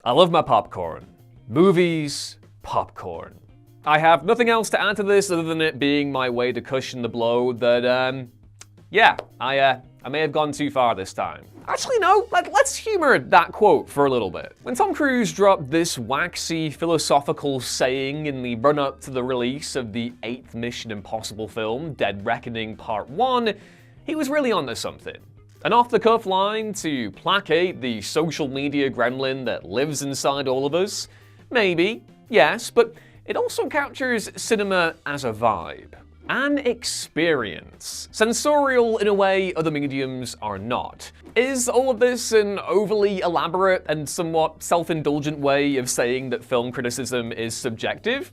I love my popcorn. Movies, popcorn. I have nothing else to add to this other than it being my way to cushion the blow that, yeah, I may have gone too far this time. Actually, no, let's humor that quote for a little bit. When Tom Cruise dropped this waxy, philosophical saying in the run-up to the release of the 8th Mission Impossible film, Dead Reckoning Part 1, he was really onto something. An off-the-cuff line to placate the social media gremlin that lives inside all of us? Maybe, yes, but it also captures cinema as a vibe. An experience. Sensorial in a way other mediums are not. Is all of this an overly elaborate and somewhat self-indulgent way of saying that film criticism is subjective?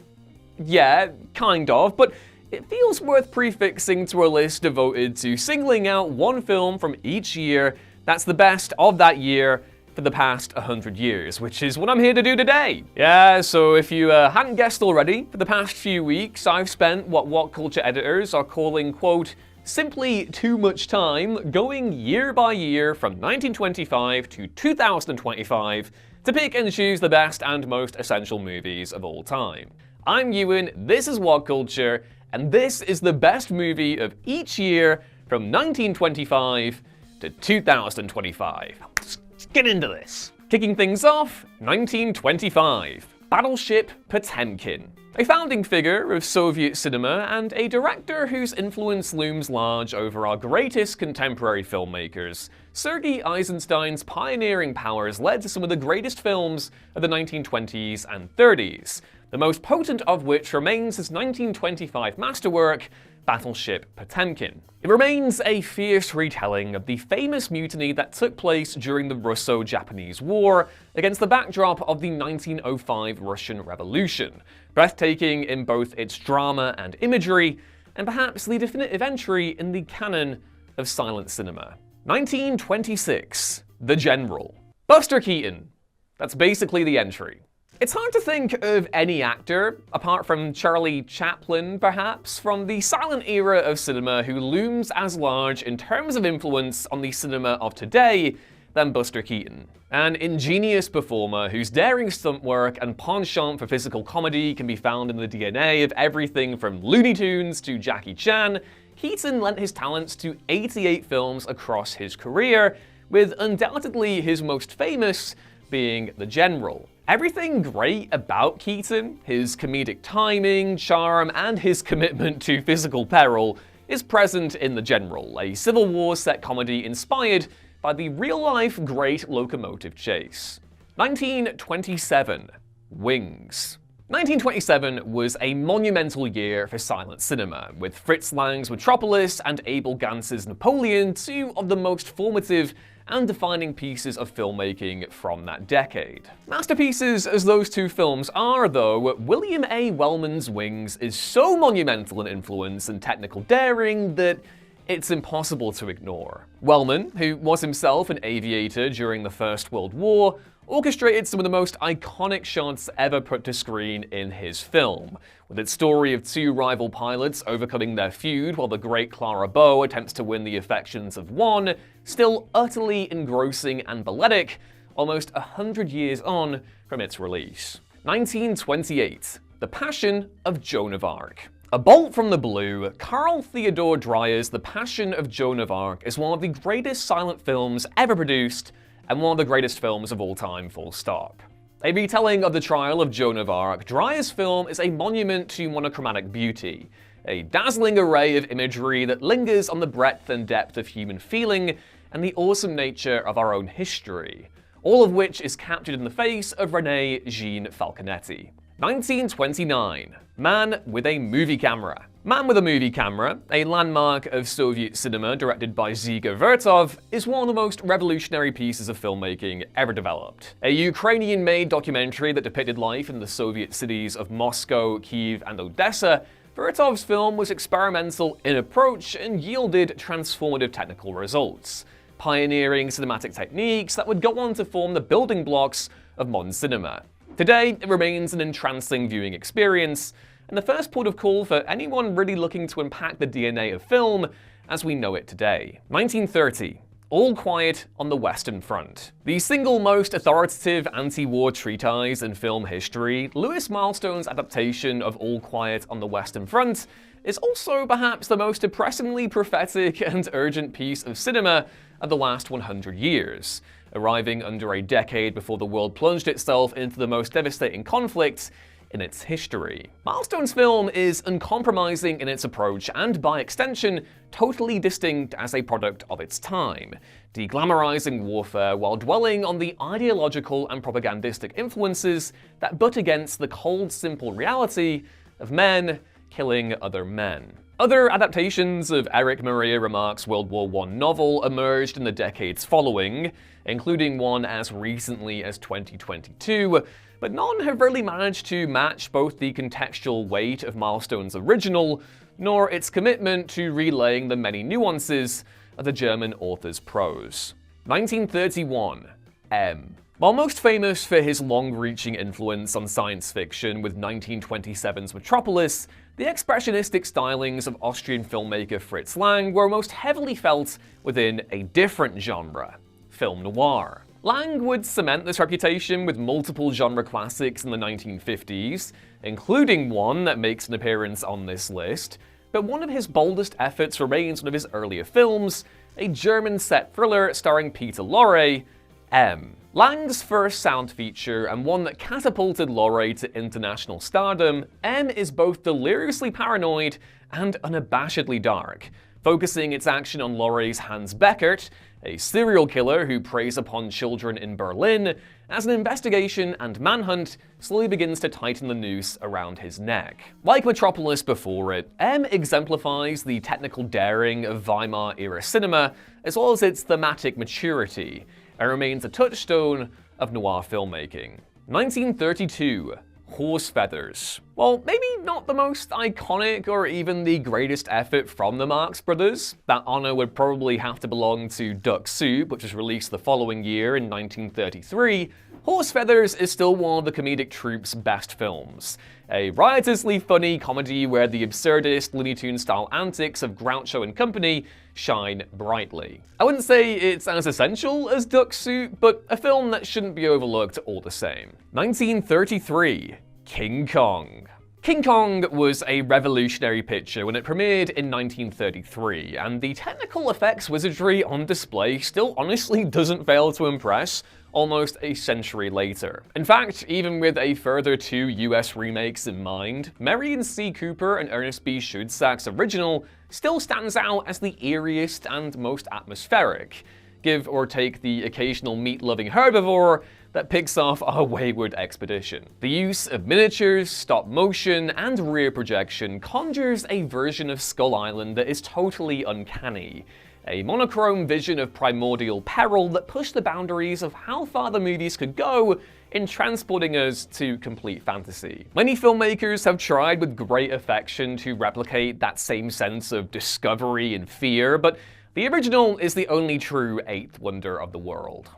Yeah, kind of, but it feels worth prefixing to a list devoted to singling out one film from each year that's the best of that year for the past 100 years, which is what I'm here to do today. Yeah, so if you hadn't guessed already, for the past few weeks, I've spent what culture editors are calling, quote, simply too much time going year by year from 1925 to 2025 to pick and choose the best and most essential movies of all time. I'm Ewan, this is What Culture, and this is the best movie of each year from 1925 to 2025. Let's get into this. Kicking things off, 1925. Battleship Potemkin. A founding figure of Soviet cinema and a director whose influence looms large over our greatest contemporary filmmakers, Sergei Eisenstein's pioneering powers led to some of the greatest films of the 1920s and 30s, the most potent of which remains his 1925 masterwork, Battleship Potemkin. It remains a fierce retelling of the famous mutiny that took place during the Russo-Japanese War against the backdrop of the 1905 Russian Revolution, breathtaking in both its drama and imagery, and perhaps the definitive entry in the canon of silent cinema. 1926. The General. Buster Keaton. That's basically the entry. It's hard to think of any actor, apart from Charlie Chaplin perhaps, from the silent era of cinema who looms as large in terms of influence on the cinema of today than Buster Keaton. An ingenious performer whose daring stunt work and penchant for physical comedy can be found in the DNA of everything from Looney Tunes to Jackie Chan, Keaton lent his talents to 88 films across his career, with undoubtedly his most famous being The General. Everything great about Keaton, his comedic timing, charm, and his commitment to physical peril, is present in The General, a Civil War set comedy inspired by the real-life Great Locomotive Chase. 1927. Wings. 1927 was a monumental year for silent cinema, with Fritz Lang's Metropolis and Abel Gantz's Napoleon two of the most formative and defining pieces of filmmaking from that decade. Masterpieces as those two films are, though, William A. Wellman's Wings is so monumental in influence and technical daring that it's impossible to ignore. Wellman, who was himself an aviator during the First World War, orchestrated some of the most iconic shots ever put to screen in his film, with its story of two rival pilots overcoming their feud while the great Clara Bow attempts to win the affections of one, still utterly engrossing and balletic, almost 100 years on from its release. 1928. The Passion of Joan of Arc. A bolt from the blue, Carl Theodor Dreyer's The Passion of Joan of Arc is one of the greatest silent films ever produced, and one of the greatest films of all time, full stop. A retelling of the trial of Joan of Arc, Dreyer's film is a monument to monochromatic beauty, a dazzling array of imagery that lingers on the breadth and depth of human feeling and the awesome nature of our own history, all of which is captured in the face of Renee Jean Falconetti. 1929. Man with a Movie Camera. Man with a Movie Camera, a landmark of Soviet cinema directed by Dziga Vertov, is one of the most revolutionary pieces of filmmaking ever developed. A Ukrainian-made documentary that depicted life in the Soviet cities of Moscow, Kyiv, and Odessa, Vertov's film was experimental in approach and yielded transformative technical results, pioneering cinematic techniques that would go on to form the building blocks of modern cinema. Today, it remains an entrancing viewing experience, and the first port of call for anyone really looking to unpack the DNA of film as we know it today. 1930. All Quiet on the Western Front. The single most authoritative anti-war treatise in film history, Lewis Milestone's adaptation of All Quiet on the Western Front is also perhaps the most depressingly prophetic and urgent piece of cinema of the last 100 years, arriving under a decade before the world plunged itself into the most devastating conflict in its history. Milestone's film is uncompromising in its approach and, by extension, totally distinct as a product of its time, deglamorizing warfare while dwelling on the ideological and propagandistic influences that butt against the cold, simple reality of men killing other men. Other adaptations of Erich Maria Remarque's World War I novel emerged in the decades following, including one as recently as 2022, but none have really managed to match both the contextual weight of Milestone's original, nor its commitment to relaying the many nuances of the German author's prose. 1931. M. While most famous for his long-reaching influence on science fiction with 1927's Metropolis, the expressionistic stylings of Austrian filmmaker Fritz Lang were most heavily felt within a different genre, film noir. Lang would cement this reputation with multiple genre classics in the 1950s, including one that makes an appearance on this list, but one of his boldest efforts remains one of his earlier films, a German set thriller starring Peter Lorre, M. Lang's first sound feature, and one that catapulted Lorre to international stardom, M is both deliriously paranoid and unabashedly dark, focusing its action on Lorre's Hans Beckert, a serial killer who preys upon children in Berlin, as an investigation and manhunt slowly begins to tighten the noose around his neck. Like Metropolis before it, M exemplifies the technical daring of Weimar-era cinema, as well as its thematic maturity, and remains a touchstone of noir filmmaking. 1932. Horse Feathers. Well, maybe not the most iconic or even the greatest effort from the Marx Brothers. That honor would probably have to belong to Duck Soup, which was released the following year in 1933. Horse Feathers is still one of the comedic troupe's best films. A riotously funny comedy where the absurdist Looney Tunes-style antics of Groucho and company shine brightly. I wouldn't say it's as essential as Duck Soup, but a film that shouldn't be overlooked all the same. 1933. King Kong. King Kong was a revolutionary picture when it premiered in 1933, and the technical effects wizardry on display still honestly doesn't fail to impress almost a century later. In fact, even with a further 2 US remakes in mind, Marion C. Cooper and Ernest B. Schudsack's original still stands out as the eeriest and most atmospheric, give or take the occasional meat-loving herbivore that picks off our wayward expedition. The use of miniatures, stop motion, and rear projection conjures a version of Skull Island that is totally uncanny. A monochrome vision of primordial peril that pushed the boundaries of how far the movies could go in transporting us to complete fantasy. Many filmmakers have tried with great affection to replicate that same sense of discovery and fear, but the original is the only true eighth wonder of the world.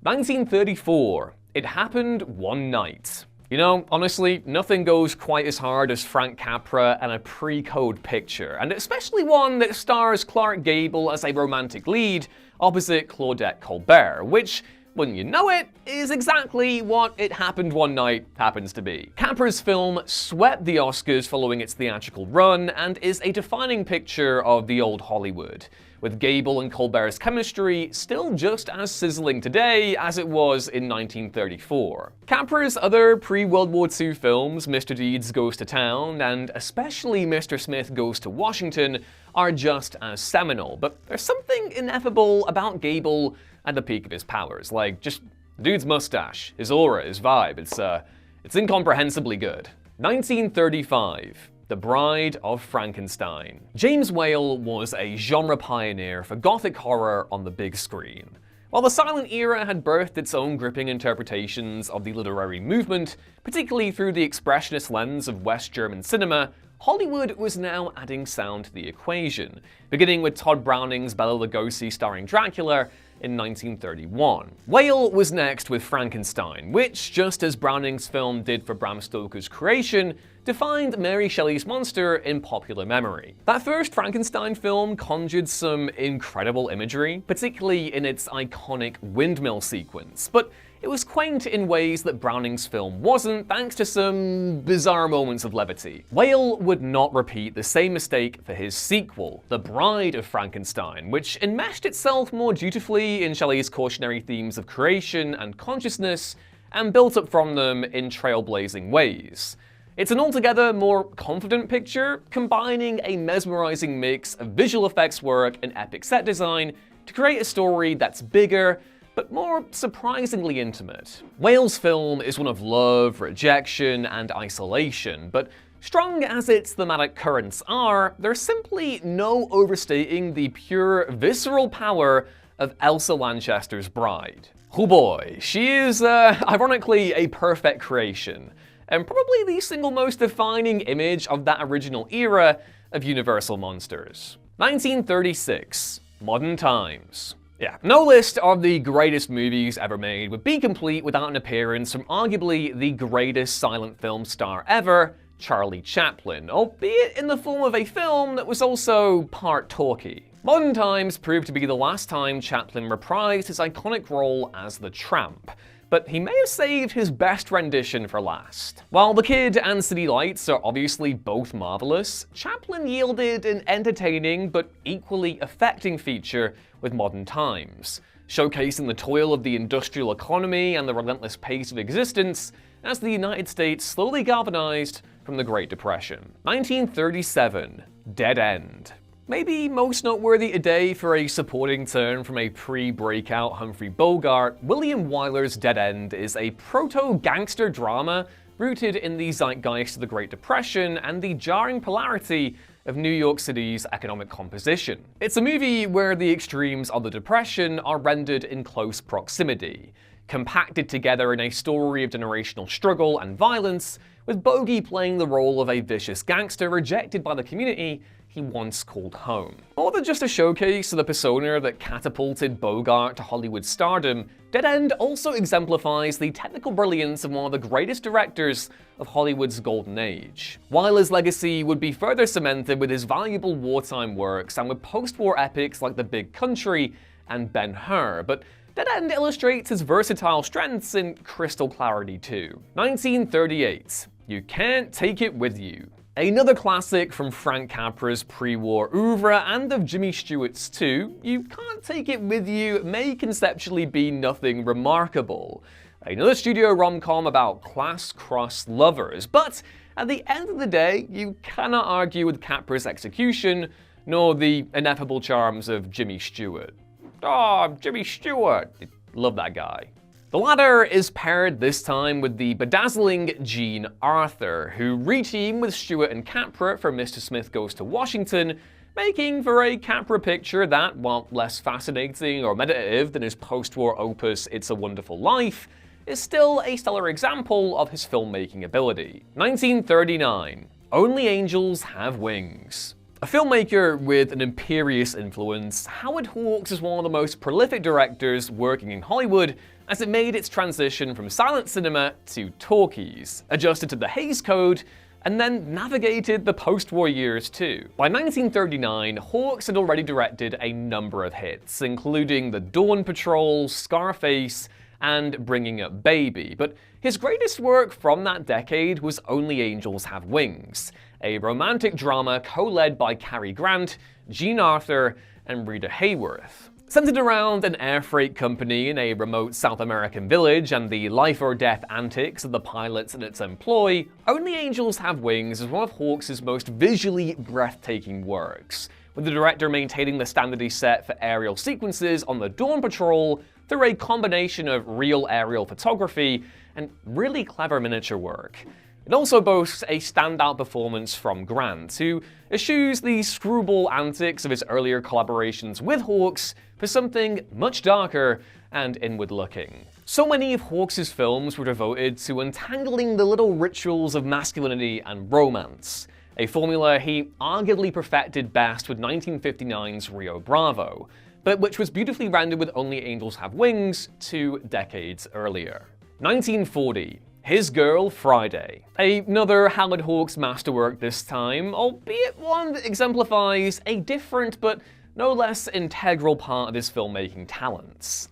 1934. It Happened One Night. You know, honestly, nothing goes quite as hard as Frank Capra and a pre-code picture, and especially one that stars Clark Gable as a romantic lead opposite Claudette Colbert, which, wouldn't you know it, is exactly what It Happened One Night happens to be. Capra's film swept the Oscars following its theatrical run and is a defining picture of the old Hollywood, with Gable and Colbert's chemistry still just as sizzling today as it was in 1934. Capra's other pre-World War II films, Mr. Deeds Goes to Town and especially Mr. Smith Goes to Washington, are just as seminal, but there's something ineffable about Gable at the peak of his powers, like just the dude's mustache, his aura, his vibe, it's incomprehensibly good. 1935. The Bride of Frankenstein. James Whale was a genre pioneer for gothic horror on the big screen. While the silent era had birthed its own gripping interpretations of the literary movement, particularly through the expressionist lens of West German cinema, Hollywood was now adding sound to the equation, beginning with Todd Browning's Bela Lugosi starring Dracula in 1931. Whale was next with Frankenstein, which, just as Browning's film did for Bram Stoker's creation, defined Mary Shelley's monster in popular memory. That first Frankenstein film conjured some incredible imagery, particularly in its iconic windmill sequence, but it was quaint in ways that Browning's film wasn't, thanks to some bizarre moments of levity. Whale would not repeat the same mistake for his sequel, The Bride of Frankenstein, which enmeshed itself more dutifully in Shelley's cautionary themes of creation and consciousness, and built up from them in trailblazing ways. It's an altogether more confident picture, combining a mesmerizing mix of visual effects work and epic set design to create a story that's bigger, but more surprisingly intimate. Whale's film is one of love, rejection, and isolation, but strong as its thematic currents are, there's simply no overstating the pure, visceral power of Elsa Lanchester's bride. Oh boy, she is, ironically, a perfect creation, and probably the single most defining image of that original era of Universal monsters. 1936, Modern Times. Yeah, no list of the greatest movies ever made would be complete without an appearance from arguably the greatest silent film star ever, Charlie Chaplin, albeit in the form of a film that was also part talkie. Modern Times proved to be the last time Chaplin reprised his iconic role as the Tramp, but he may have saved his best rendition for last. While The Kid and City Lights are obviously both marvelous, Chaplin yielded an entertaining but equally affecting feature with Modern Times, showcasing the toil of the industrial economy and the relentless pace of existence as the United States slowly galvanized from the Great Depression. 1937, Dead End. Maybe most noteworthy today for a supporting turn from a pre-breakout Humphrey Bogart, William Wyler's Dead End is a proto-gangster drama rooted in the zeitgeist of the Great Depression and the jarring polarity of New York City's economic composition. It's a movie where the extremes of the Depression are rendered in close proximity, compacted together in a story of generational struggle and violence, with Bogey playing the role of a vicious gangster rejected by the community he once called home. More than just a showcase of the persona that catapulted Bogart to Hollywood stardom, Dead End also exemplifies the technical brilliance of one of the greatest directors of Hollywood's golden age. Wyler's legacy would be further cemented with his valuable wartime works and with post-war epics like The Big Country and Ben-Hur, but Dead End illustrates his versatile strengths in crystal clarity too. 1938, You Can't Take It With You. Another classic from Frank Capra's pre-war oeuvre and of Jimmy Stewart's too, You Can't Take It With You may conceptually be nothing remarkable. Another studio rom-com about class-crossed lovers, but at the end of the day, you cannot argue with Capra's execution, nor the ineffable charms of Jimmy Stewart. Oh, Jimmy Stewart! Love that guy. The latter is paired this time with the bedazzling Jean Arthur, who reteam with Stewart and Capra for Mr. Smith Goes to Washington, making for a Capra picture that, while less fascinating or meditative than his post-war opus It's a Wonderful Life, is still a stellar example of his filmmaking ability. 1939, Only Angels Have Wings. A filmmaker with an imperious influence, Howard Hawks is one of the most prolific directors working in Hollywood, as it made its transition from silent cinema to talkies, adjusted to the Hays Code, and then navigated the post-war years too. By 1939, Hawks had already directed a number of hits, including The Dawn Patrol, Scarface, and Bringing Up Baby, but his greatest work from that decade was Only Angels Have Wings, a romantic drama co-led by Cary Grant, Jean Arthur, and Rita Hayworth. Centered around an air freight company in a remote South American village and the life-or-death antics of the pilots and its employ, Only Angels Have Wings is one of Hawks' most visually breathtaking works, with the director maintaining the standard he set for aerial sequences on the Dawn Patrol through a combination of real aerial photography and really clever miniature work. It also boasts a standout performance from Grant, who eschews the screwball antics of his earlier collaborations with Hawks for something much darker and inward-looking. So many of Hawks' films were devoted to untangling the little rituals of masculinity and romance, a formula he arguably perfected best with 1959's Rio Bravo, but which was beautifully rendered with Only Angels Have Wings 2 decades earlier. 1940. His Girl Friday. Another Howard Hawks masterwork this time, albeit one that exemplifies a different but no less integral part of his filmmaking talents: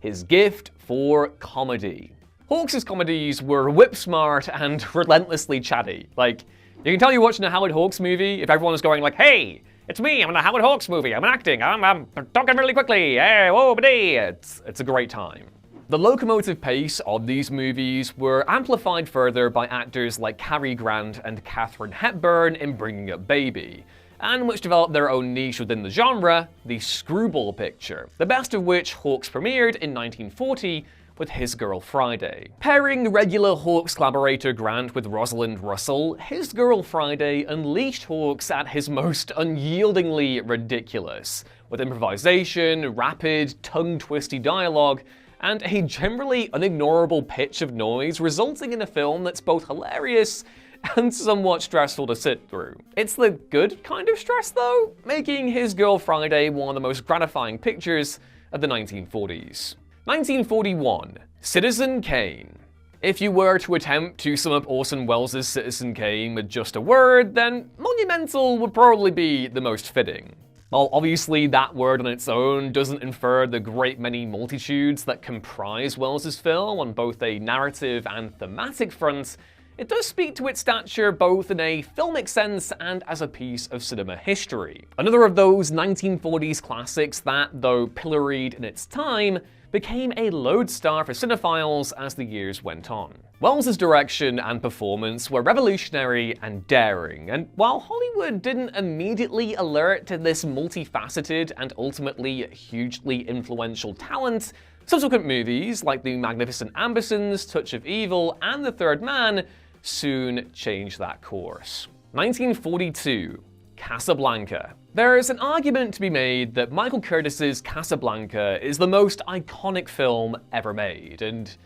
his gift for comedy. Hawks' comedies were whip-smart and relentlessly chatty. Like, you can tell you're watching a Howard Hawks movie if everyone is going like, "Hey, it's me, I'm in a Howard Hawks movie, I'm acting, I'm talking really quickly, hey, whoa, buddy." It's a great time. The locomotive pace of these movies were amplified further by actors like Cary Grant and Katharine Hepburn in Bringing Up Baby, and which developed their own niche within the genre, the screwball picture, the best of which Hawks premiered in 1940 with His Girl Friday. Pairing regular Hawks collaborator Grant with Rosalind Russell, His Girl Friday unleashed Hawks at his most unyieldingly ridiculous, with improvisation, rapid, tongue-twisty dialogue, and a generally unignorable pitch of noise, resulting in a film that's both hilarious and somewhat stressful to sit through. It's the good kind of stress, though, making His Girl Friday one of the most gratifying pictures of the 1940s. 1941, Citizen Kane. If you were to attempt to sum up Orson Welles' Citizen Kane with just a word, then monumental would probably be the most fitting. While obviously that word on its own doesn't infer the great many multitudes that comprise Welles' film on both a narrative and thematic front, it does speak to its stature both in a filmic sense and as a piece of cinema history. Another of those 1940s classics that, though pilloried in its time, became a lodestar for cinephiles as the years went on. Welles' direction and performance were revolutionary and daring, and while Hollywood didn't immediately alert to this multifaceted and ultimately hugely influential talent, subsequent movies like The Magnificent Ambersons, Touch of Evil, and The Third Man soon changed that course. 1942, Casablanca. There is an argument to be made that Michael Curtis's Casablanca is the most iconic film ever made, and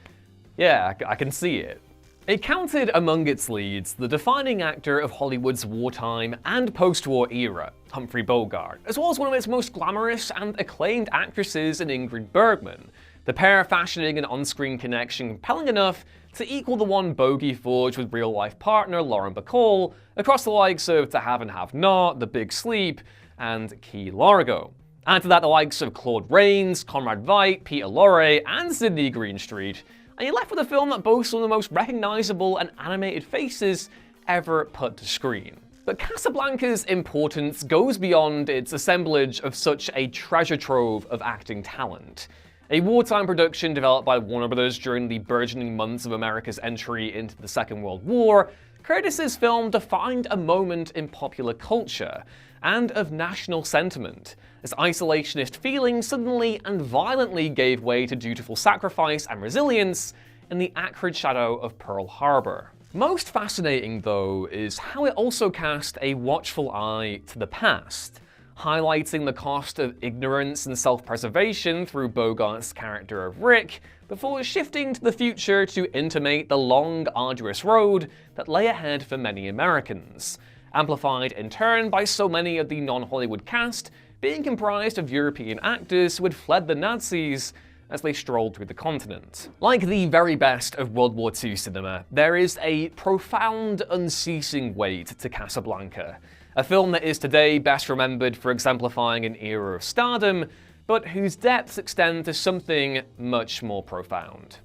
yeah, I can see it. It counted among its leads the defining actor of Hollywood's wartime and post-war era, Humphrey Bogart, as well as one of its most glamorous and acclaimed actresses in Ingrid Bergman, the pair fashioning an on-screen connection compelling enough to equal the one Bogey forged with real-life partner Lauren Bacall across the likes of To Have and Have Not, The Big Sleep, and Key Largo. Add to that the likes of Claude Rains, Conrad Veidt, Peter Lorre, and Sidney Greenstreet, and you're left with a film that boasts one of the most recognizable and animated faces ever put to screen. But Casablanca's importance goes beyond its assemblage of such a treasure trove of acting talent. A wartime production developed by Warner Brothers during the burgeoning months of America's entry into the Second World War, Curtis's film defined a moment in popular culture and of national sentiment, as isolationist feelings suddenly and violently gave way to dutiful sacrifice and resilience in the acrid shadow of Pearl Harbor. Most fascinating, though, is how it also cast a watchful eye to the past, highlighting the cost of ignorance and self-preservation through Bogart's character of Rick, before shifting to the future to intimate the long, arduous road that lay ahead for many Americans, amplified in turn by so many of the non-Hollywood cast being comprised of European actors who had fled the Nazis as they strolled through the continent. Like the very best of World War II cinema, there is a profound, unceasing weight to Casablanca, a film that is today best remembered for exemplifying an era of stardom, but whose depths extend to something much more profound.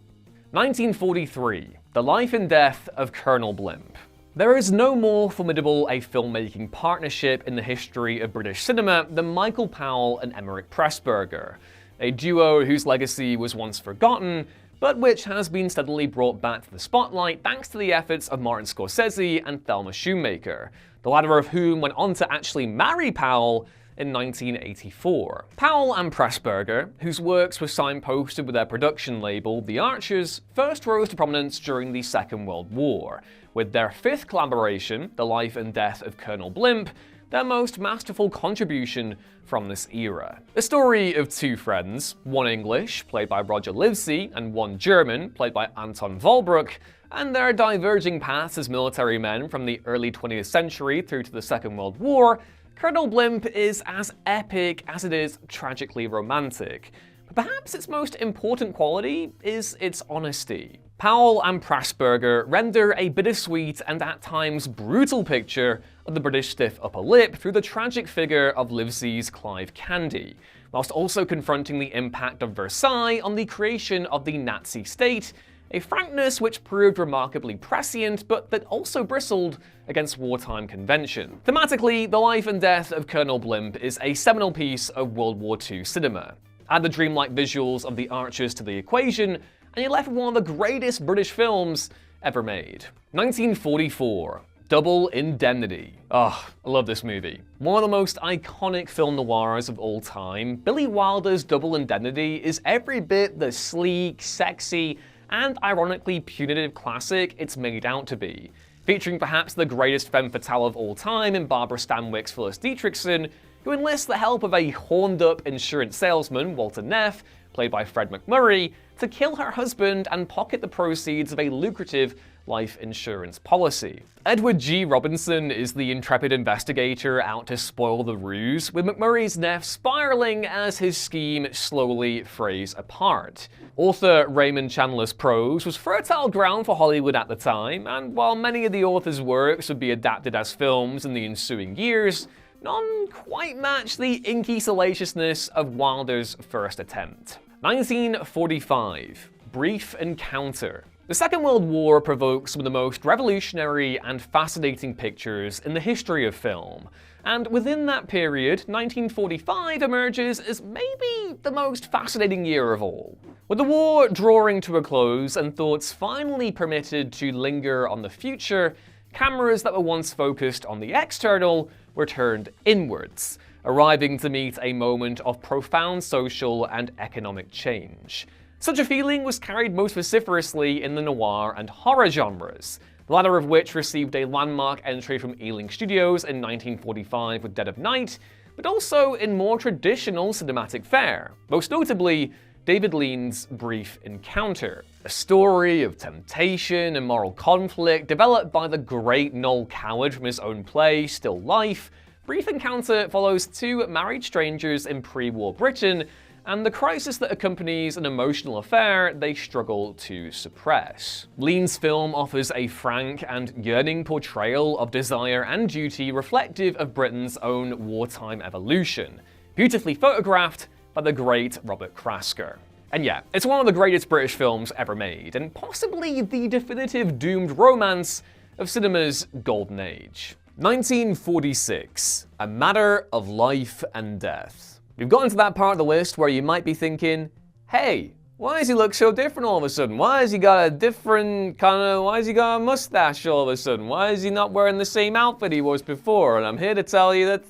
1943, The Life and Death of Colonel Blimp. There is no more formidable a filmmaking partnership in the history of British cinema than Michael Powell and Emmerich Pressburger, a duo whose legacy was once forgotten, but which has been steadily brought back to the spotlight thanks to the efforts of Martin Scorsese and Thelma Schoonmaker, the latter of whom went on to actually marry Powell in 1984. Powell and Pressburger, whose works were signposted with their production label, The Archers, first rose to prominence during the Second World War, with their fifth collaboration, The Life and Death of Colonel Blimp, their most masterful contribution from this era. The story of two friends, one English, played by Roger Livesey, and one German, played by Anton Walbrook, and their diverging paths as military men from the early 20th century through to the Second World War, Colonel Blimp is as epic as it is tragically romantic, Perhaps its most important quality is its honesty. Powell and Pressburger render a bittersweet and at times brutal picture of the British stiff upper lip through the tragic figure of Livesey's Clive Candy, whilst also confronting the impact of Versailles on the creation of the Nazi state, a frankness which proved remarkably prescient but that also bristled against wartime convention. Thematically, the life and death of Colonel Blimp is a seminal piece of World War II cinema. Add the dreamlike visuals of the archers to the equation, and you're left with one of the greatest British films ever made. 1944. Double Indemnity. I love this movie. One of the most iconic film noirs of all time, Billy Wilder's Double Indemnity is every bit the sleek, sexy, and ironically punitive classic it's made out to be, featuring perhaps the greatest femme fatale of all time in Barbara Stanwyck's Phyllis Dietrichson, who enlists the help of a horned-up insurance salesman, Walter Neff, played by Fred McMurray, to kill her husband and pocket the proceeds of a lucrative life insurance policy. Edward G. Robinson is the intrepid investigator out to spoil the ruse, with McMurray's Neff spiraling as his scheme slowly frays apart. Author Raymond Chandler's prose was fertile ground for Hollywood at the time, and while many of the author's works would be adapted as films in the ensuing years, none quite match the inky salaciousness of Wilder's first attempt. 1945. Brief Encounter. The Second World War provoked some of the most revolutionary and fascinating pictures in the history of film, and within that period, 1945 emerges as maybe the most fascinating year of all. With the war drawing to a close and thoughts finally permitted to linger on the future, cameras that were once focused on the external were turned inwards, arriving to meet a moment of profound social and economic change. Such a feeling was carried most vociferously in the noir and horror genres, the latter of which received a landmark entry from Ealing Studios in 1945 with Dead of Night, but also in more traditional cinematic fare, most notably David Lean's Brief Encounter, a story of temptation and moral conflict developed by the great Noel Coward from his own play, Still Life. Brief Encounter follows two married strangers in pre-war Britain and the crisis that accompanies an emotional affair they struggle to suppress. Lean's film offers a frank and yearning portrayal of desire and duty reflective of Britain's own wartime evolution, beautifully photographed by the great Robert Krasker. And yeah, it's one of the greatest British films ever made, and possibly the definitive doomed romance of cinema's golden age. 1946. A Matter of Life and Death. We've gotten to that part of the list where you might be thinking, hey, why does he look so different all of a sudden? Why has he got a different why has he got a mustache all of a sudden? Why is he not wearing the same outfit he was before? And I'm here to tell you that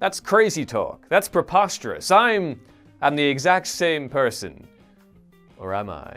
that's crazy talk. That's preposterous. I'm the exact same person. Or am I?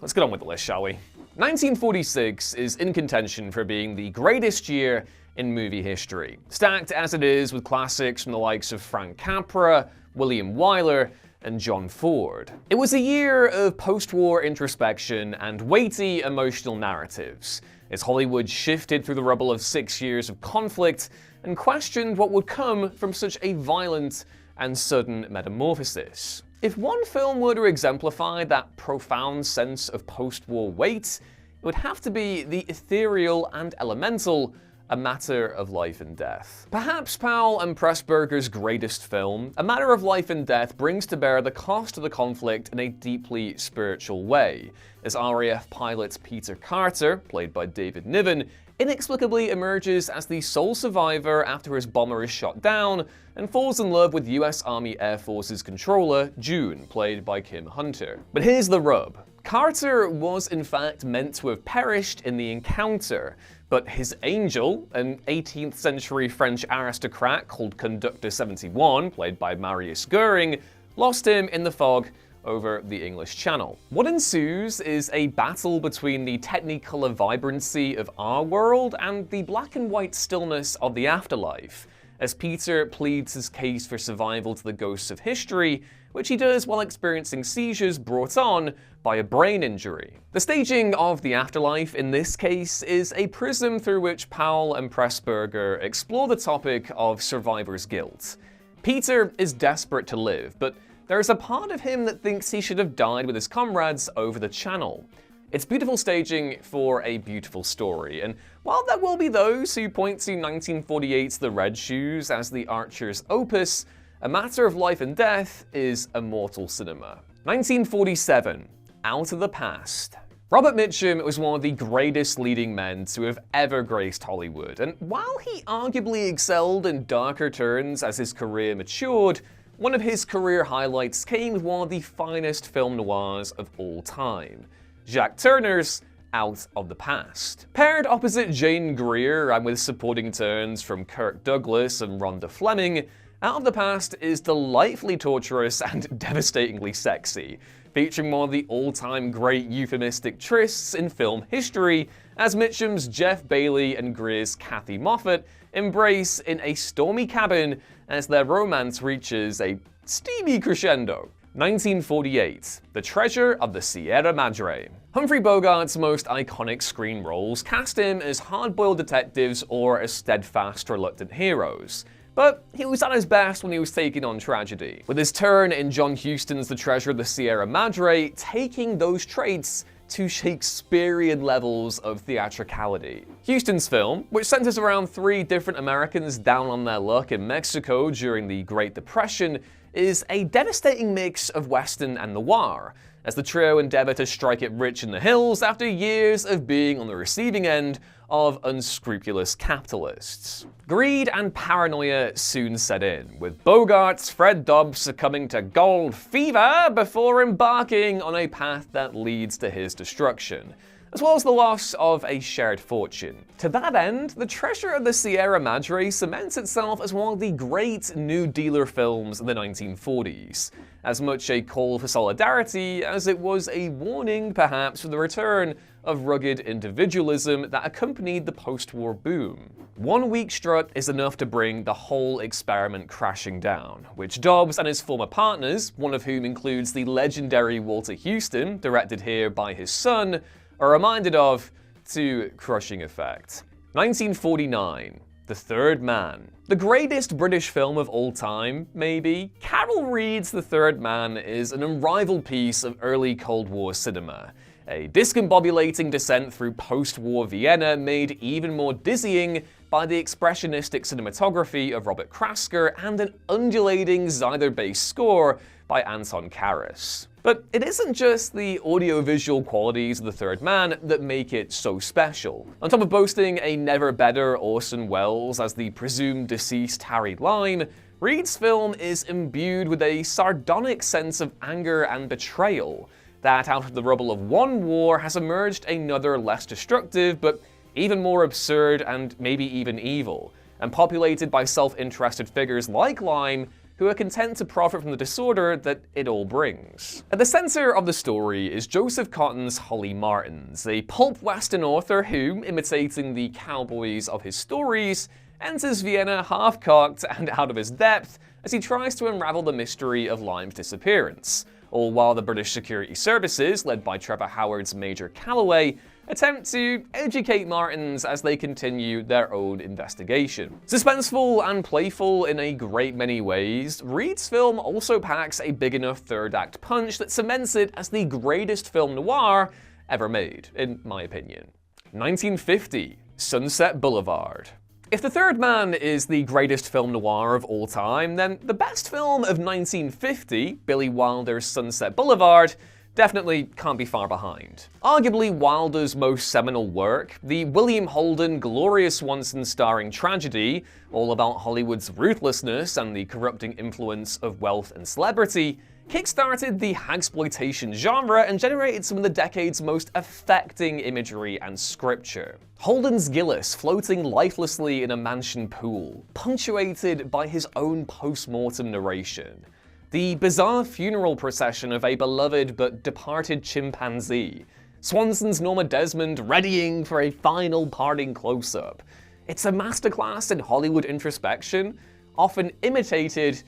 Let's get on with the list, shall we? 1946 is in contention for being the greatest year in movie history, stacked as it is with classics from the likes of Frank Capra, William Wyler, and John Ford. It was a year of post-war introspection and weighty emotional narratives, as Hollywood shifted through the rubble of 6 years of conflict and questioned what would come from such a violent and sudden metamorphosis. If one film were to exemplify that profound sense of post-war weight, it would have to be the ethereal and elemental A Matter of Life and Death. Perhaps Powell and Pressburger's greatest film, A Matter of Life and Death brings to bear the cost of the conflict in a deeply spiritual way, as RAF pilot Peter Carter, played by David Niven, inexplicably emerges as the sole survivor after his bomber is shot down and falls in love with US Army Air Force's controller, Joan, played by Kim Hunter. But here's the rub. Carter was in fact meant to have perished in the encounter, but his angel, an 18th century French aristocrat called Conductor 71, played by Marius Goering, lost him in the fog over the English Channel. What ensues is a battle between the technicolor vibrancy of our world and the black and white stillness of the afterlife, as Peter pleads his case for survival to the ghosts of history, which he does while experiencing seizures brought on by a brain injury. The staging of the afterlife in this case is a prism through which Powell and Pressburger explore the topic of survivor's guilt. Peter is desperate to live, but there's a part of him that thinks he should have died with his comrades over the channel. It's beautiful staging for a beautiful story, and while there will be those who point to 1948's The Red Shoes as the Archer's opus, A Matter of Life and Death is immortal cinema. 1947, Out of the Past. Robert Mitchum was one of the greatest leading men to have ever graced Hollywood, and while he arguably excelled in darker turns as his career matured, one of his career highlights came with one of the finest film noirs of all time. Jack Turner's Out of the Past. Paired opposite Jane Greer and with supporting turns from Kirk Douglas and Rhonda Fleming, Out of the Past is delightfully torturous and devastatingly sexy, featuring one of the all-time great euphemistic trysts in film history as Mitchum's Jeff Bailey and Greer's Kathy Moffat embrace in a stormy cabin as their romance reaches a steamy crescendo. 1948, The Treasure of the Sierra Madre. Humphrey Bogart's most iconic screen roles cast him as hard-boiled detectives or as steadfast, reluctant heroes. But he was at his best when he was taking on tragedy, with his turn in John Huston's The Treasure of the Sierra Madre taking those traits to Shakespearean levels of theatricality. Huston's film, which centers around 3 different Americans down on their luck in Mexico during the Great Depression, is a devastating mix of Western and noir, as the trio endeavor to strike it rich in the hills after years of being on the receiving end of unscrupulous capitalists. Greed and paranoia soon set in, with Bogart's Fred Dobbs succumbing to gold fever before embarking on a path that leads to his destruction, as well as the loss of a shared fortune. To that end, The Treasure of the Sierra Madre cements itself as one of the great New Dealer films of the 1940s, as much a call for solidarity as it was a warning, perhaps, for the return of rugged individualism that accompanied the post-war boom. 1 weak strut is enough to bring the whole experiment crashing down, which Dobbs and his former partners, one of whom includes the legendary Walter Huston, directed here by his son, are reminded of to crushing effect. 1949, The Third Man. The greatest British film of all time, maybe, Carol Reed's The Third Man is an unrivaled piece of early Cold War cinema. A discombobulating descent through post-war Vienna made even more dizzying by the expressionistic cinematography of Robert Krasker and an undulating zither-based score by Anton Karas. But it isn't just the audiovisual qualities of The Third Man that make it so special. On top of boasting a never-better Orson Welles as the presumed deceased Harry Lime, Reed's film is imbued with a sardonic sense of anger and betrayal, that out of the rubble of one war has emerged another less destructive, but even more absurd and maybe even evil, and populated by self-interested figures like Lime, who are content to profit from the disorder that it all brings. At the center of the story is Joseph Cotton's Holly Martins, a pulp western author who, imitating the cowboys of his stories, enters Vienna half-cocked and out of his depth as he tries to unravel the mystery of Lime's disappearance, all while the British security services, led by Trevor Howard's Major Calloway, attempt to educate Martins as they continue their own investigation. Suspenseful and playful in a great many ways, Reed's film also packs a big enough third-act punch that cements it as the greatest film noir ever made, in my opinion. 1950, Sunset Boulevard. If The Third Man is the greatest film noir of all time, then the best film of 1950, Billy Wilder's Sunset Boulevard, definitely can't be far behind. Arguably Wilder's most seminal work, the William Holden Gloria Swanson starring tragedy, all about Hollywood's ruthlessness and the corrupting influence of wealth and celebrity, kickstarted the hagsploitation genre and generated some of the decade's most affecting imagery and scripture. Holden's Gillis floating lifelessly in a mansion pool, punctuated by his own post-mortem narration. The bizarre funeral procession of a beloved but departed chimpanzee. Swanson's Norma Desmond readying for a final parting close-up. It's a masterclass in Hollywood introspection, often imitated,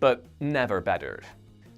but never bettered.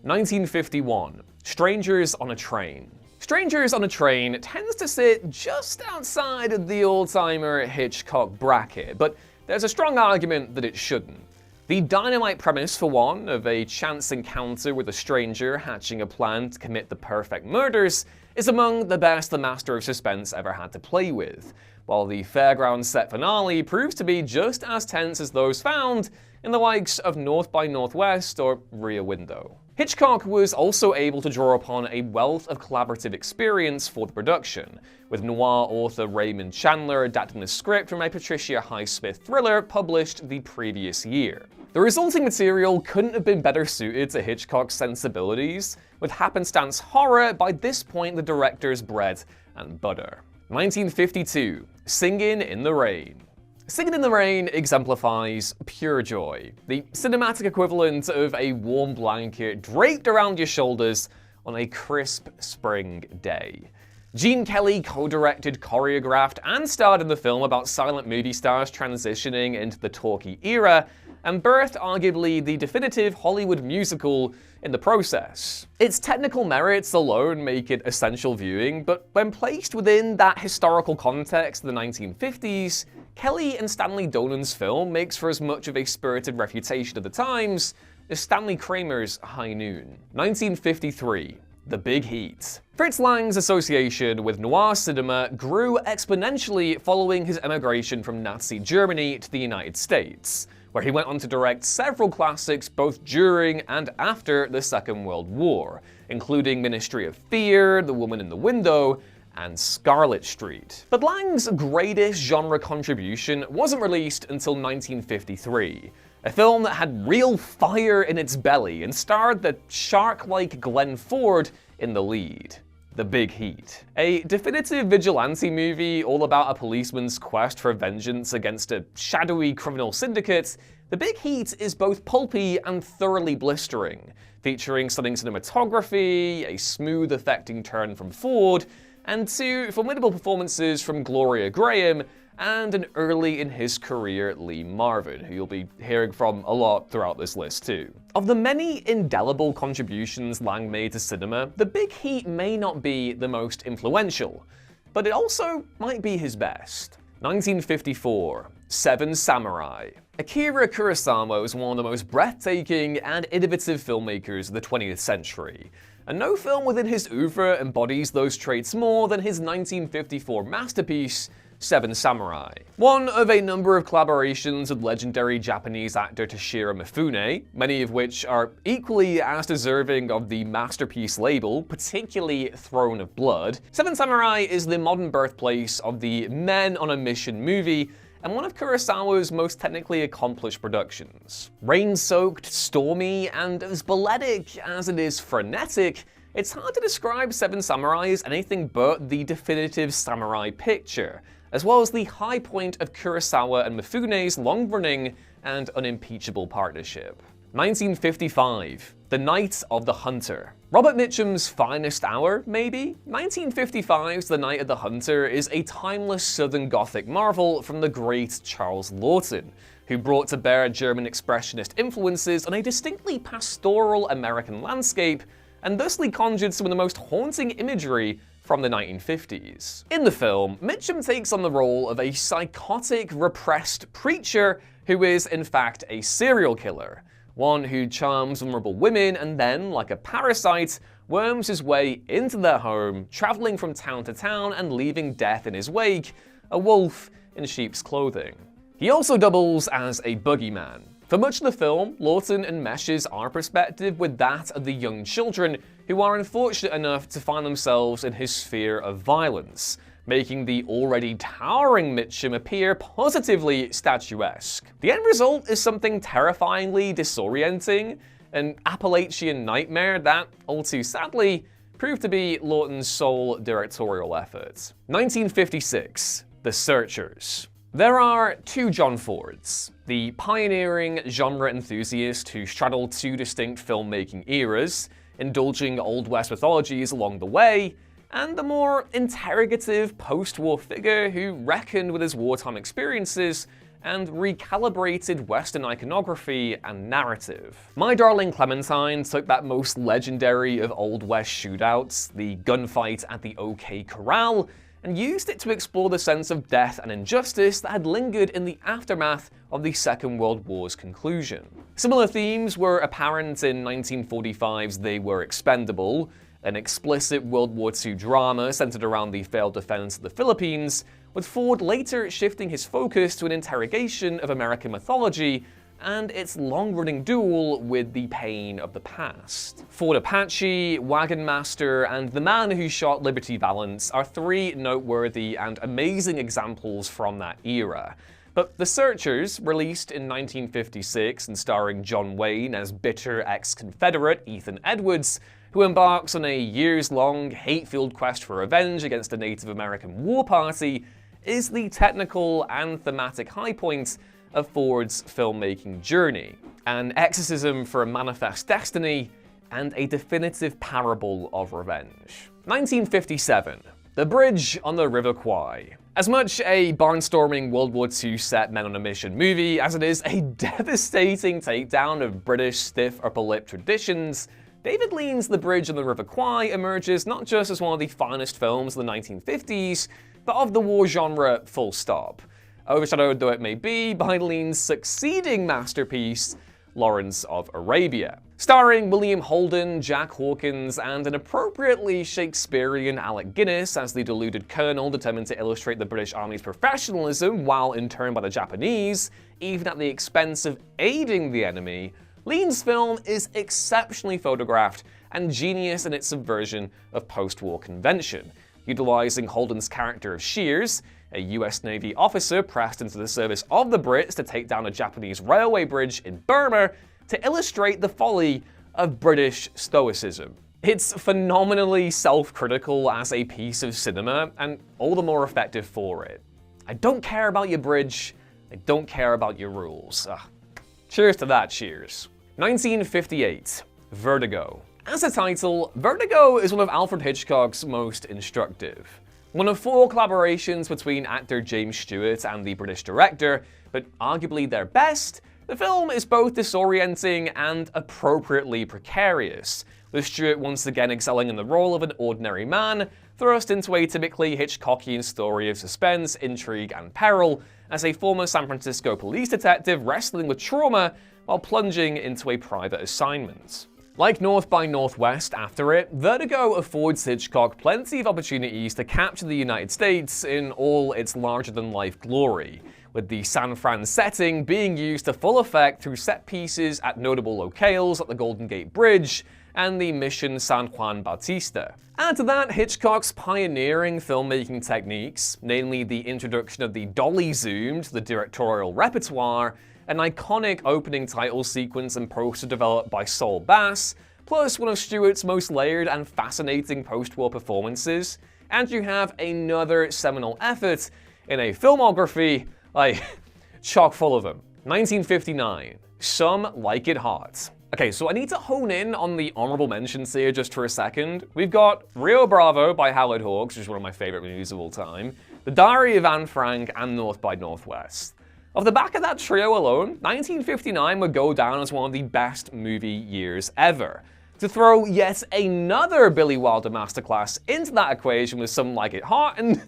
1951, Strangers on a Train. Strangers on a Train tends to sit just outside of the old-timer Hitchcock bracket, but there's a strong argument that it shouldn't. The dynamite premise, for one, of a chance encounter with a stranger hatching a plan to commit the perfect murders, is among the best the master of suspense ever had to play with, while the fairground set finale proves to be just as tense as those found in the likes of North by Northwest or Rear Window. Hitchcock was also able to draw upon a wealth of collaborative experience for the production, with noir author Raymond Chandler adapting the script from a Patricia Highsmith thriller published the previous year. The resulting material couldn't have been better suited to Hitchcock's sensibilities, with happenstance horror by this point the director's bread and butter. 1952, Singin In The Rain. Singin In The Rain exemplifies pure joy, the cinematic equivalent of a warm blanket draped around your shoulders on a crisp spring day. Gene Kelly co-directed, choreographed, and starred in the film about silent movie stars transitioning into the talkie era, and birthed arguably the definitive Hollywood musical in the process. Its technical merits alone make it essential viewing, but when placed within that historical context of the 1950s, Kelly and Stanley Donen's film makes for as much of a spirited refutation of the times as Stanley Kramer's High Noon. 1953. The Big Heat. Fritz Lang's association with noir cinema grew exponentially following his emigration from Nazi Germany to the United States, where he went on to direct several classics both during and after the Second World War, including Ministry of Fear, The Woman in the Window, and Scarlet Street. But Lang's greatest genre contribution wasn't released until 1953, a film that had real fire in its belly and starred the shark-like Glenn Ford in the lead. The Big Heat. A definitive vigilante movie all about a policeman's quest for vengeance against a shadowy criminal syndicate, The Big Heat is both pulpy and thoroughly blistering, featuring stunning cinematography, a smooth affecting turn from Ford, and two formidable performances from Gloria Graham and an early in his career Lee Marvin, who you'll be hearing from a lot throughout this list too. Of the many indelible contributions Lang made to cinema, The Big Heat may not be the most influential, but it also might be his best. 1954, Seven Samurai. Akira Kurosawa was one of the most breathtaking and innovative filmmakers of the 20th century, and no film within his oeuvre embodies those traits more than his 1954 masterpiece, Seven Samurai. One of a number of collaborations with legendary Japanese actor Toshiro Mifune, many of which are equally as deserving of the masterpiece label, particularly Throne of Blood, Seven Samurai is the modern birthplace of the men on a mission movie, and one of Kurosawa's most technically accomplished productions. Rain-soaked, stormy, and as balletic as it is frenetic, it's hard to describe Seven Samurai as anything but the definitive samurai picture, as well as the high point of Kurosawa and Mifune's long-running and unimpeachable partnership. 1955, The Night of the Hunter. Robert Mitchum's finest hour, maybe? 1955's The Night of the Hunter is a timeless Southern Gothic marvel from the great Charles Laughton, who brought to bear German expressionist influences on a distinctly pastoral American landscape, and thusly conjured some of the most haunting imagery from the 1950s. In the film, Mitchum takes on the role of a psychotic, repressed preacher who is, in fact, a serial killer, one who charms vulnerable women and then, like a parasite, worms his way into their home, traveling from town to town and leaving death in his wake, a wolf in sheep's clothing. He also doubles as a boogeyman. For much of the film, Laughton enmeshes our perspective with that of the young children who are unfortunate enough to find themselves in his sphere of violence, making the already towering Mitchum appear positively statuesque. The end result is something terrifyingly disorienting, an Appalachian nightmare that, all too sadly, proved to be Laughton's sole directorial effort. 1956, The Searchers. There are two John Fords, the pioneering genre enthusiast who straddled two distinct filmmaking eras, indulging Old West mythologies along the way, and the more interrogative post-war figure who reckoned with his wartime experiences and recalibrated Western iconography and narrative. My Darling Clementine took that most legendary of Old West shootouts, the gunfight at the OK Corral, and used it to explore the sense of death and injustice that had lingered in the aftermath of the Second World War's conclusion. Similar themes were apparent in 1945's They Were Expendable, an explicit World War II drama centered around the failed defense of the Philippines, with Ford later shifting his focus to an interrogation of American mythology and its long-running duel with the pain of the past. Fort Apache, Wagon Master, and The Man Who Shot Liberty Valance are three noteworthy and amazing examples from that era. But The Searchers, released in 1956 and starring John Wayne as bitter ex-Confederate Ethan Edwards, who embarks on a years-long, hate-filled quest for revenge against a Native American war party, is the technical and thematic high point of Ford's filmmaking journey, an exorcism for a manifest destiny, and a definitive parable of revenge. 1957. The Bridge on the River Kwai. As much a barnstorming World War II set men on a mission movie as it is a devastating takedown of British stiff upper lip traditions, David Lean's The Bridge on the River Kwai emerges not just as one of the finest films of the 1950s, but of the war genre full stop. Overshadowed though it may be by Lean's succeeding masterpiece, Lawrence of Arabia. Starring William Holden, Jack Hawkins, and an appropriately Shakespearean Alec Guinness as the deluded colonel determined to illustrate the British Army's professionalism while interned by the Japanese, even at the expense of aiding the enemy, Lean's film is exceptionally photographed and genius in its subversion of post-war convention, utilizing Holden's character of Shears, a US Navy officer pressed into the service of the Brits to take down a Japanese railway bridge in Burma, to illustrate the folly of British stoicism. It's phenomenally self-critical as a piece of cinema, and all the more effective for it. I don't care about your bridge, I don't care about your rules. Cheers to that, cheers. 1958. Vertigo. As a title, Vertigo is one of Alfred Hitchcock's most instructive. One of four collaborations between actor James Stewart and the British director, but arguably their best, the film is both disorienting and appropriately precarious, with Stewart once again excelling in the role of an ordinary man, thrust into a typically Hitchcockian story of suspense, intrigue, and peril, as a former San Francisco police detective wrestling with trauma while plunging into a private assignment. Like North by Northwest after it, Vertigo affords Hitchcock plenty of opportunities to capture the United States in all its larger-than-life glory, with the San Fran setting being used to full effect through set pieces at notable locales like the Golden Gate Bridge and the Mission San Juan Bautista. Add to that Hitchcock's pioneering filmmaking techniques, namely the introduction of the dolly zoom to the directorial repertoire, an iconic opening title sequence and poster developed by Saul Bass, plus one of Stewart's most layered and fascinating post-war performances, and you have another seminal effort in a filmography, chock full of them. 1959. Some Like It Hot. Okay, so I need to hone in on the honorable mentions here just for a second. We've got Rio Bravo by Howard Hawks, which is one of my favorite movies of all time, The Diary of Anne Frank, and North by Northwest. Off the back of that trio alone, 1959 would go down as one of the best movie years ever. To throw yet another Billy Wilder masterclass into that equation with Some Like It Hot, and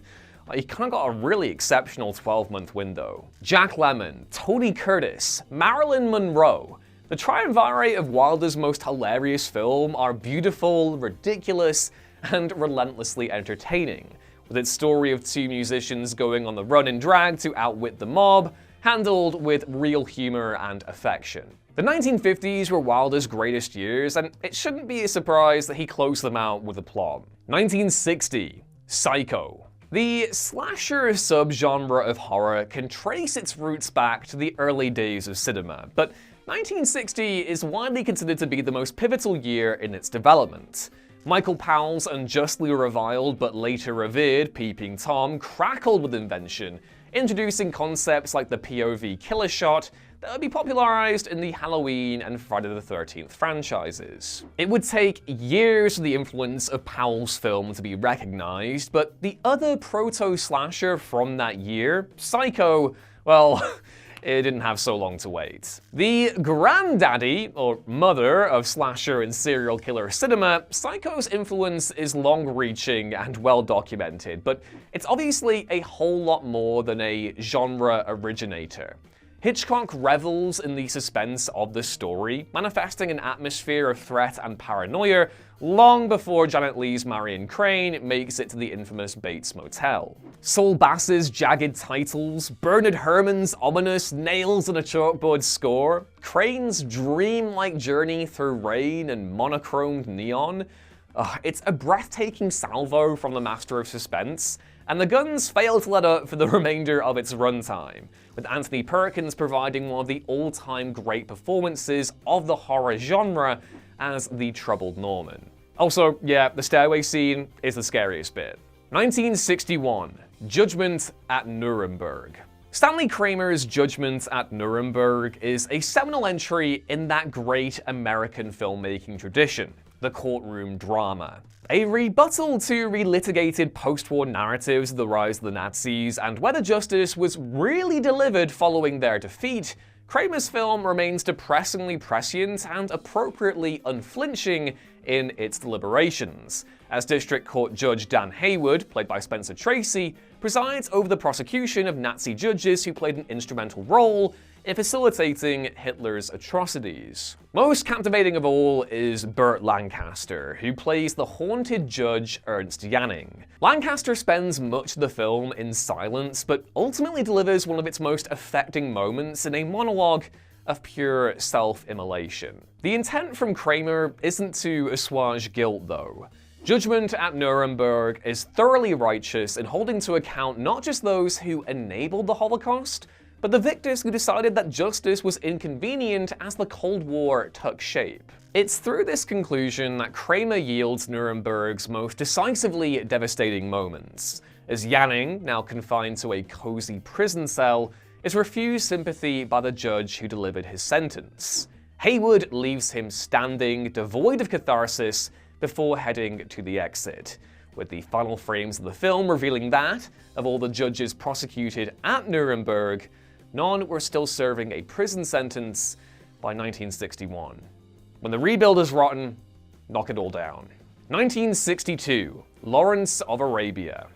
you kind of got a really exceptional 12-month window. Jack Lemmon, Tony Curtis, Marilyn Monroe. The triumvirate of Wilder's most hilarious film are beautiful, ridiculous, and relentlessly entertaining, with its story of two musicians going on the run in drag to outwit the mob, handled with real humor and affection. The 1950s were Wilder's greatest years, and it shouldn't be a surprise that he closed them out with aplomb. 1960. Psycho. The slasher subgenre of horror can trace its roots back to the early days of cinema, but 1960 is widely considered to be the most pivotal year in its development. Michael Powell's unjustly reviled but later revered Peeping Tom crackled with invention, introducing concepts like the POV killer shot that would be popularized in the Halloween and Friday the 13th franchises. It would take years for the influence of Powell's film to be recognized, but the other proto-slasher from that year, Psycho, well, it didn't have so long to wait. The granddaddy, or mother, of slasher and serial killer cinema, Psycho's influence is long-reaching and well-documented, but it's obviously a whole lot more than a genre originator. Hitchcock revels in the suspense of the story, manifesting an atmosphere of threat and paranoia long before Janet Leigh's Marion Crane makes it to the infamous Bates Motel. Saul Bass's jagged titles, Bernard Herrmann's ominous nails-on-a-chalkboard score, Crane's dreamlike journey through rain and monochromed neon. It's a breathtaking salvo from the master of suspense, and the guns fail to let up for the remainder of its runtime, with Anthony Perkins providing one of the all-time great performances of the horror genre as the troubled Norman. Also, yeah, the stairway scene is the scariest bit. 1961, Judgment at Nuremberg. Stanley Kramer's Judgment at Nuremberg is a seminal entry in that great American filmmaking tradition, the courtroom drama. A rebuttal to relitigated post-war narratives of the rise of the Nazis and whether justice was really delivered following their defeat, Kramer's film remains depressingly prescient and appropriately unflinching in its deliberations, as District Court Judge Dan Haywood, played by Spencer Tracy, presides over the prosecution of Nazi judges who played an instrumental role in facilitating Hitler's atrocities. Most captivating of all is Burt Lancaster, who plays the haunted judge Ernst Janning. Lancaster spends much of the film in silence, but ultimately delivers one of its most affecting moments in a monologue of pure self-immolation. The intent from Kramer isn't to assuage guilt, though. Judgment at Nuremberg is thoroughly righteous in holding to account not just those who enabled the Holocaust, but the victors who decided that justice was inconvenient as the Cold War took shape. It's through this conclusion that Kramer yields Nuremberg's most decisively devastating moments, as Janning, now confined to a cozy prison cell, is refused sympathy by the judge who delivered his sentence. Haywood leaves him standing, devoid of catharsis, before heading to the exit, with the final frames of the film revealing that, of all the judges prosecuted at Nuremberg, none were still serving a prison sentence by 1961. When the rebuild is rotten, knock it all down. 1962, Lawrence of Arabia.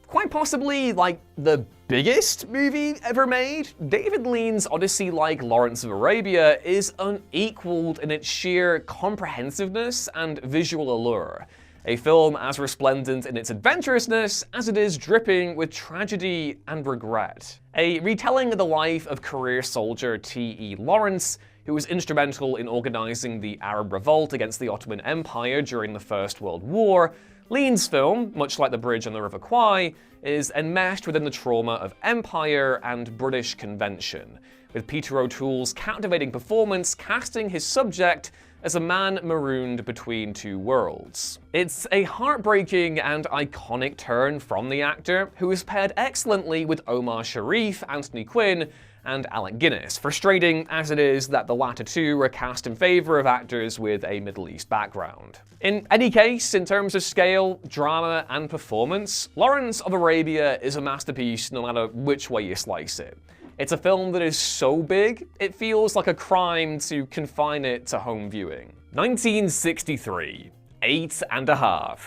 Quite possibly, like, the biggest movie ever made, David Lean's Odyssey-like Lawrence of Arabia is unequaled in its sheer comprehensiveness and visual allure. A film as resplendent in its adventurousness as it is dripping with tragedy and regret. A retelling of the life of career soldier T.E. Lawrence, who was instrumental in organizing the Arab revolt against the Ottoman Empire during the First World War, Lean's film, much like The Bridge on the River Kwai, is enmeshed within the trauma of empire and British convention, with Peter O'Toole's captivating performance casting his subject as a man marooned between two worlds. It's a heartbreaking and iconic turn from the actor, who is paired excellently with Omar Sharif, Anthony Quinn, and Alec Guinness, frustrating as it is that the latter two were cast in favor of actors with a Middle East background. In any case, in terms of scale, drama, and performance, Lawrence of Arabia is a masterpiece no matter which way you slice it. It's a film that is so big, it feels like a crime to confine it to home viewing. 1963, 8½.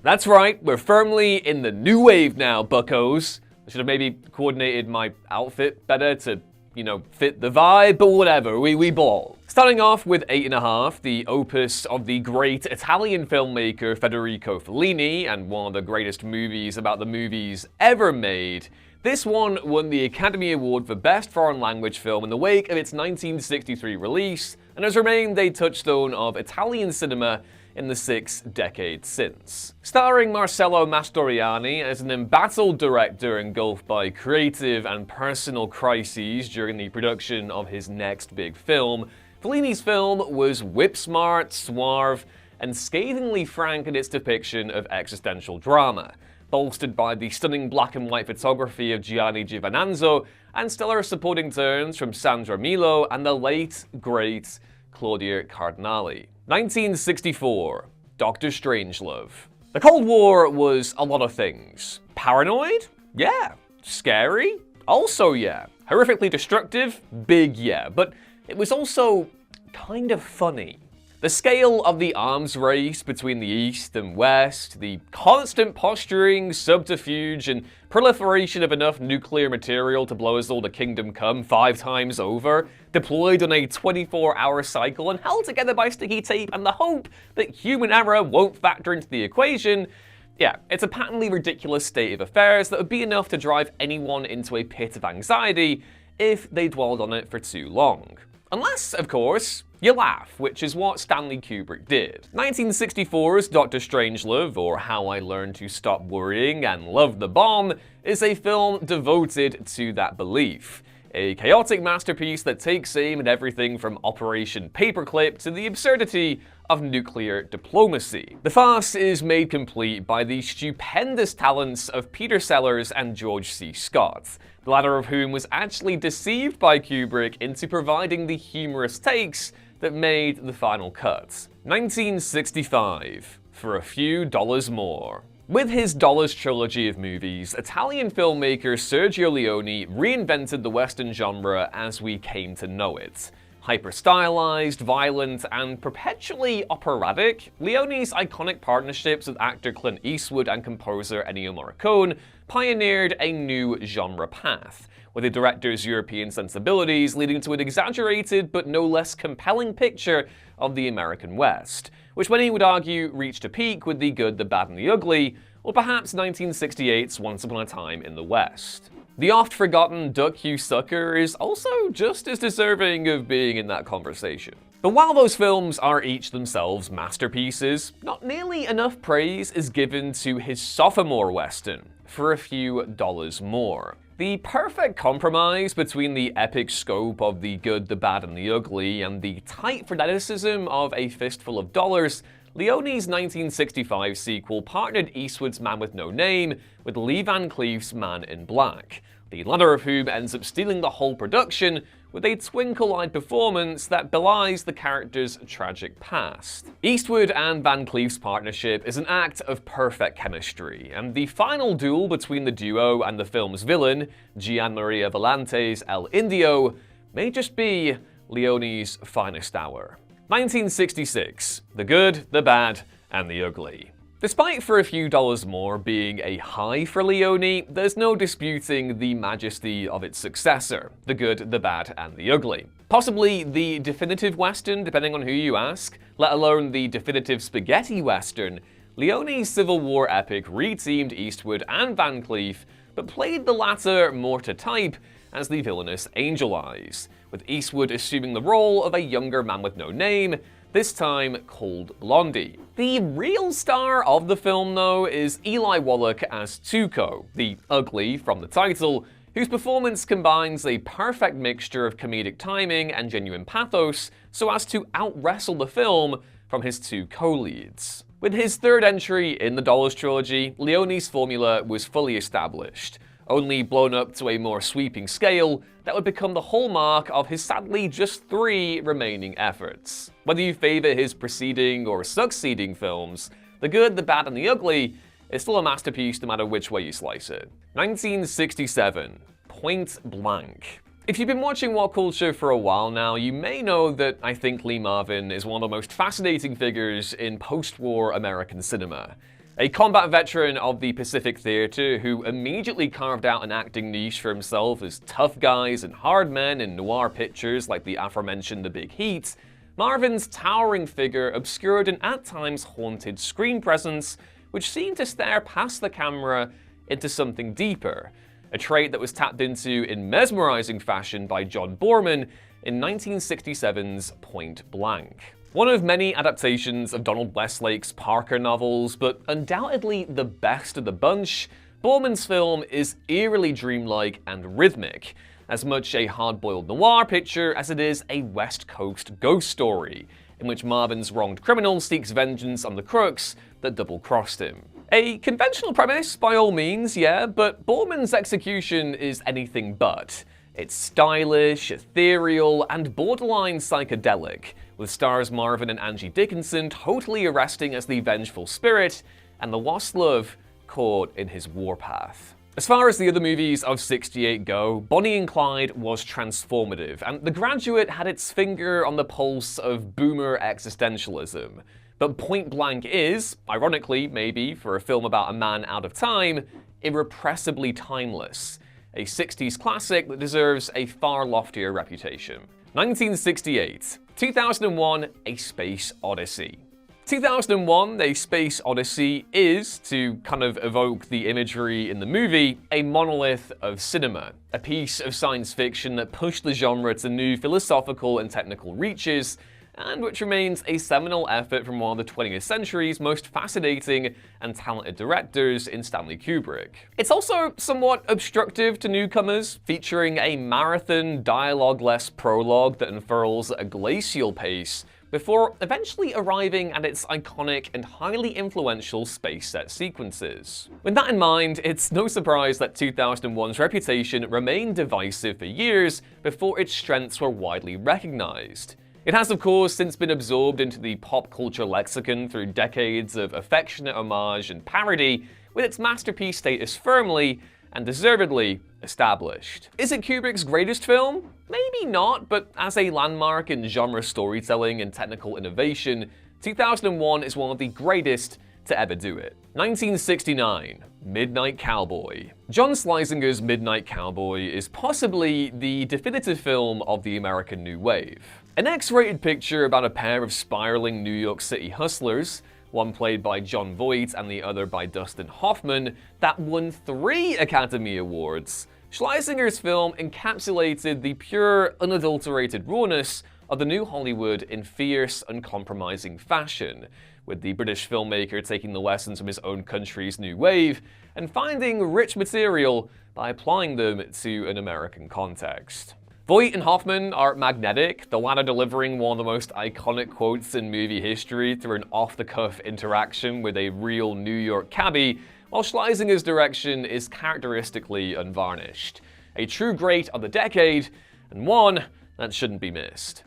That's right, we're firmly in the new wave now, buccos. I should have maybe coordinated my outfit better to, fit the vibe, but whatever, we ball. Starting off with 8½, the opus of the great Italian filmmaker Federico Fellini, and one of the greatest movies about the movies ever made, this one won the Academy Award for Best Foreign Language Film in the wake of its 1963 release, and has remained a touchstone of Italian cinema in the 6 decades since. Starring Marcello Mastroianni as an embattled director engulfed by creative and personal crises during the production of his next big film, Fellini's film was whip-smart, suave, and scathingly frank in its depiction of existential drama, bolstered by the stunning black and white photography of Gianni Giovinazzo and stellar supporting turns from Sandra Milo and the late, great Claudia Cardinali. 1964, Dr. Strangelove. The Cold War was a lot of things. Paranoid? Yeah. Scary? Also yeah. Horrifically destructive? Big yeah, but it was also kind of funny. The scale of the arms race between the East and West, the constant posturing, subterfuge, and proliferation of enough nuclear material to blow us all to kingdom come 5 times over, deployed on a 24-hour cycle and held together by sticky tape and the hope that human error won't factor into the equation. Yeah, it's a patently ridiculous state of affairs that would be enough to drive anyone into a pit of anxiety if they dwelled on it for too long. Unless, of course, you laugh, which is what Stanley Kubrick did. 1964's Dr. Strangelove, or How I Learned to Stop Worrying and Love the Bomb, is a film devoted to that belief. A chaotic masterpiece that takes aim at everything from Operation Paperclip to the absurdity of nuclear diplomacy. The farce is made complete by the stupendous talents of Peter Sellers and George C. Scott, the latter of whom was actually deceived by Kubrick into providing the humorous takes that made the final cut. 1965, For a Few Dollars More. With his Dollars trilogy of movies, Italian filmmaker Sergio Leone reinvented the Western genre as we came to know it. Hyper-stylized, violent, and perpetually operatic, Leone's iconic partnerships with actor Clint Eastwood and composer Ennio Morricone pioneered a new genre path, with the director's European sensibilities leading to an exaggerated but no less compelling picture of the American West, which many would argue reached a peak with The Good, the Bad, and the Ugly, or perhaps 1968's Once Upon a Time in the West. The oft-forgotten Duck You Sucker is also just as deserving of being in that conversation. But while those films are each themselves masterpieces, not nearly enough praise is given to his sophomore western, For a Few Dollars More. The perfect compromise between the epic scope of The Good, the Bad, and the Ugly and the tight freneticism of A Fistful of Dollars, Leone's 1965 sequel partnered Eastwood's Man with No Name with Lee Van Cleef's Man in Black, the latter of whom ends up stealing the whole production with a twinkle-eyed performance that belies the character's tragic past. Eastwood and Van Cleef's partnership is an act of perfect chemistry, and the final duel between the duo and the film's villain, Gian Maria Volante's El Indio, may just be Leone's finest hour. 1966, The Good, the Bad, and the Ugly. Despite For a Few Dollars More being a high for Leone, there's no disputing the majesty of its successor, The Good, the Bad, and the Ugly. Possibly the definitive western, depending on who you ask, let alone the definitive spaghetti western, Leone's Civil War epic re-teamed Eastwood and Van Cleef, but played the latter more to type as the villainous Angel Eyes, with Eastwood assuming the role of a younger man with no name, this time called Blondie. The real star of the film, though, is Eli Wallach as Tuco, the ugly from the title, whose performance combines a perfect mixture of comedic timing and genuine pathos so as to out-wrestle the film from his two co-leads. With his third entry in the Dollars trilogy, Leone's formula was fully established, only blown up to a more sweeping scale that would become the hallmark of his sadly just 3 remaining efforts. Whether you favor his preceding or succeeding films, The Good, the Bad, and the Ugly is still a masterpiece no matter which way you slice it. 1967, Point Blank. If you've been watching What Culture for a while now, you may know that I think Lee Marvin is one of the most fascinating figures in post-war American cinema. A combat veteran of the Pacific Theater who immediately carved out an acting niche for himself as tough guys and hard men in noir pictures like the aforementioned The Big Heat, Marvin's towering figure obscured an at times haunted screen presence which seemed to stare past the camera into something deeper, a trait that was tapped into in mesmerizing fashion by John Boorman in 1967's Point Blank. One of many adaptations of Donald Westlake's Parker novels, but undoubtedly the best of the bunch, Boorman's film is eerily dreamlike and rhythmic, as much a hard-boiled noir picture as it is a West Coast ghost story, in which Marvin's wronged criminal seeks vengeance on the crooks that double-crossed him. A conventional premise, by all means, yeah, but Boorman's execution is anything but. It's stylish, ethereal, and borderline psychedelic, with stars Marvin and Angie Dickinson totally arresting as the vengeful spirit, and the Wastlove caught in his warpath. As far as the other movies of '68 go, Bonnie and Clyde was transformative, and The Graduate had its finger on the pulse of boomer existentialism. But Point Blank is, ironically maybe for a film about a man out of time, irrepressibly timeless. A '60s classic that deserves a far loftier reputation. 1968. 2001, A Space Odyssey. 2001, A Space Odyssey is, to kind of evoke the imagery in the movie, a monolith of cinema. A piece of science fiction that pushed the genre to new philosophical and technical reaches, and which remains a seminal effort from one of the 20th century's most fascinating and talented directors in Stanley Kubrick. It's also somewhat obstructive to newcomers, featuring a marathon, dialogue-less prologue that unfurls at a glacial pace, before eventually arriving at its iconic and highly influential space set sequences. With that in mind, it's no surprise that 2001's reputation remained divisive for years before its strengths were widely recognized. It has, of course, since been absorbed into the pop culture lexicon through decades of affectionate homage and parody, with its masterpiece status firmly and deservedly established. Is it Kubrick's greatest film? Maybe not, but as a landmark in genre storytelling and technical innovation, 2001 is one of the greatest to ever do it. 1969, Midnight Cowboy. John Schleisinger's Midnight Cowboy is possibly the definitive film of the American New Wave. An X-rated picture about a pair of spiraling New York City hustlers, one played by Jon Voight and the other by Dustin Hoffman, that won 3 Academy Awards. Schleisinger's film encapsulated the pure, unadulterated rawness of the new Hollywood in fierce, uncompromising fashion, with the British filmmaker taking the lessons from his own country's new wave and finding rich material by applying them to an American context. Voight and Hoffman are magnetic, the latter delivering one of the most iconic quotes in movie history through an off-the-cuff interaction with a real New York cabbie, while Schleisinger's direction is characteristically unvarnished. A true great of the decade, and one that shouldn't be missed.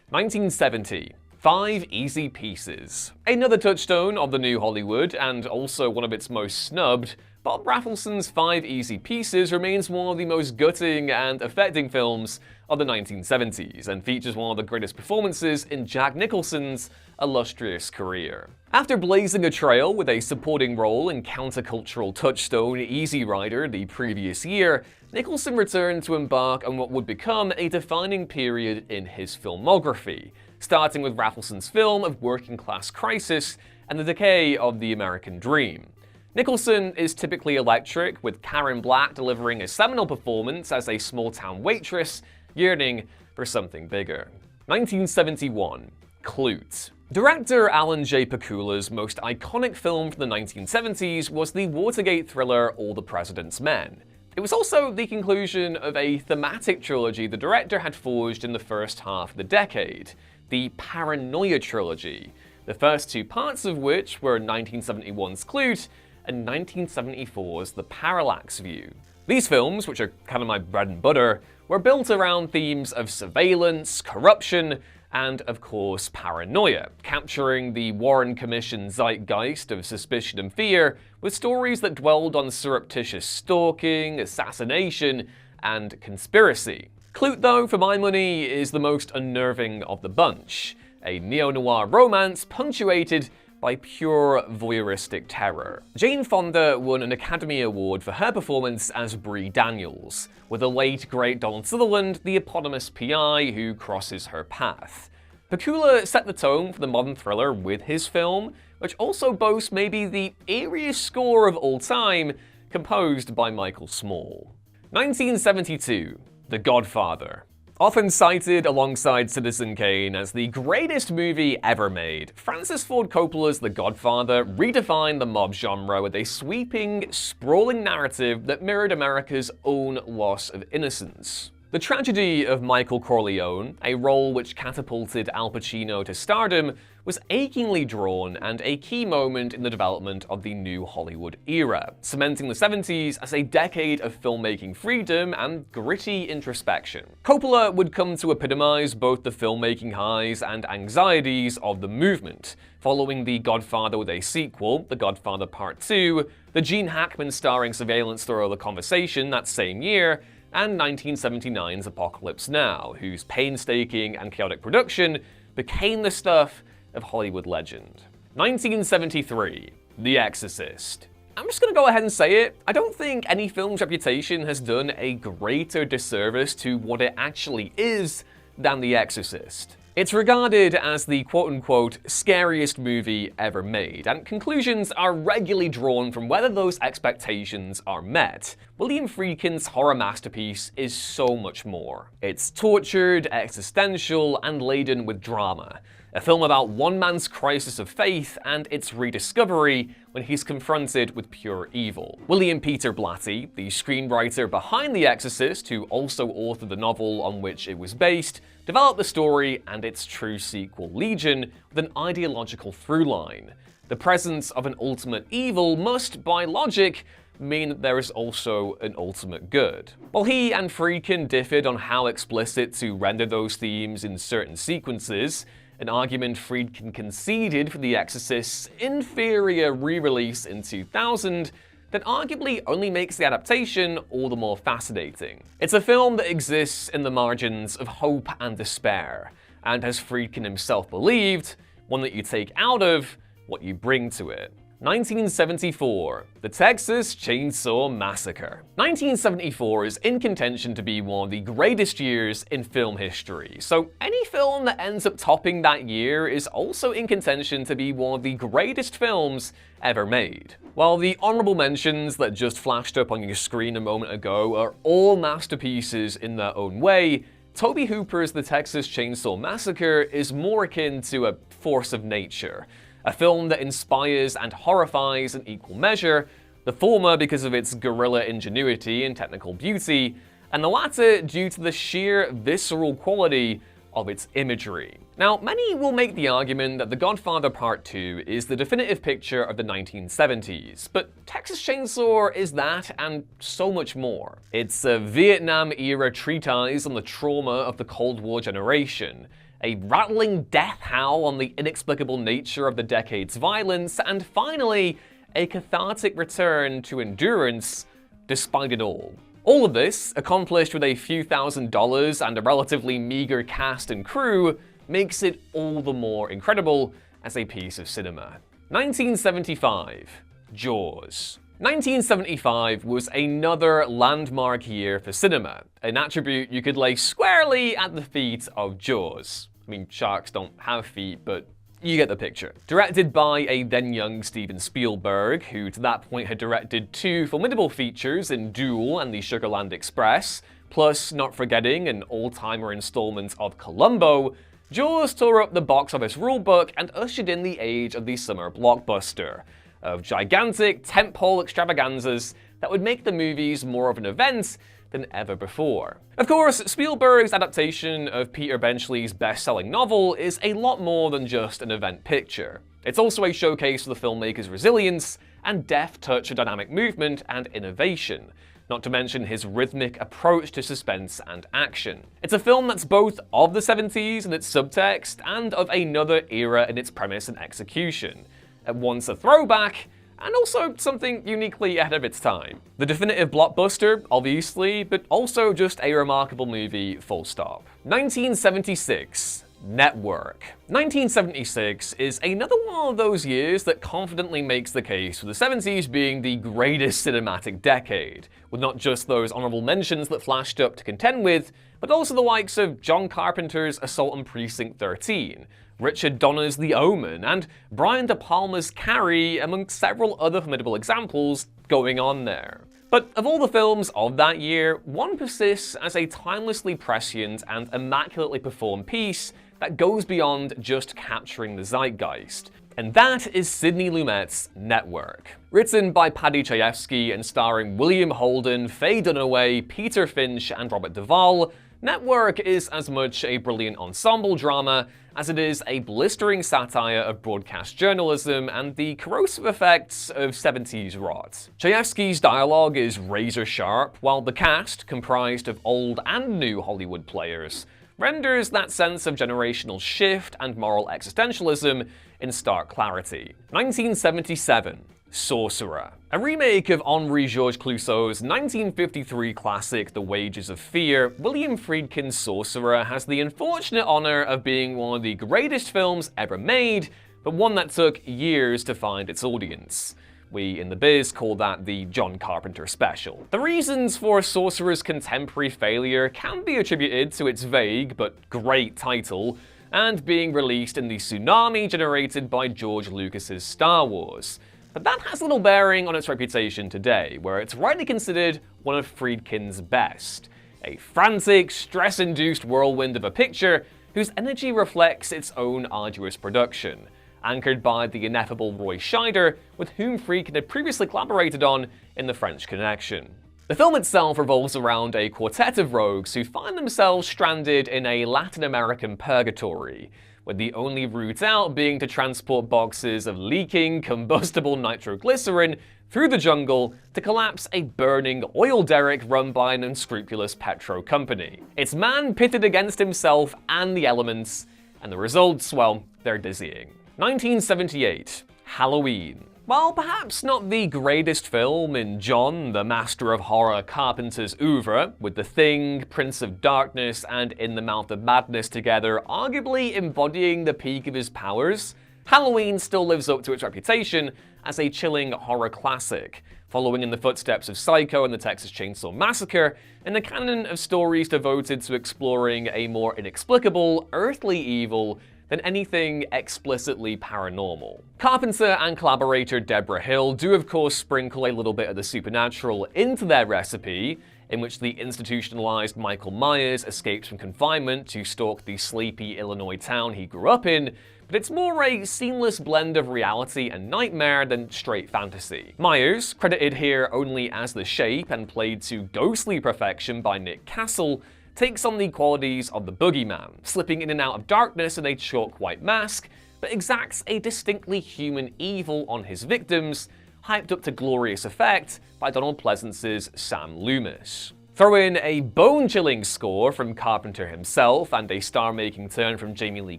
1970. 5 Easy Pieces. Another touchstone of the new Hollywood, and also one of its most snubbed, Bob Raffleson's 5 Easy Pieces remains one of the most gutting and affecting films of the 1970s, and features one of the greatest performances in Jack Nicholson's illustrious career. After blazing a trail with a supporting role in countercultural touchstone Easy Rider the previous year, Nicholson returned to embark on what would become a defining period in his filmography, starting with Raffleson's film of working-class crisis and the decay of the American dream. Nicholson is typically electric, with Karen Black delivering a seminal performance as a small-town waitress yearning for something bigger. 1971. Clute. Director Alan J. Pakula's most iconic film from the 1970s was the Watergate thriller All the President's Men. It was also the conclusion of a thematic trilogy the director had forged in the first half of the decade, the Paranoia trilogy, the first 2 parts of which were 1971's Clute and 1974's The Parallax View. These films, which are kind of my bread and butter, were built around themes of surveillance, corruption, and of course paranoia, capturing the Warren Commission zeitgeist of suspicion and fear with stories that dwelled on surreptitious stalking, assassination, and conspiracy. Clute, though, for my money, is the most unnerving of the bunch, a neo-noir romance punctuated by pure voyeuristic terror. Jane Fonda won an Academy Award for her performance as Bree Daniels, with the late great Donald Sutherland the eponymous PI who crosses her path. Pakula set the tone for the modern thriller with his film, which also boasts maybe the eeriest score of all time, composed by Michael Small. 1972. The Godfather. Often cited alongside Citizen Kane as the greatest movie ever made, Francis Ford Coppola's The Godfather redefined the mob genre with a sweeping, sprawling narrative that mirrored America's own loss of innocence. The tragedy of Michael Corleone, a role which catapulted Al Pacino to stardom, was achingly drawn and a key moment in the development of the new Hollywood era, cementing the 70s as a decade of filmmaking freedom and gritty introspection. Coppola would come to epitomize both the filmmaking highs and anxieties of the movement, following The Godfather with a sequel, The Godfather Part 2, the Gene Hackman starring surveillance thriller Conversation that same year, and 1979's Apocalypse Now, whose painstaking and chaotic production became the stuff of Hollywood legend. 1973, The Exorcist. I'm just gonna go ahead and say it, I don't think any film's reputation has done a greater disservice to what it actually is than The Exorcist. It's regarded as the quote-unquote scariest movie ever made, and conclusions are regularly drawn from whether those expectations are met. William Friedkin's horror masterpiece is so much more. It's tortured, existential, and laden with drama. A film about one man's crisis of faith and its rediscovery when he's confronted with pure evil. William Peter Blatty, the screenwriter behind The Exorcist, who also authored the novel on which it was based, developed the story and its true sequel, Legion, with an ideological through line. The presence of an ultimate evil must, by logic, mean that there is also an ultimate good. While he and Friedkin differed on how explicit to render those themes in certain sequences, an argument Friedkin conceded for The Exorcist's inferior re-release in 2000 that arguably only makes the adaptation all the more fascinating. It's a film that exists in the margins of hope and despair, and as Friedkin himself believed, one that you take out of what you bring to it. 1974, The Texas Chainsaw Massacre. 1974 is in contention to be one of the greatest years in film history, so any film that ends up topping that year is also in contention to be one of the greatest films ever made. While the honorable mentions that just flashed up on your screen a moment ago are all masterpieces in their own way, Tobe Hooper's The Texas Chainsaw Massacre is more akin to a force of nature. A film that inspires and horrifies in equal measure, the former because of its guerrilla ingenuity and technical beauty, and the latter due to the sheer visceral quality of its imagery. Now, many will make the argument that The Godfather Part 2 is the definitive picture of the 1970s, but Texas Chainsaw is that and so much more. It's a Vietnam-era treatise on the trauma of the Cold War generation, a rattling death howl on the inexplicable nature of the decade's violence, and finally, a cathartic return to endurance despite it all. All of this, accomplished with a few $1,000s and a relatively meager cast and crew, makes it all the more incredible as a piece of cinema. 1975, Jaws. 1975 was another landmark year for cinema, an attribute you could lay squarely at the feet of Jaws. I mean, sharks don't have feet, but you get the picture. Directed by a then-young Steven Spielberg, who to that point had directed two formidable features in Duel and The Sugarland Express, plus not forgetting an all-timer installment of Columbo, Jaws tore up the box office rulebook and ushered in the age of the summer blockbuster, of gigantic tentpole extravaganzas that would make the movies more of an event than ever before. Of course, Spielberg's adaptation of Peter Benchley's best-selling novel is a lot more than just an event picture. It's also a showcase for the filmmaker's resilience and deft touch of dynamic movement and innovation, not to mention his rhythmic approach to suspense and action. It's a film that's both of the 70s in its subtext and of another era in its premise and execution. At once a throwback, and also something uniquely ahead of its time. The definitive blockbuster, obviously, but also just a remarkable movie, full stop. 1976, Network. 1976 is another one of those years that confidently makes the case for the 70s being the greatest cinematic decade, with not just those honorable mentions that flashed up to contend with, but also the likes of John Carpenter's Assault on Precinct 13, Richard Donner's The Omen, and Brian De Palma's Carrie, among several other formidable examples going on there. But of all the films of that year, one persists as a timelessly prescient and immaculately performed piece that goes beyond just capturing the zeitgeist. And that is Sidney Lumet's Network. Written by Paddy Chayefsky and starring William Holden, Faye Dunaway, Peter Finch, and Robert Duvall, Network is as much a brilliant ensemble drama as it is a blistering satire of broadcast journalism and the corrosive effects of 70s rot. Chayefsky's dialogue is razor sharp, while the cast, comprised of old and new Hollywood players, renders that sense of generational shift and moral existentialism in stark clarity. 1977. Sorcerer. A remake of Henri Georges Clouzot's 1953 classic The Wages of Fear, William Friedkin's Sorcerer has the unfortunate honor of being one of the greatest films ever made, but one that took years to find its audience. We in the biz call that the John Carpenter special. The reasons for Sorcerer's contemporary failure can be attributed to its vague but great title, and being released in the tsunami generated by George Lucas's Star Wars. But that has little bearing on its reputation today, where it's rightly considered one of Friedkin's best. A frantic, stress-induced whirlwind of a picture whose energy reflects its own arduous production, anchored by the ineffable Roy Scheider, with whom Friedkin had previously collaborated on in The French Connection. The film itself revolves around a quartet of rogues who find themselves stranded in a Latin American purgatory, with the only route out being to transport boxes of leaking, combustible nitroglycerin through the jungle to collapse a burning oil derrick run by an unscrupulous petro company. It's man pitted against himself and the elements, and the results, well, they're dizzying. 1978. Halloween. While perhaps not the greatest film in John, the master of horror Carpenter's oeuvre, with The Thing, Prince of Darkness, and In the Mouth of Madness together arguably embodying the peak of his powers, Halloween still lives up to its reputation as a chilling horror classic, following in the footsteps of Psycho and the Texas Chainsaw Massacre, in the canon of stories devoted to exploring a more inexplicable, earthly evil than anything explicitly paranormal. Carpenter and collaborator Deborah Hill do of course sprinkle a little bit of the supernatural into their recipe, in which the institutionalized Michael Myers escapes from confinement to stalk the sleepy Illinois town he grew up in, but it's more a seamless blend of reality and nightmare than straight fantasy. Myers, credited here only as the Shape and played to ghostly perfection by Nick Castle, takes on the qualities of the boogeyman, slipping in and out of darkness in a chalk white mask, but exacts a distinctly human evil on his victims, hyped up to glorious effect by Donald Pleasance's Sam Loomis. Throw in a bone-chilling score from Carpenter himself and a star-making turn from Jamie Lee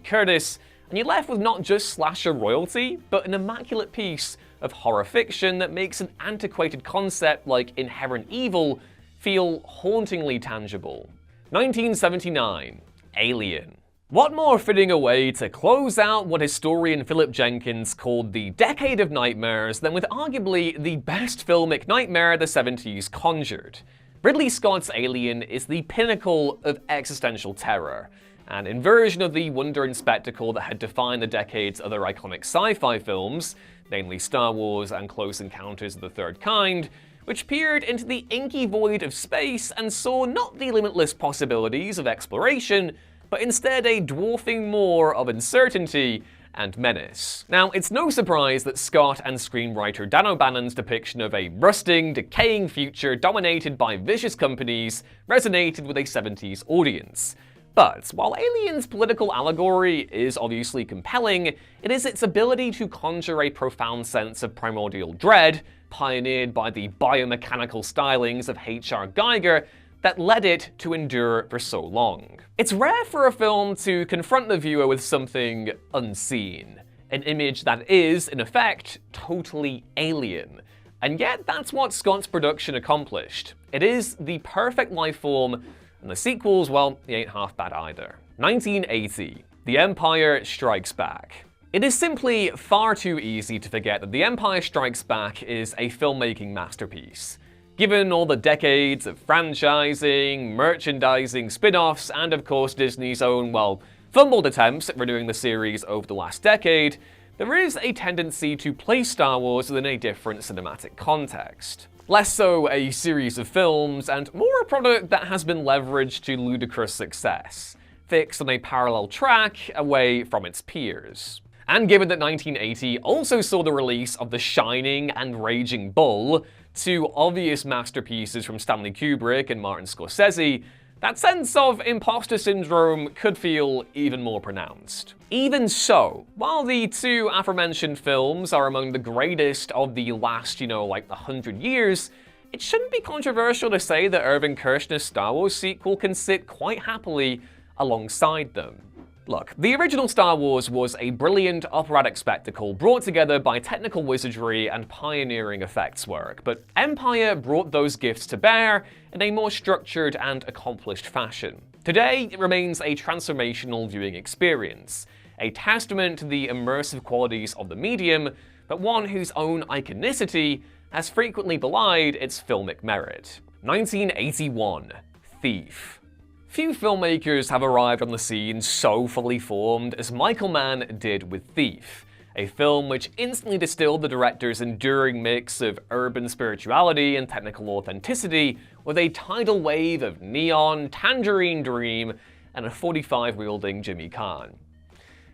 Curtis, and you're left with not just slasher royalty, but an immaculate piece of horror fiction that makes an antiquated concept like inherent evil feel hauntingly tangible. 1979. Alien. What more fitting a way to close out what historian Philip Jenkins called the Decade of Nightmares than with arguably the best filmic nightmare the 70s conjured. Ridley Scott's Alien is the pinnacle of existential terror, an inversion of the wonder and spectacle that had defined the decade's other iconic sci-fi films, namely Star Wars and Close Encounters of the Third Kind, which peered into the inky void of space and saw not the limitless possibilities of exploration, but instead a dwarfing moor of uncertainty and menace. Now, it's no surprise that Scott and screenwriter Dan O'Bannon's depiction of a rusting, decaying future dominated by vicious companies resonated with a 70s audience. But while Alien's political allegory is obviously compelling, it is its ability to conjure a profound sense of primordial dread, pioneered by the biomechanical stylings of H.R. Giger, that led it to endure for so long. It's rare for a film to confront the viewer with something unseen, an image that is, in effect, totally alien. And yet that's what Scott's production accomplished. It is the perfect life form, and the sequels, well, they ain't half bad either. 1980. The Empire Strikes Back. It is simply far too easy to forget that The Empire Strikes Back is a filmmaking masterpiece. Given all the decades of franchising, merchandising, spin-offs, and of course Disney's own, well, fumbled attempts at renewing the series over the last decade, there is a tendency to place Star Wars within a different cinematic context. Less so a series of films, and more a product that has been leveraged to ludicrous success, fixed on a parallel track away from its peers. And given that 1980 also saw the release of The Shining and Raging Bull, two obvious masterpieces from Stanley Kubrick and Martin Scorsese, that sense of imposter syndrome could feel even more pronounced. Even so, while the two aforementioned films are among the greatest of the last, 100 years, it shouldn't be controversial to say that Irving Kershner's Star Wars sequel can sit quite happily alongside them. Look, the original Star Wars was a brilliant operatic spectacle brought together by technical wizardry and pioneering effects work, but Empire brought those gifts to bear in a more structured and accomplished fashion. Today, it remains a transformational viewing experience, a testament to the immersive qualities of the medium, but one whose own iconicity has frequently belied its filmic merit. 1981, Thief. Few filmmakers have arrived on the scene so fully formed as Michael Mann did with Thief, a film which instantly distilled the director's enduring mix of urban spirituality and technical authenticity with a tidal wave of neon, tangerine dream, and a 45-wielding Jimmy Caan.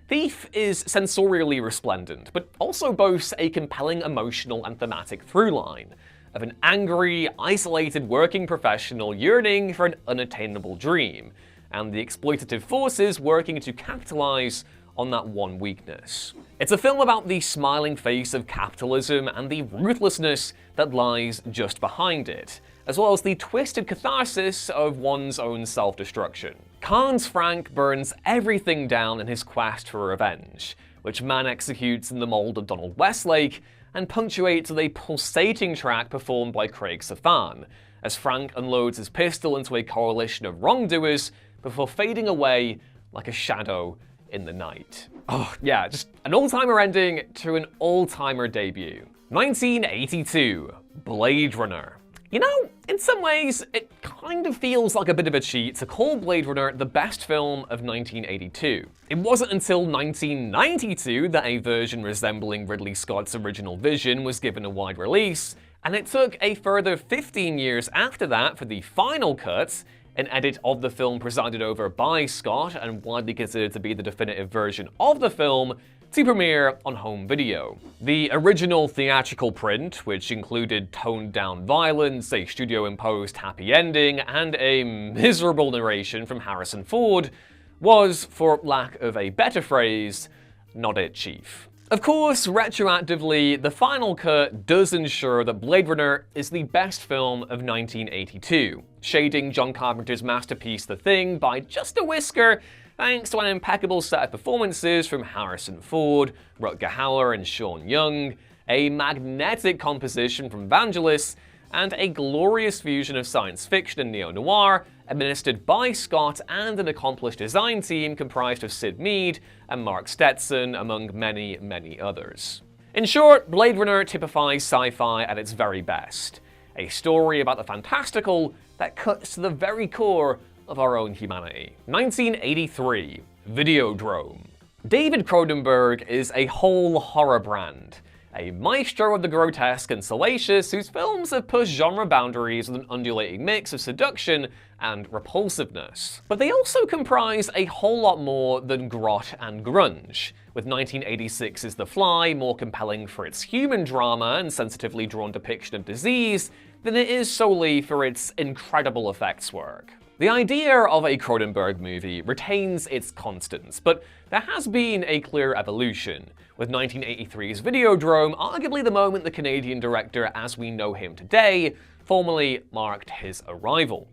Thief is sensorially resplendent, but also boasts a compelling emotional and thematic through line of an angry, isolated working professional yearning for an unattainable dream, and the exploitative forces working to capitalize on that one weakness. It's a film about the smiling face of capitalism and the ruthlessness that lies just behind it, as well as the twisted catharsis of one's own self-destruction. Caan's Frank burns everything down in his quest for revenge, which Mann executes in the mold of Donald Westlake, and punctuates with a pulsating track performed by Craig Safan, as Frank unloads his pistol into a coalition of wrongdoers before fading away like a shadow in the night. Oh yeah, just an all-timer ending to an all-timer debut. 1982, Blade Runner. In some ways, it kind of feels like a bit of a cheat to call Blade Runner the best film of 1982. It wasn't until 1992 that a version resembling Ridley Scott's original vision was given a wide release, and it took a further 15 years after that for the final cut, an edit of the film presided over by Scott and widely considered to be the definitive version of the film, to premiere on home video. The original theatrical print, which included toned-down violence, a studio-imposed happy ending, and a miserable narration from Harrison Ford, was, for lack of a better phrase, not it, Chief. Of course, retroactively, the final cut does ensure that Blade Runner is the best film of 1982, shading John Carpenter's masterpiece The Thing by just a whisker, thanks to an impeccable set of performances from Harrison Ford, Rutger Hauer, and Sean Young, a magnetic composition from Vangelis, and a glorious fusion of science fiction and neo-noir, administered by Scott and an accomplished design team comprised of Sid Mead and Mark Stetson, among many, many others. In short, Blade Runner typifies sci-fi at its very best. A story about the fantastical that cuts to the very core of our own humanity. 1983, Videodrome. David Cronenberg is a whole horror brand, a maestro of the grotesque and salacious whose films have pushed genre boundaries with an undulating mix of seduction and repulsiveness. But they also comprise a whole lot more than grot and grunge, with 1986's The Fly more compelling for its human drama and sensitively drawn depiction of disease than it is solely for its incredible effects work. The idea of a Cronenberg movie retains its constants, but there has been a clear evolution, with 1983's Videodrome arguably the moment the Canadian director as we know him today formally marked his arrival.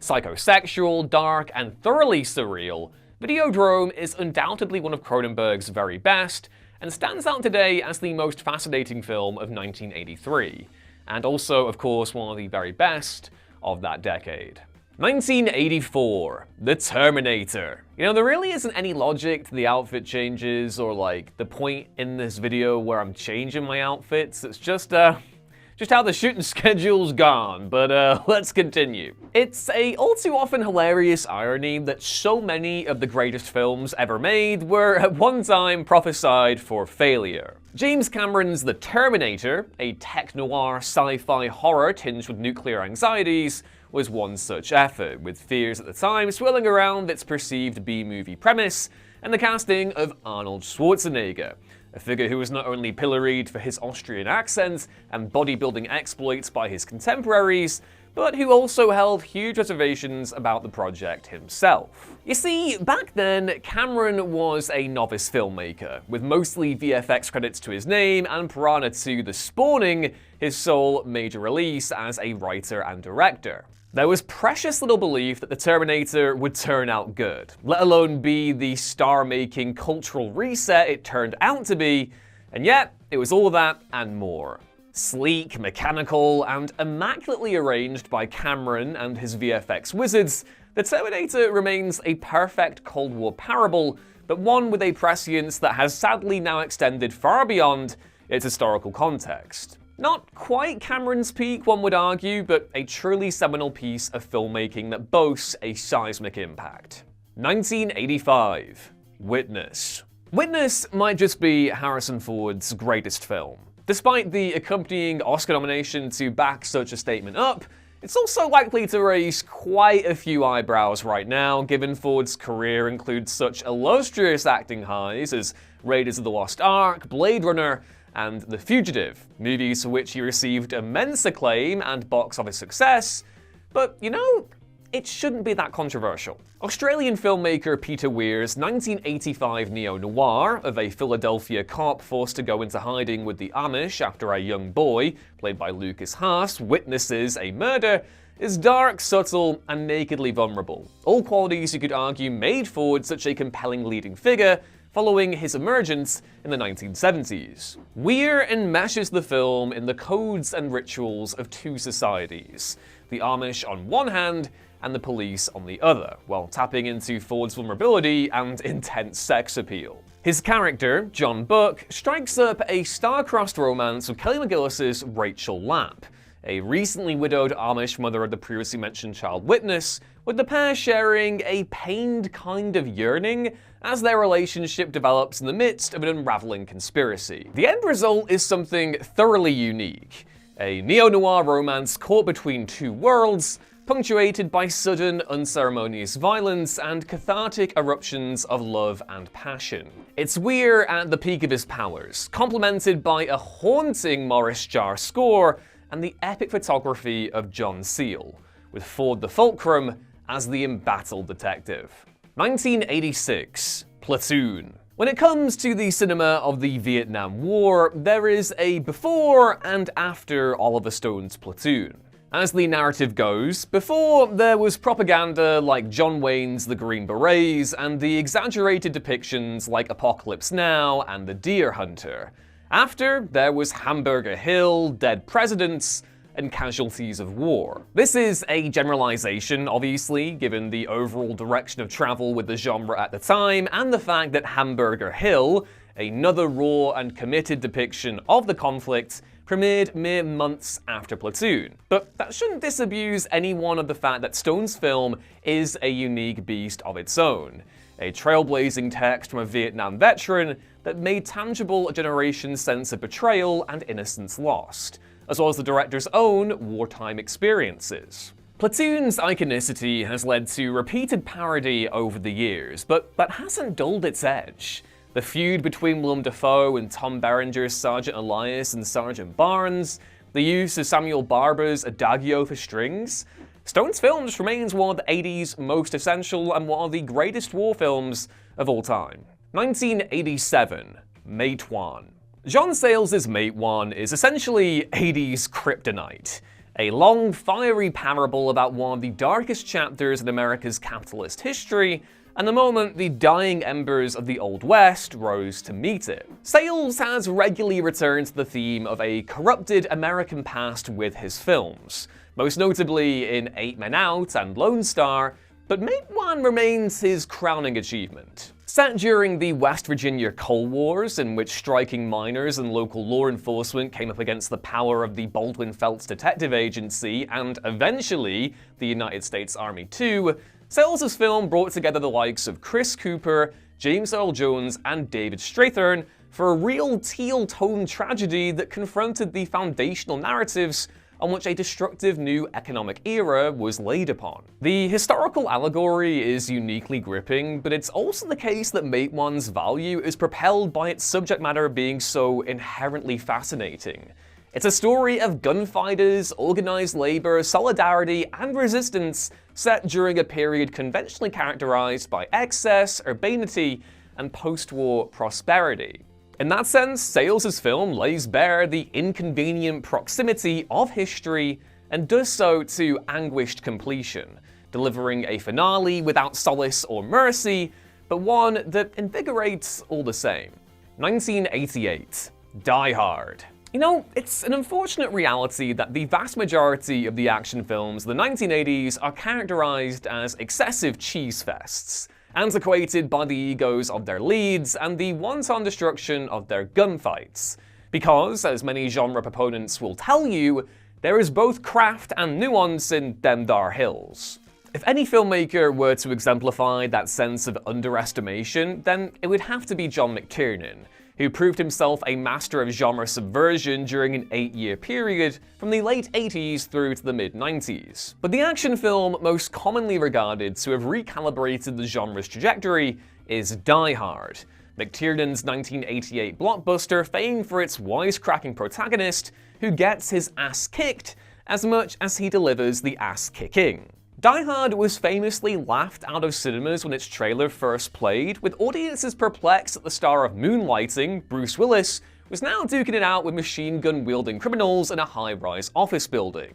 Psychosexual, dark, and thoroughly surreal, Videodrome is undoubtedly one of Cronenberg's very best, and stands out today as the most fascinating film of 1983, and also, of course, one of the very best of that decade. 1984, The Terminator. There really isn't any logic to the outfit changes or the point in this video where I'm changing my outfits. It's just how the shooting schedule's gone, but let's continue. It's a all too often hilarious irony that so many of the greatest films ever made were at one time prophesied for failure. James Cameron's The Terminator, a tech-noir sci-fi horror tinged with nuclear anxieties, was one such effort, with fears at the time swirling around its perceived B-movie premise and the casting of Arnold Schwarzenegger, a figure who was not only pilloried for his Austrian accent and bodybuilding exploits by his contemporaries, but who also held huge reservations about the project himself. You see, back then, Cameron was a novice filmmaker, with mostly VFX credits to his name, and prior to The Spawning, his sole major release as a writer and director. There was precious little belief that the Terminator would turn out good, let alone be the star-making cultural reset it turned out to be, and yet, it was all that and more. Sleek, mechanical, and immaculately arranged by Cameron and his VFX wizards, the Terminator remains a perfect Cold War parable, but one with a prescience that has sadly now extended far beyond its historical context. Not quite Cameron's peak, one would argue, but a truly seminal piece of filmmaking that boasts a seismic impact. 1985. Witness. Witness might just be Harrison Ford's greatest film. Despite the accompanying Oscar nomination to back such a statement up, it's also likely to raise quite a few eyebrows right now, given Ford's career includes such illustrious acting highs as Raiders of the Lost Ark, Blade Runner, and The Fugitive, movies for which he received immense acclaim and box office success, but you know, it shouldn't be that controversial. Australian filmmaker Peter Weir's 1985 neo-noir of a Philadelphia cop forced to go into hiding with the Amish after a young boy, played by Lucas Haas, witnesses a murder, is dark, subtle, and nakedly vulnerable. All qualities you could argue made Ford such a compelling leading figure following his emergence in the 1970s. Weir enmeshes the film in the codes and rituals of two societies, the Amish on one hand and the police on the other, while tapping into Ford's vulnerability and intense sex appeal. His character, John Buck, strikes up a star-crossed romance with Kelly McGillis's Rachel Lapp, a recently widowed Amish mother of the previously mentioned child witness, with the pair sharing a pained kind of yearning as their relationship develops in the midst of an unraveling conspiracy. The end result is something thoroughly unique, a neo-noir romance caught between two worlds, punctuated by sudden, unceremonious violence and cathartic eruptions of love and passion. It's Weir at the peak of his powers, complemented by a haunting Morris Jarre score and the epic photography of John Seale, with Ford the Fulcrum as the embattled detective. 1986. Platoon. When it comes to the cinema of the Vietnam War, there is a before and after Oliver Stone's Platoon. As the narrative goes, before there was propaganda like John Wayne's The Green Berets and the exaggerated depictions like Apocalypse Now and The Deer Hunter. After, there was Hamburger Hill, Dead Presidents, and Casualties of War. This is a generalization, obviously, given the overall direction of travel with the genre at the time, and the fact that Hamburger Hill, another raw and committed depiction of the conflict, premiered mere months after Platoon. But that shouldn't disabuse anyone of the fact that Stone's film is a unique beast of its own. A trailblazing text from a Vietnam veteran that made tangible a generation's sense of betrayal and innocence lost, as well as the director's own wartime experiences. Platoon's iconicity has led to repeated parody over the years, but that hasn't dulled its edge. The feud between Willem Dafoe and Tom Berenger's Sergeant Elias and Sergeant Barnes, the use of Samuel Barber's Adagio for strings. Stone's films remains one of the 80s most essential and one of the greatest war films of all time. 1987. Meituan. Jean Sales's Meituan is essentially 80s kryptonite, a long, fiery parable about one of the darkest chapters in America's capitalist history, and the moment the dying embers of the Old West rose to meet it. Sales has regularly returned to the theme of a corrupted American past with his films, most notably in 8 Men Out and Lone Star, but Meituan remains his crowning achievement. Set during the West Virginia Coal Wars, in which striking miners and local law enforcement came up against the power of the Baldwin Felts Detective Agency and eventually the United States Army too, Sales' film brought together the likes of Chris Cooper, James Earl Jones, and David Strathairn for a real teal-toned tragedy that confronted the foundational narratives on which a destructive new economic era was laid upon. The historical allegory is uniquely gripping, but it's also the case that Meituan's value is propelled by its subject matter being so inherently fascinating. It's a story of gunfighters, organized labor, solidarity, and resistance set during a period conventionally characterized by excess, urbanity, and post-war prosperity. In that sense, Sayles' film lays bare the inconvenient proximity of history and does so to anguished completion, delivering a finale without solace or mercy, but one that invigorates all the same. 1988. Die Hard. You know, it's an unfortunate reality that the vast majority of the action films of the 1980s are characterized as excessive cheese fests, antiquated by the egos of their leads and the wanton destruction of their gunfights. Because, as many genre proponents will tell you, there is both craft and nuance in them dar hills. If any filmmaker were to exemplify that sense of underestimation, then it would have to be John McTiernan, who proved himself a master of genre subversion during an 8-year period from the late 80s through to the mid-90s. But the action film most commonly regarded to have recalibrated the genre's trajectory is Die Hard, McTiernan's 1988 blockbuster famed for its wisecracking protagonist who gets his ass kicked as much as he delivers the ass kicking. Die Hard was famously laughed out of cinemas when its trailer first played, with audiences perplexed that the star of Moonlighting, Bruce Willis, was now duking it out with machine gun-wielding criminals in a high-rise office building.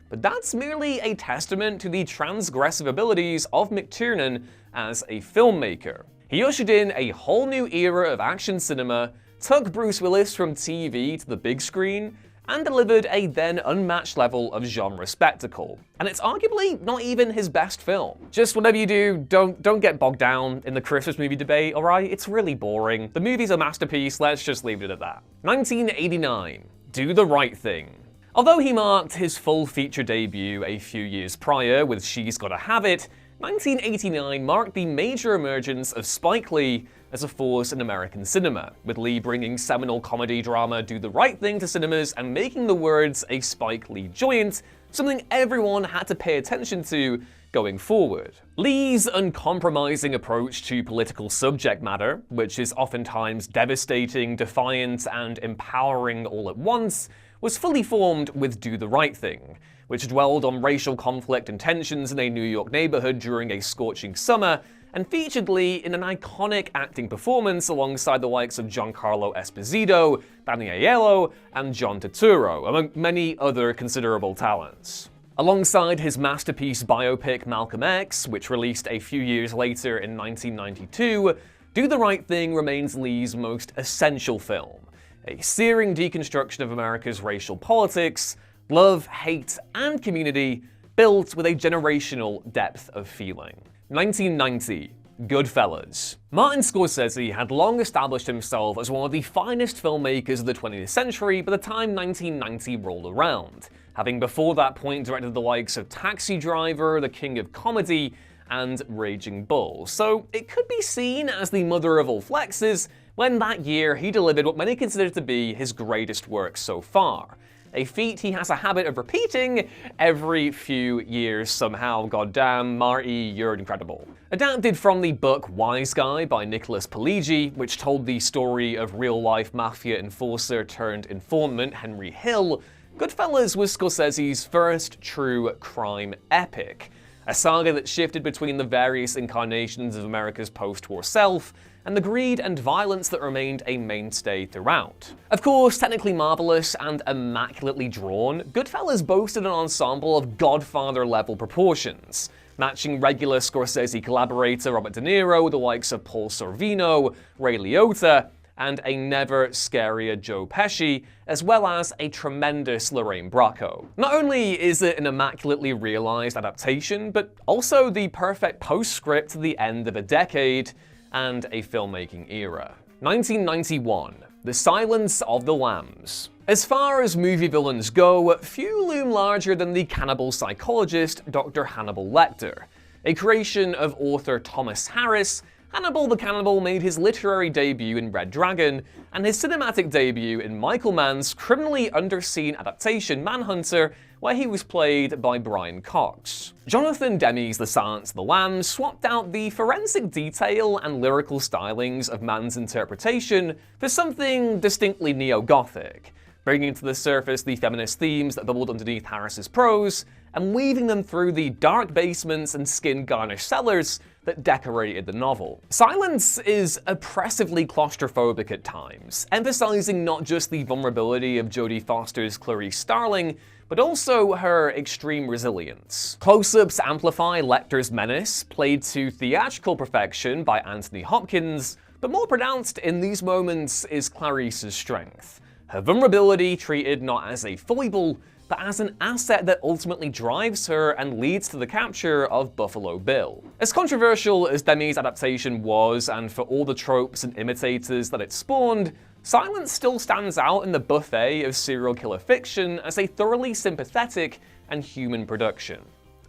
But that's merely a testament to the transgressive abilities of McTiernan as a filmmaker. He ushered in a whole new era of action cinema, took Bruce Willis from TV to the big screen, and delivered a then unmatched level of genre spectacle. And it's arguably not even his best film. Just whatever you do, don't get bogged down in the Christmas movie debate, alright? It's really boring. The movie's a masterpiece, let's just leave it at that. 1989. Do the Right Thing. Although he marked his full feature debut a few years prior with She's Gotta Have It, 1989 marked the major emergence of Spike Lee as a force in American cinema, with Lee bringing seminal comedy drama Do the Right Thing to cinemas and making the words a Spike Lee joint something everyone had to pay attention to going forward. Lee's uncompromising approach to political subject matter, which is oftentimes devastating, defiant, and empowering all at once, was fully formed with Do the Right Thing, which dwelled on racial conflict and tensions in a New York neighborhood during a scorching summer, and featured Lee in an iconic acting performance alongside the likes of Giancarlo Esposito, Danny Aiello, and John Turturro, among many other considerable talents. Alongside his masterpiece biopic Malcolm X, which released a few years later in 1992, Do the Right Thing remains Lee's most essential film, a searing deconstruction of America's racial politics, love, hate, and community, built with a generational depth of feeling. 1990. Goodfellas. Martin Scorsese had long established himself as one of the finest filmmakers of the 20th century by the time 1990 rolled around, having before that point directed the likes of Taxi Driver, The King of Comedy, and Raging Bull, so it could be seen as the mother of all flexes when that year he delivered what many consider to be his greatest work so far. A feat he has a habit of repeating every few years somehow. Goddamn, Marty, you're incredible. Adapted from the book Wise Guy by Nicholas Pileggi, which told the story of real-life mafia enforcer turned informant Henry Hill, Goodfellas was Scorsese's first true crime epic, a saga that shifted between the various incarnations of America's post-war self and the greed and violence that remained a mainstay throughout. Of course, technically marvelous and immaculately drawn, Goodfellas boasted an ensemble of Godfather-level proportions, matching regular Scorsese collaborator Robert De Niro with the likes of Paul Sorvino, Ray Liotta, and a never scarier Joe Pesci, as well as a tremendous Lorraine Bracco. Not only is it an immaculately realized adaptation, but also the perfect postscript to the end of a decade and a filmmaking era. 1991. The Silence of the Lambs. As far as movie villains go, few loom larger than the cannibal psychologist Dr. Hannibal Lecter, a creation of author Thomas Harris Hannibal the Cannibal made his literary debut in Red Dragon, and his cinematic debut in Michael Mann's criminally underseen adaptation Manhunter, where he was played by Brian Cox. Jonathan Demme's The Silence of the Lambs swapped out the forensic detail and lyrical stylings of Mann's interpretation for something distinctly neo-Gothic, bringing to the surface the feminist themes that bubbled underneath Harris's prose, and weaving them through the dark basements and skin-garnished cellars that decorated the novel. Silence is oppressively claustrophobic at times, emphasizing not just the vulnerability of Jodie Foster's Clarice Starling, but also her extreme resilience. Close-ups amplify Lecter's menace, played to theatrical perfection by Anthony Hopkins, but more pronounced in these moments is Clarice's strength. Her vulnerability treated not as a foible, but as an asset that ultimately drives her and leads to the capture of Buffalo Bill. As controversial as Demme's adaptation was, and for all the tropes and imitators that it spawned, Silence still stands out in the buffet of serial killer fiction as a thoroughly sympathetic and human production.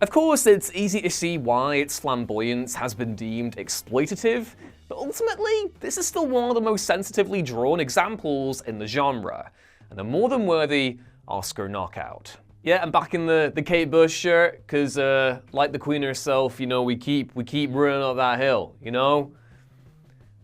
Of course, it's easy to see why its flamboyance has been deemed exploitative, but ultimately, this is still one of the most sensitively drawn examples in the genre, and a more than worthy Oscar knockout. Yeah, I'm back in the Kate Bush shirt, because like the Queen herself, you know, we keep running up that hill, you know?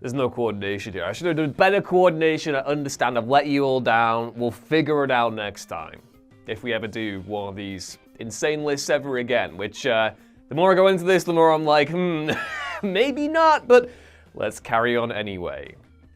There's no coordination here. I should have done better coordination. I understand, I've let you all down. We'll figure it out next time, if we ever do one of these insane lists ever again, which the more I go into this, the more I'm like, maybe not, but let's carry on anyway.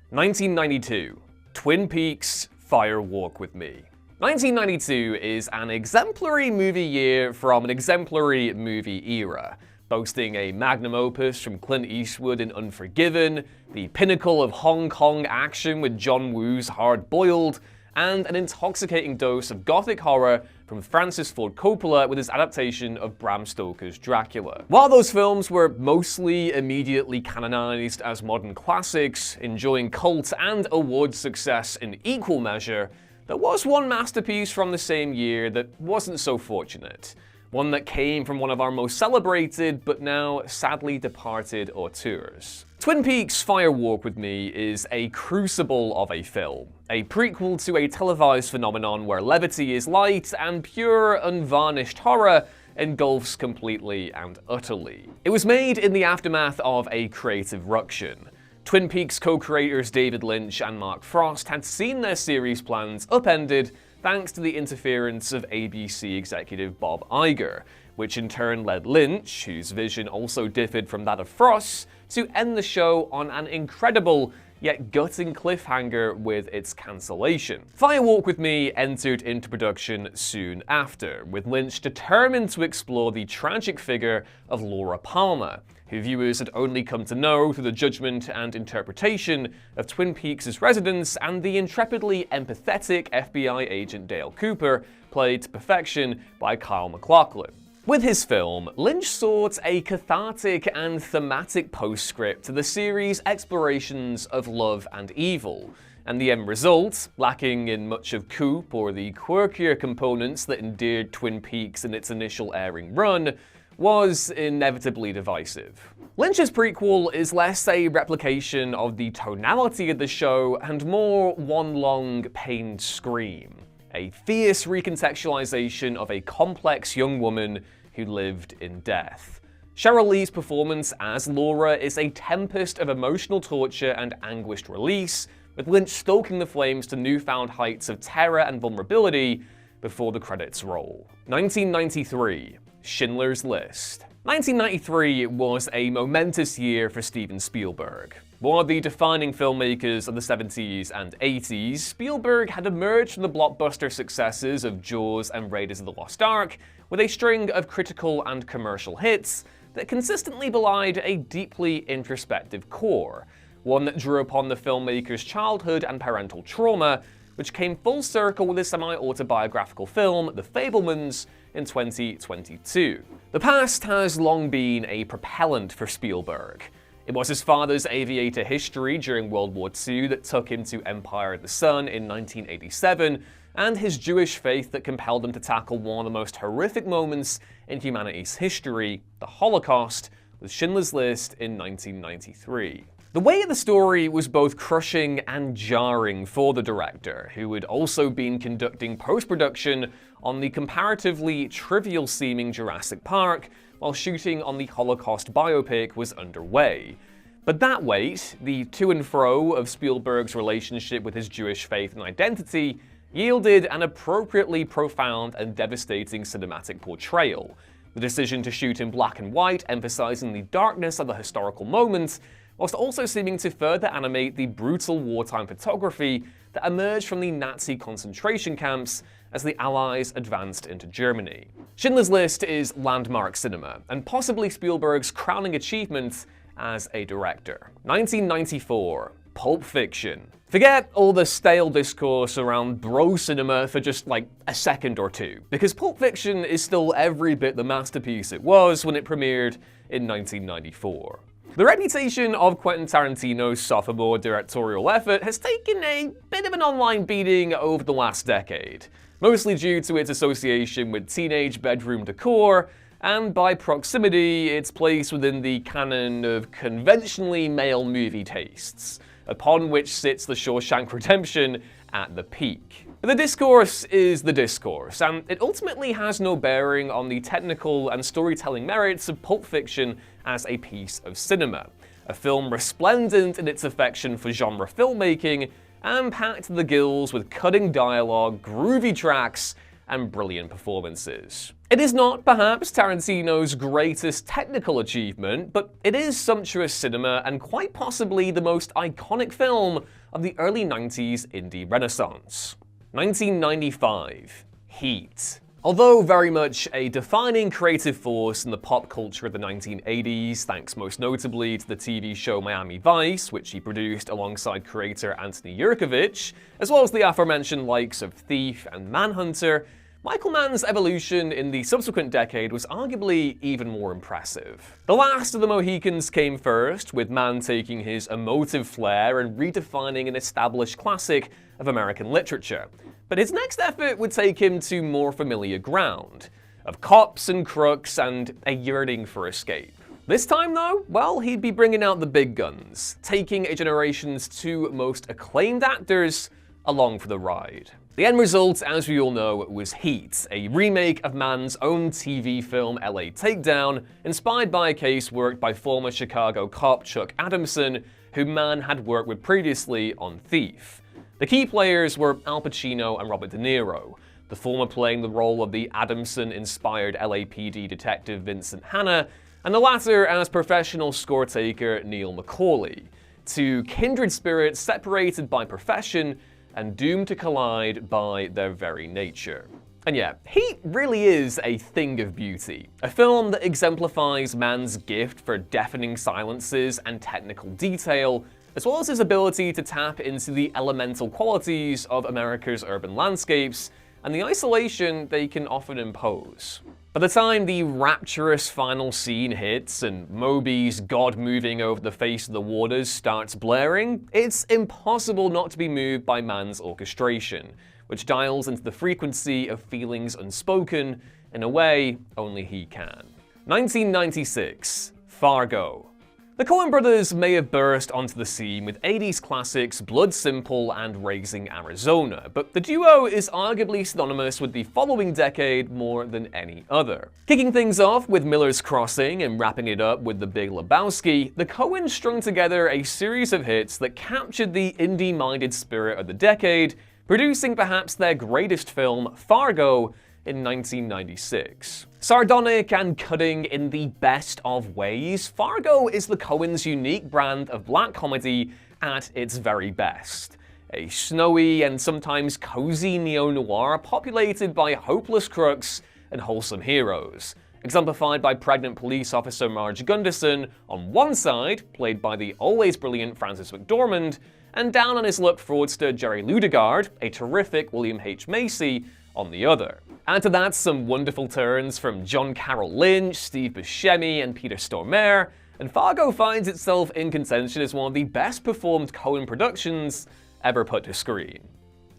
1992, Twin Peaks, Fire Walk with Me. 1992 is an exemplary movie year from an exemplary movie era, boasting a magnum opus from Clint Eastwood in Unforgiven, the pinnacle of Hong Kong action with John Woo's Hard Boiled, and an intoxicating dose of gothic horror from Francis Ford Coppola with his adaptation of Bram Stoker's Dracula. While those films were mostly immediately canonized as modern classics, enjoying cult and award success in equal measure, there was one masterpiece from the same year that wasn't so fortunate. One that came from one of our most celebrated, but now sadly departed auteurs. Twin Peaks Fire Walk with Me is a crucible of a film, a prequel to a televised phenomenon where levity is light and pure, unvarnished horror engulfs completely and utterly. It was made in the aftermath of a creative ruction. Twin Peaks co-creators David Lynch and Mark Frost had seen their series plans upended thanks to the interference of ABC executive Bob Iger, which in turn led Lynch, whose vision also differed from that of Frost, to end the show on an incredible yet gutting cliffhanger with its cancellation. Fire Walk with Me entered into production soon after, with Lynch determined to explore the tragic figure of Laura Palmer, who viewers had only come to know through the judgment and interpretation of Twin Peaks' residents and the intrepidly empathetic FBI agent Dale Cooper, played to perfection by Kyle MacLachlan. With his film, Lynch sought a cathartic and thematic postscript to the series' explorations of love and evil, and the end result, lacking in much of Coop or the quirkier components that endeared Twin Peaks in its initial airing run, was inevitably divisive. Lynch's prequel is less a replication of the tonality of the show and more one long pained scream, a fierce recontextualization of a complex young woman who lived in death. Sheryl Lee's performance as Laura is a tempest of emotional torture and anguished release, with Lynch stoking the flames to newfound heights of terror and vulnerability before the credits roll. 1993. Schindler's List. 1993 was a momentous year for Steven Spielberg. One of the defining filmmakers of the 70s and 80s, Spielberg had emerged from the blockbuster successes of Jaws and Raiders of the Lost Ark with a string of critical and commercial hits that consistently belied a deeply introspective core, one that drew upon the filmmaker's childhood and parental trauma, which came full circle with his semi-autobiographical film, The Fabelmans, in 2022. The past has long been a propellant for Spielberg. It was his father's aviator history during World War II that took him to Empire of the Sun in 1987, and his Jewish faith that compelled him to tackle one of the most horrific moments in humanity's history, the Holocaust, with Schindler's List in 1993. The weight of the story was both crushing and jarring for the director, who had also been conducting post-production on the comparatively trivial-seeming Jurassic Park, while shooting on the Holocaust biopic was underway. But that weight, the to and fro of Spielberg's relationship with his Jewish faith and identity, yielded an appropriately profound and devastating cinematic portrayal. The decision to shoot in black and white, emphasizing the darkness of the historical moment, whilst also seeming to further animate the brutal wartime photography that emerged from the Nazi concentration camps as the Allies advanced into Germany. Schindler's List is landmark cinema, and possibly Spielberg's crowning achievement as a director. 1994, Pulp Fiction. Forget all the stale discourse around bro cinema for just like a second or two, because Pulp Fiction is still every bit the masterpiece it was when it premiered in 1994. The reputation of Quentin Tarantino's sophomore directorial effort has taken a bit of an online beating over the last decade, mostly due to its association with teenage bedroom decor, and by proximity, its place within the canon of conventionally male movie tastes, upon which sits The Shawshank Redemption at the peak. The discourse is the discourse, and it ultimately has no bearing on the technical and storytelling merits of Pulp Fiction as a piece of cinema, a film resplendent in its affection for genre filmmaking, and packed to the gills with cutting dialogue, groovy tracks, and brilliant performances. It is not, perhaps, Tarantino's greatest technical achievement, but it is sumptuous cinema and quite possibly the most iconic film of the early 90s indie renaissance. 1995, Heat. Although very much a defining creative force in the pop culture of the 1980s, thanks most notably to the TV show Miami Vice, which he produced alongside creator Anthony Yerkovich, as well as the aforementioned likes of Thief and Manhunter, Michael Mann's evolution in the subsequent decade was arguably even more impressive. The Last of the Mohicans came first, with Mann taking his emotive flair and redefining an established classic of American literature. But his next effort would take him to more familiar ground, of cops and crooks and a yearning for escape. This time though, well, he'd be bringing out the big guns, taking a generation's two most acclaimed actors along for the ride. The end result, as we all know, was Heat, a remake of Mann's own TV film LA Takedown, inspired by a case worked by former Chicago cop Chuck Adamson, who Mann had worked with previously on Thief. The key players were Al Pacino and Robert De Niro, the former playing the role of the Adamson-inspired LAPD detective Vincent Hanna, and the latter as professional score taker Neil McCauley, two kindred spirits separated by profession and doomed to collide by their very nature. And yeah, Heat really is a thing of beauty. A film that exemplifies Mann's gift for deafening silences and technical detail, as well as his ability to tap into the elemental qualities of America's urban landscapes and the isolation they can often impose. By the time the rapturous final scene hits and Moby's God moving over the face of the waters starts blaring, it's impossible not to be moved by Mann's orchestration, which dials into the frequency of feelings unspoken in a way only he can. 1996, Fargo. The Coen brothers may have burst onto the scene with 80s classics Blood Simple and Raising Arizona, but the duo is arguably synonymous with the following decade more than any other. Kicking things off with Miller's Crossing and wrapping it up with The Big Lebowski, the Coens strung together a series of hits that captured the indie-minded spirit of the decade, producing perhaps their greatest film, Fargo, in 1996. Sardonic and cutting in the best of ways, Fargo is the Coens' unique brand of black comedy at its very best. A snowy and sometimes cozy neo-noir populated by hopeless crooks and wholesome heroes, exemplified by pregnant police officer Marge Gunderson on one side, played by the always brilliant Frances McDormand, and down on his luck fraudster Jerry Ludegard, a terrific William H. Macy, on the other. Add to that some wonderful turns from John Carroll Lynch, Steve Buscemi, and Peter Stormare, and Fargo finds itself in contention as one of the best performed Coen productions ever put to screen.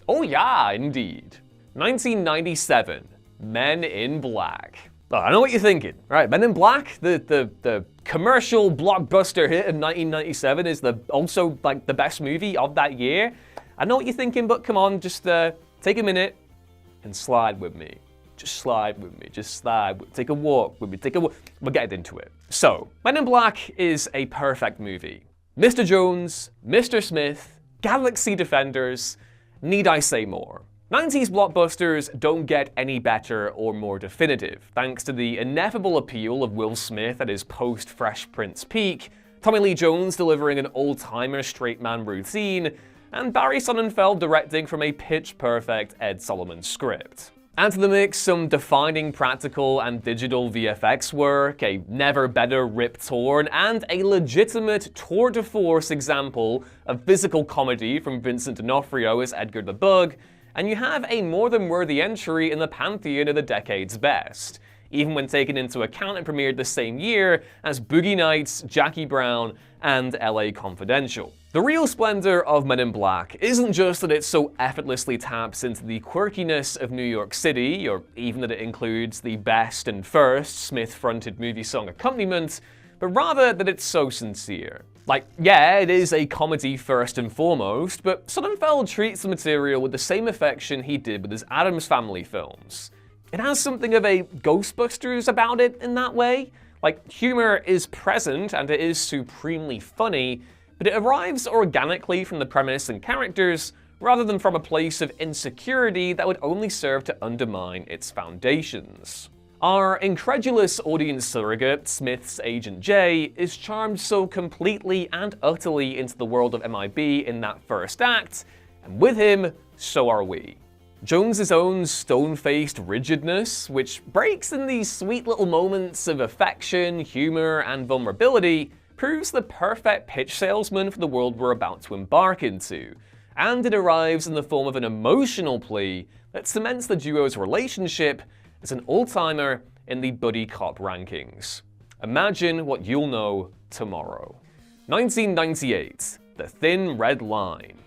Oh yeah, indeed. 1997, Men in Black. Oh, I know what you're thinking. Right, Men in Black, the commercial blockbuster hit of 1997 is also like the best movie of that year. I know what you're thinking, but come on, just take a minute and slide with me. Just slide with me. Just slide. Take a walk with me. We'll get into it. So, Men in Black is a perfect movie. Mr. Jones, Mr. Smith, Galaxy Defenders. Need I say more? 90s blockbusters don't get any better or more definitive, thanks to the ineffable appeal of Will Smith at his post-Fresh Prince peak, Tommy Lee Jones delivering an old-timer straight man routine, and Barry Sonnenfeld directing from a pitch-perfect Ed Solomon script. Add to the mix some defining practical and digital VFX work, a never-better Rip Torn, and a legitimate tour de force example of physical comedy from Vincent D'Onofrio as Edgar the Bug, and you have a more than worthy entry in the pantheon of the decade's best, even when taken into account it premiered the same year as Boogie Nights, Jackie Brown, and LA Confidential. The real splendor of Men in Black isn't just that it so effortlessly taps into the quirkiness of New York City, or even that it includes the best and first Smith-fronted movie song accompaniment, but rather that it's so sincere. Like, yeah, it is a comedy first and foremost, but Sonnenfeld treats the material with the same affection he did with his Addams Family films. It has something of a Ghostbusters about it in that way. Like, humor is present and it is supremely funny, but it arrives organically from the premise and characters, rather than from a place of insecurity that would only serve to undermine its foundations. Our incredulous audience surrogate, Smith's Agent J, is charmed so completely and utterly into the world of MIB in that first act, and with him, so are we. Jones's own stone-faced rigidness, which breaks in these sweet little moments of affection, humor, and vulnerability, proves the perfect pitch salesman for the world we're about to embark into, and it arrives in the form of an emotional plea that cements the duo's relationship as an all-timer in the buddy cop rankings. Imagine what you'll know tomorrow. 1998, The Thin Red Line.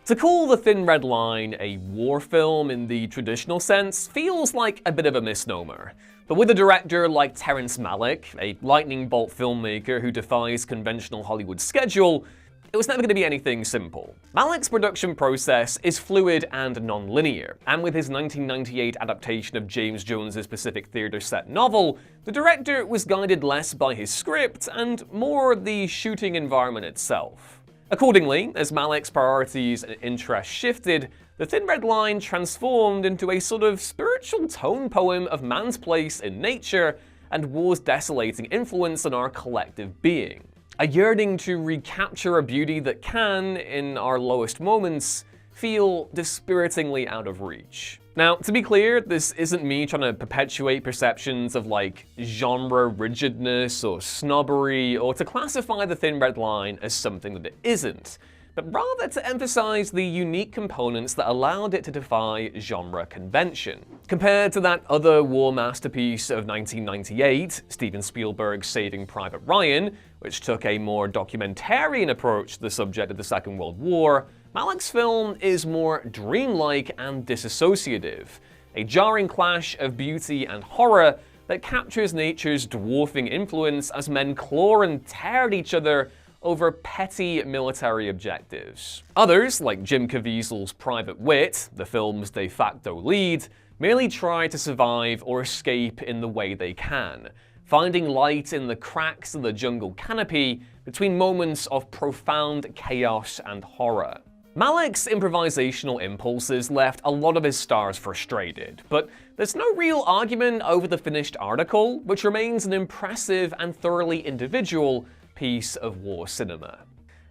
To call The Thin Red Line a war film in the traditional sense feels like a bit of a misnomer. But with a director like Terrence Malick, a lightning bolt filmmaker who defies conventional Hollywood schedule, it was never going to be anything simple. Malick's production process is fluid and non-linear, and with his 1998 adaptation of James Jones's Pacific Theater set novel, the director was guided less by his script and more the shooting environment itself. Accordingly, as Malick's priorities and interests shifted, The Thin Red Line transformed into a sort of spiritual tone poem of man's place in nature and war's desolating influence on our collective being. A yearning to recapture a beauty that can, in our lowest moments, feel dispiritingly out of reach. Now, to be clear, this isn't me trying to perpetuate perceptions of like genre rigidness or snobbery, or to classify The Thin Red Line as something that it isn't, but rather to emphasize the unique components that allowed it to defy genre convention. Compared to that other war masterpiece of 1998, Steven Spielberg's Saving Private Ryan, which took a more documentarian approach to the subject of the Second World War, Malick's film is more dreamlike and disassociative, a jarring clash of beauty and horror that captures nature's dwarfing influence as men claw and tear at each other over petty military objectives. Others, like Jim Caviezel's Private Wit, the film's de facto lead, merely try to survive or escape in the way they can, finding light in the cracks of the jungle canopy between moments of profound chaos and horror. Malick's improvisational impulses left a lot of his stars frustrated, but there's no real argument over the finished article, which remains an impressive and thoroughly individual piece of war cinema.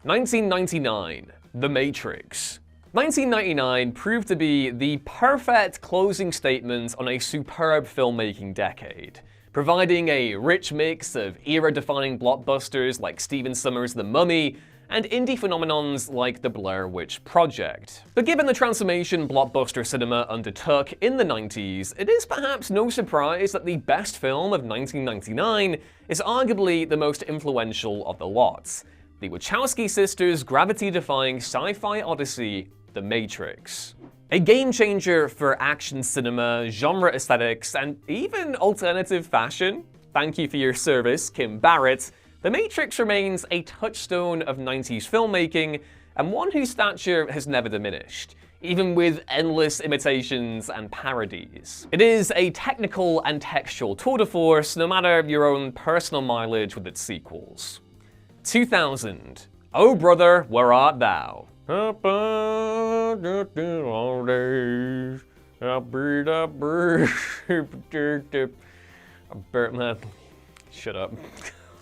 1999, The Matrix. 1999 proved to be the perfect closing statement on a superb filmmaking decade, providing a rich mix of era-defining blockbusters like Stephen Sommers' The Mummy, and indie phenomenons like The Blair Witch Project. But given the transformation blockbuster cinema undertook in the 90s, it is perhaps no surprise that the best film of 1999 is arguably the most influential of the lot. The Wachowski sisters' gravity-defying sci-fi odyssey, The Matrix. A game changer for action cinema, genre aesthetics, and even alternative fashion. Thank you for your service, Kim Barrett. The Matrix remains a touchstone of 90s filmmaking, and one whose stature has never diminished, even with endless imitations and parodies. It is a technical and textual tour de force, no matter your own personal mileage with its sequels. 2000. Oh Brother, Where Art Thou? Shut up.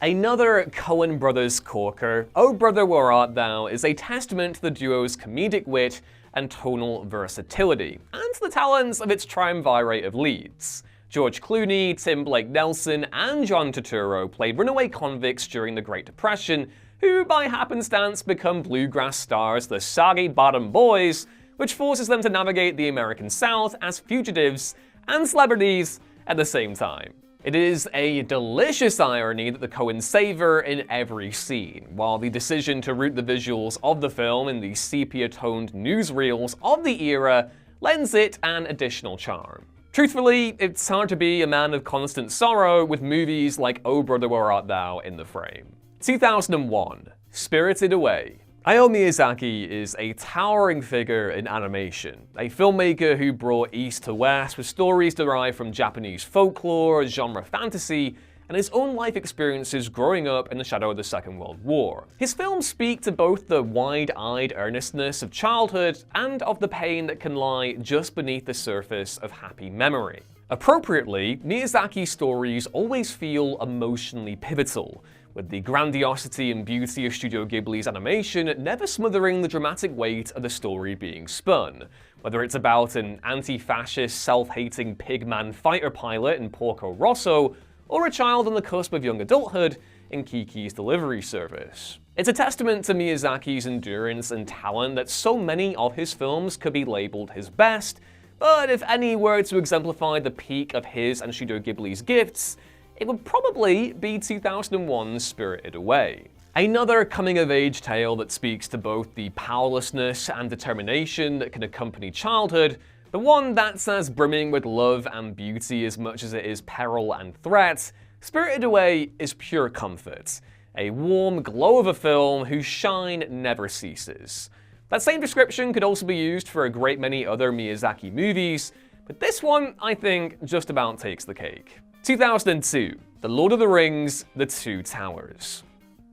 Another Coen brothers corker, Oh Brother, Where Art Thou is a testament to the duo's comedic wit and tonal versatility, and to the talents of its triumvirate of leads. George Clooney, Tim Blake Nelson, and John Turturro played runaway convicts during the Great Depression, who by happenstance become bluegrass stars the Soggy Bottom Boys, which forces them to navigate the American South as fugitives and celebrities at the same time. It is a delicious irony that the Coens savor in every scene, while the decision to root the visuals of the film in the sepia-toned newsreels of the era lends it an additional charm. Truthfully, it's hard to be a man of constant sorrow with movies like Oh Brother, Where Art Thou in the frame. 2001. Spirited Away. Hayao Miyazaki is a towering figure in animation, a filmmaker who brought East to West with stories derived from Japanese folklore, genre fantasy, and his own life experiences growing up in the shadow of the Second World War. His films speak to both the wide-eyed earnestness of childhood and of the pain that can lie just beneath the surface of happy memory. Appropriately, Miyazaki's stories always feel emotionally pivotal, with the grandiosity and beauty of Studio Ghibli's animation never smothering the dramatic weight of the story being spun. Whether it's about an anti-fascist, self-hating pigman fighter pilot in Porco Rosso, or a child on the cusp of young adulthood in Kiki's Delivery Service. It's a testament to Miyazaki's endurance and talent that so many of his films could be labeled his best, but if any were to exemplify the peak of his and Studio Ghibli's gifts, it would probably be 2001's Spirited Away. Another coming-of-age tale that speaks to both the powerlessness and determination that can accompany childhood, the one that's as brimming with love and beauty as much as it is peril and threat. Spirited Away is pure comfort, a warm glow of a film whose shine never ceases. That same description could also be used for a great many other Miyazaki movies, but this one, I think, just about takes the cake. 2002. The Lord of the Rings, The Two Towers.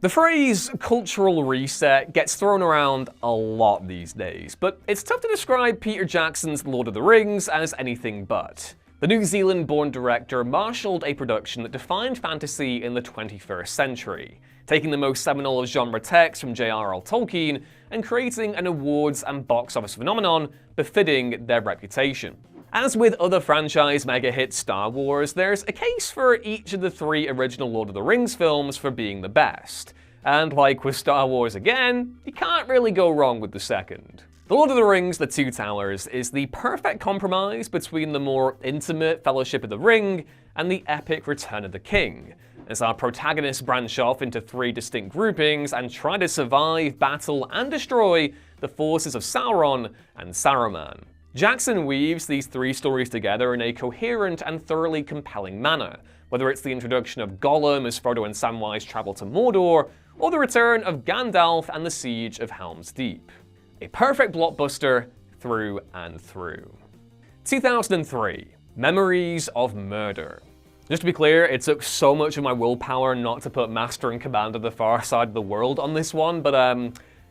The phrase cultural reset gets thrown around a lot these days, but it's tough to describe Peter Jackson's Lord of the Rings as anything but. The New Zealand-born director marshaled a production that defined fantasy in the 21st century, taking the most seminal of genre texts from J.R.R. Tolkien and creating an awards and box office phenomenon befitting their reputation. As with other franchise mega-hit Star Wars, there's a case for each of the three original Lord of the Rings films for being the best. And like with Star Wars again, you can't really go wrong with the second. The Lord of the Rings, The Two Towers is the perfect compromise between the more intimate Fellowship of the Ring and the epic Return of the King, as our protagonists branch off into three distinct groupings and try to survive, battle, and destroy the forces of Sauron and Saruman. Jackson weaves these three stories together in a coherent and thoroughly compelling manner, whether it's the introduction of Gollum as Frodo and Samwise travel to Mordor, or the return of Gandalf and the siege of Helm's Deep. A perfect blockbuster through and through. 2003. Memories of Murder. Just to be clear, it took so much of my willpower not to put Master and Commander: The Far Side of the World on this one, but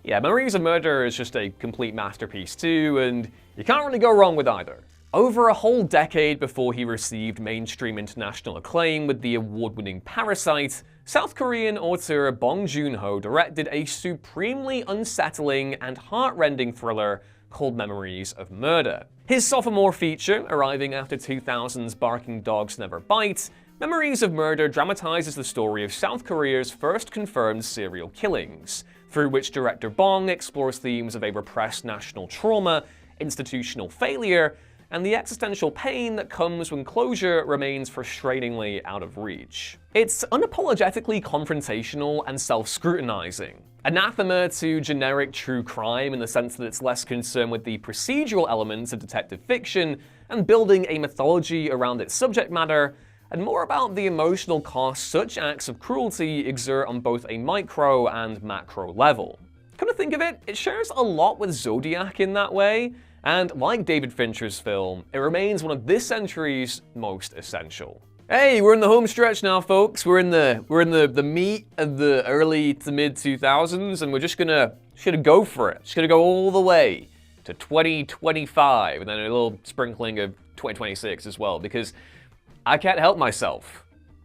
yeah, Memories of Murder is just a complete masterpiece too, and you can't really go wrong with either. Over a whole decade before he received mainstream international acclaim with the award-winning Parasite, South Korean auteur Bong Joon-ho directed a supremely unsettling and heart-rending thriller called Memories of Murder. His sophomore feature, arriving after 2000's Barking Dogs Never Bite, Memories of Murder dramatizes the story of South Korea's first confirmed serial killings, through which director Bong explores themes of a repressed national trauma, institutional failure, and the existential pain that comes when closure remains frustratingly out of reach. It's unapologetically confrontational and self-scrutinizing. Anathema to generic true crime in the sense that it's less concerned with the procedural elements of detective fiction and building a mythology around its subject matter, and more about the emotional cost such acts of cruelty exert on both a micro and macro level. Come to think of it, it shares a lot with Zodiac in that way, and like David Fincher's film, it remains one of this century's most essential. Hey, we're in the home stretch now, folks. We're in the meat of the early to mid 2000s, and we're just gonna go for it. Just gonna go all the way to 2025, and then a little sprinkling of 2026 as well, because I can't help myself.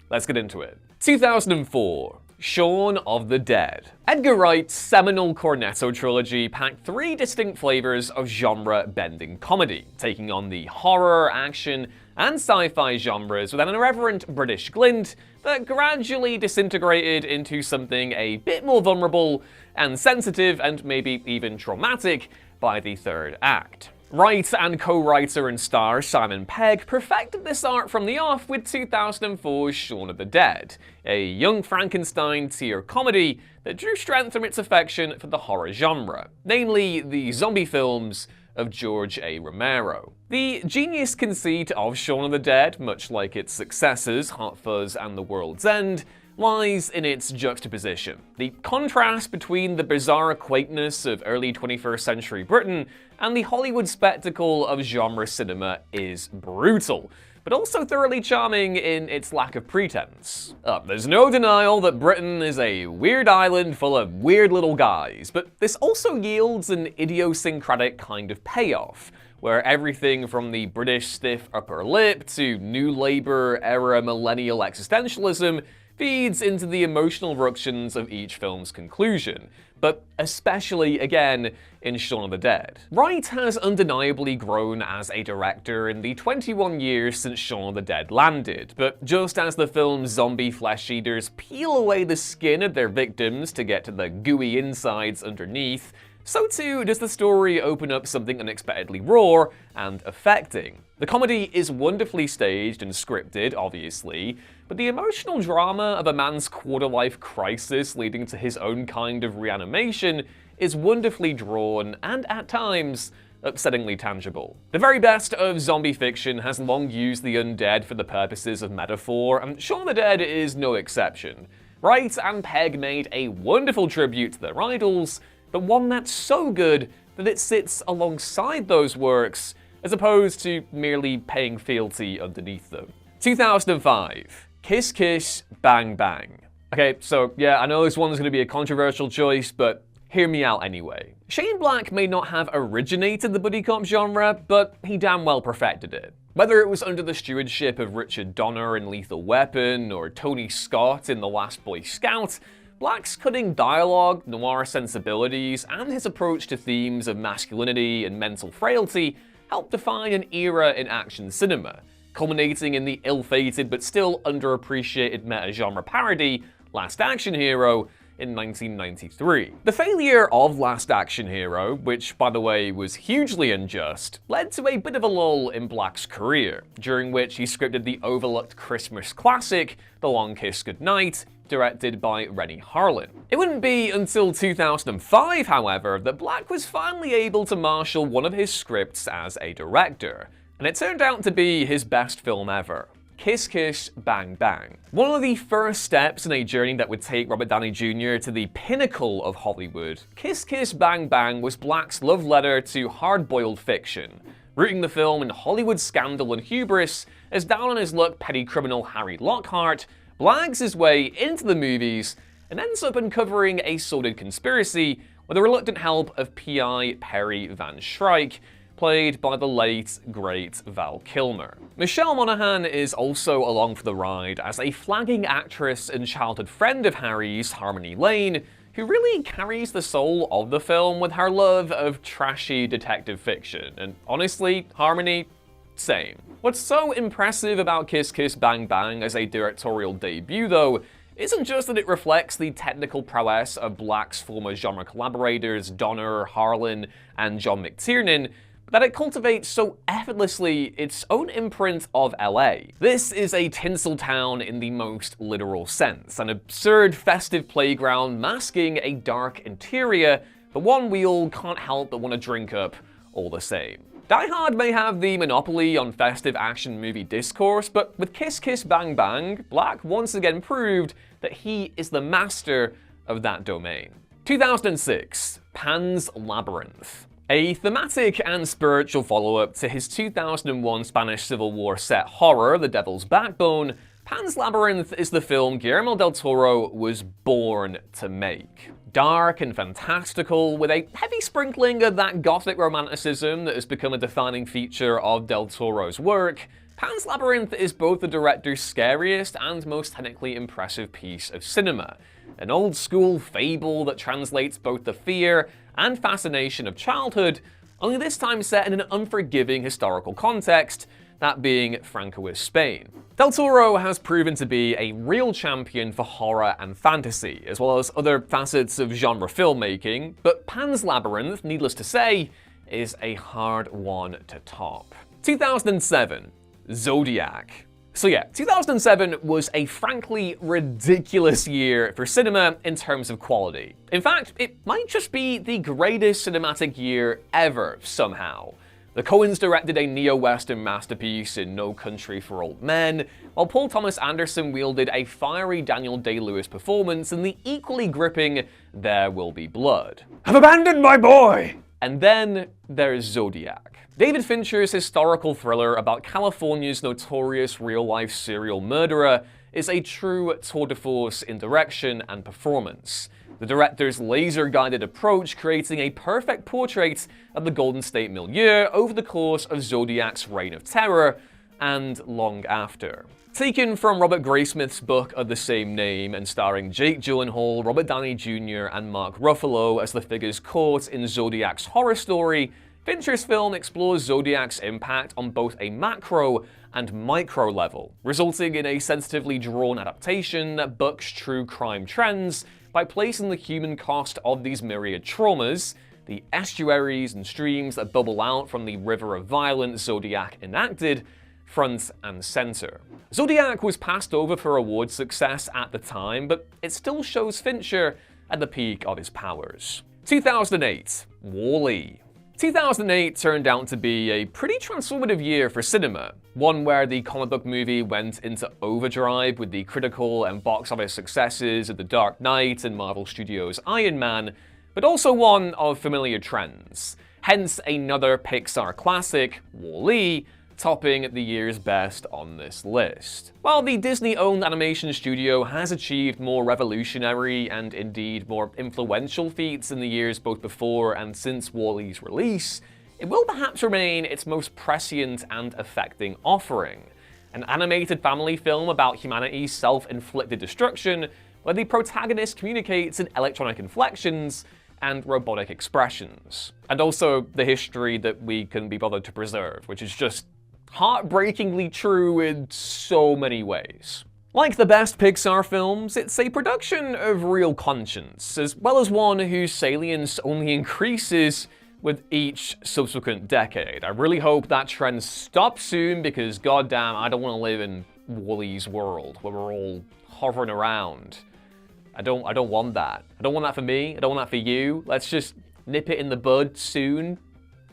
Let's get into it. 2004. Shaun of the Dead. Edgar Wright's seminal Cornetto trilogy packed 3 distinct flavors of genre-bending comedy, taking on the horror, action, and sci-fi genres with an irreverent British glint that gradually disintegrated into something a bit more vulnerable and sensitive and maybe even traumatic by the third act. Wright and co-writer and star Simon Pegg perfected this art from the off with 2004's Shaun of the Dead, a young Frankenstein tier comedy that drew strength from its affection for the horror genre, namely the zombie films of George A. Romero. The genius conceit of Shaun of the Dead, much like its successors Hot Fuzz and The World's End, lies in its juxtaposition. The contrast between the bizarre quaintness of early 21st century Britain and the Hollywood spectacle of genre cinema is brutal, but also thoroughly charming in its lack of pretense. There's no denial that Britain is a weird island full of weird little guys, but this also yields an idiosyncratic kind of payoff, where everything from the British stiff upper lip to New Labour era millennial existentialism feeds into the emotional ructions of each film's conclusion, but especially, again, in Shaun of the Dead. Wright has undeniably grown as a director in the 21 years since Shaun of the Dead landed, but just as the film's zombie flesh eaters peel away the skin of their victims to get to the gooey insides underneath, so too does the story open up something unexpectedly raw and affecting. The comedy is wonderfully staged and scripted, obviously, but the emotional drama of a man's quarter-life crisis leading to his own kind of reanimation is wonderfully drawn and, at times, upsettingly tangible. The very best of zombie fiction has long used the undead for the purposes of metaphor, and Shaun of the Dead is no exception. Wright and Pegg made a wonderful tribute to their idols, but one that's so good that it sits alongside those works, as opposed to merely paying fealty underneath them. 2005. Kiss Kiss Bang Bang. Okay, so yeah, I know this one's going to be a controversial choice, but hear me out anyway. Shane Black may not have originated the buddy cop genre, but he damn well perfected it. Whether it was under the stewardship of Richard Donner in Lethal Weapon or Tony Scott in The Last Boy Scout, Black's cutting dialogue, noir sensibilities, and his approach to themes of masculinity and mental frailty helped define an era in action cinema, culminating in the ill-fated but still underappreciated meta-genre parody Last Action Hero in 1993. The failure of Last Action Hero, which by the way was hugely unjust, led to a bit of a lull in Black's career, during which he scripted the overlooked Christmas classic The Long Kiss Goodnight, directed by Renny Harlin. It wouldn't be until 2005, however, that Black was finally able to marshal one of his scripts as a director, and it turned out to be his best film ever. Kiss Kiss Bang Bang. One of the first steps in a journey that would take Robert Downey Jr. to the pinnacle of Hollywood, Kiss Kiss Bang Bang was Black's love letter to hard-boiled fiction, rooting the film in Hollywood scandal and hubris as down-on-his-luck petty criminal Harry Lockhart blags his way into the movies and ends up uncovering a sordid conspiracy with the reluctant help of P.I. Perry Van Shrike, played by the late, great Val Kilmer. Michelle Monaghan is also along for the ride as a flagging actress and childhood friend of Harry's, Harmony Lane, who really carries the soul of the film with her love of trashy detective fiction. And honestly, Harmony, same. What's so impressive about Kiss Kiss Bang Bang as a directorial debut, though, isn't just that it reflects the technical prowess of Black's former genre collaborators Donner, Harlin, and John McTiernan, that it cultivates so effortlessly its own imprint of LA. This is a tinsel town in the most literal sense, an absurd festive playground masking a dark interior, but one we all can't help but want to drink up all the same. Die Hard may have the monopoly on festive action movie discourse, but with Kiss Kiss Bang Bang, Black once again proved that he is the master of that domain. 2006, Pan's Labyrinth. A thematic and spiritual follow-up to his 2001 Spanish Civil War set horror, The Devil's Backbone, Pan's Labyrinth is the film Guillermo del Toro was born to make. Dark and fantastical, with a heavy sprinkling of that gothic romanticism that has become a defining feature of del Toro's work, Pan's Labyrinth is both the director's scariest and most technically impressive piece of cinema. An old-school fable that translates both the fear and fascination of childhood, only this time set in an unforgiving historical context, that being Francoist Spain. Del Toro has proven to be a real champion for horror and fantasy, as well as other facets of genre filmmaking, but Pan's Labyrinth, needless to say, is a hard one to top. 2007, Zodiac. So yeah, 2007 was a frankly ridiculous year for cinema in terms of quality. In fact, it might just be the greatest cinematic year ever, somehow. The Coens directed a neo-western masterpiece in No Country for Old Men, while Paul Thomas Anderson wielded a fiery Daniel Day-Lewis performance in the equally gripping There Will Be Blood. I've abandoned my boy! And then there's Zodiac. David Fincher's historical thriller about California's notorious real-life serial murderer is a true tour de force in direction and performance. The director's laser-guided approach creating a perfect portrait of the Golden State milieu over the course of Zodiac's reign of terror and long after. Taken from Robert Graysmith's book of the same name and starring Jake Gyllenhaal, Robert Downey Jr. and Mark Ruffalo as the figures caught in Zodiac's horror story, Fincher's film explores Zodiac's impact on both a macro and micro level, resulting in a sensitively drawn adaptation that bucks true crime trends by placing the human cost of these myriad traumas, the estuaries and streams that bubble out from the river of violence Zodiac enacted, front and center. Zodiac was passed over for award success at the time, but it still shows Fincher at the peak of his powers. 2008, Wall-E. 2008 turned out to be a pretty transformative year for cinema, one where the comic book movie went into overdrive with the critical and box office successes of The Dark Knight and Marvel Studios' Iron Man, but also one of familiar trends. Hence another Pixar classic, Wall-E, topping the year's best on this list. While the Disney-owned animation studio has achieved more revolutionary and indeed more influential feats in the years both before and since Wall-E's release, it will perhaps remain its most prescient and affecting offering. An animated family film about humanity's self-inflicted destruction, where the protagonist communicates in electronic inflections and robotic expressions. And also the history that we can be bothered to preserve, which is just heartbreakingly true in so many ways. Like the best Pixar films, it's a production of real conscience, as well as one whose salience only increases with each subsequent decade. I really hope that trend stops soon, because goddamn, I don't want to live in Wall-E's world where we're all hovering around. I don't want that. I don't want that for me. I don't want that for you. Let's just nip it in the bud soon,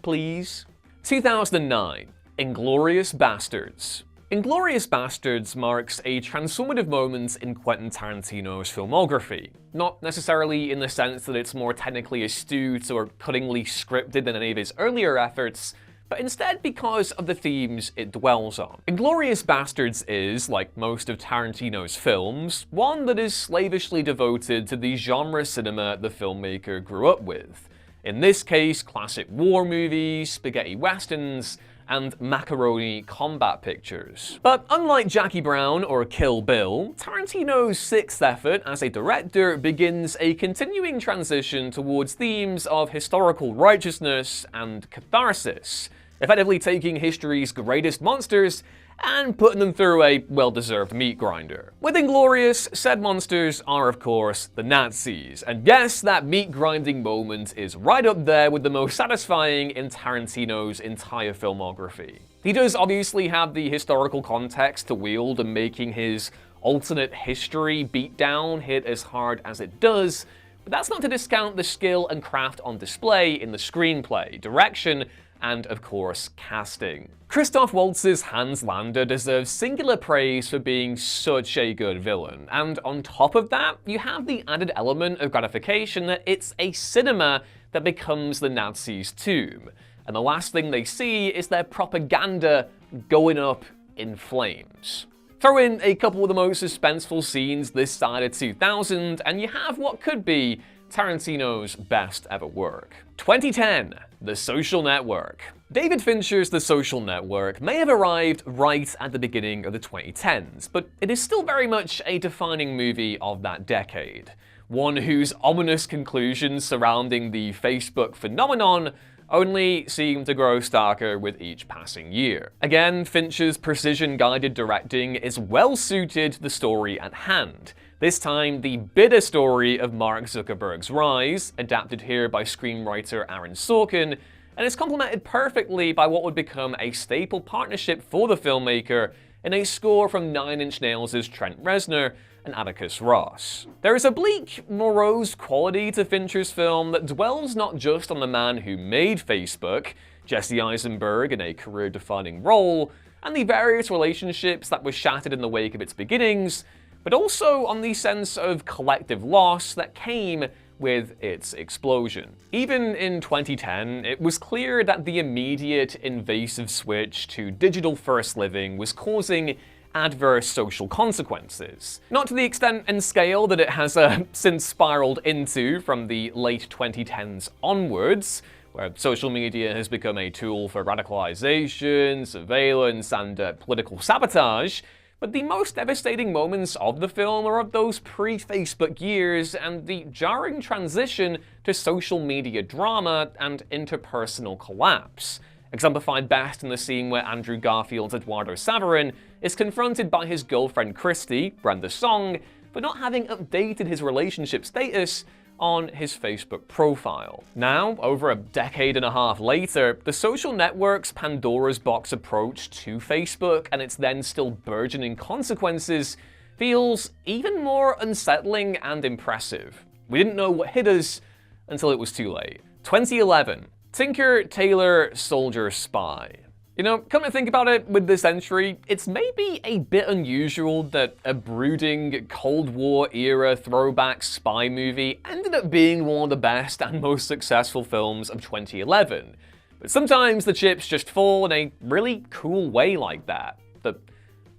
please. 2009. Inglourious Basterds. Inglourious Basterds marks a transformative moment in Quentin Tarantino's filmography. Not necessarily in the sense that it's more technically astute or cuttingly scripted than any of his earlier efforts, but instead because of the themes it dwells on. Inglourious Basterds is, like most of Tarantino's films, one that is slavishly devoted to the genre cinema the filmmaker grew up with. In this case, classic war movies, spaghetti westerns, and macaroni combat pictures. But unlike Jackie Brown or Kill Bill, Tarantino's sixth effort as a director begins a continuing transition towards themes of historical righteousness and catharsis, effectively taking history's greatest monsters and putting them through a well-deserved meat grinder. With Inglourious, said monsters are of course the Nazis, and yes, that meat grinding moment is right up there with the most satisfying in Tarantino's entire filmography. He does obviously have the historical context to wield in making his alternate history beatdown hit as hard as it does, but that's not to discount the skill and craft on display in the screenplay, direction, and of course, casting. Christoph Waltz's Hans Landa deserves singular praise for being such a good villain, and on top of that, you have the added element of gratification that it's a cinema that becomes the Nazis' tomb, and the last thing they see is their propaganda going up in flames. Throw in a couple of the most suspenseful scenes this side of 2000, and you have what could be Tarantino's best ever work. 2010, The Social Network. David Fincher's The Social Network may have arrived right at the beginning of the 2010s, but it is still very much a defining movie of that decade. One whose ominous conclusions surrounding the Facebook phenomenon only seem to grow starker with each passing year. Again, Fincher's precision-guided directing is well suited to the story at hand. This time, the bitter story of Mark Zuckerberg's rise, adapted here by screenwriter Aaron Sorkin, and is complemented perfectly by what would become a staple partnership for the filmmaker in a score from Nine Inch Nails' Trent Reznor and Atticus Ross. There is a bleak, morose quality to Fincher's film that dwells not just on the man who made Facebook, Jesse Eisenberg in a career-defining role, and the various relationships that were shattered in the wake of its beginnings, but also on the sense of collective loss that came with its explosion. Even in 2010, it was clear that the immediate invasive switch to digital-first living was causing adverse social consequences. Not to the extent and scale that it has since spiraled into from the late 2010s onwards, where social media has become a tool for radicalization, surveillance, and political sabotage, but the most devastating moments of the film are of those pre-Facebook years and the jarring transition to social media drama and interpersonal collapse, exemplified best in the scene where Andrew Garfield's Eduardo Saverin is confronted by his girlfriend Christy, Brenda Song, for not having updated his relationship status on his Facebook profile. Now, over a decade and a half later, The Social Network's Pandora's Box approach to Facebook and its then still burgeoning consequences feels even more unsettling and impressive. We didn't know what hit us until it was too late. 2011, Tinker, Tailor, Soldier, Spy. You know, come to think about it, with this entry, it's maybe a bit unusual that a brooding Cold War-era throwback spy movie ended up being one of the best and most successful films of 2011. But sometimes the chips just fall in a really cool way like that. The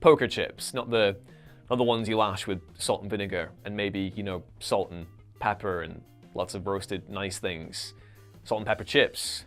poker chips, not the ones you lash with salt and vinegar, and maybe, you know, salt and pepper and lots of roasted nice things. Salt and pepper chips.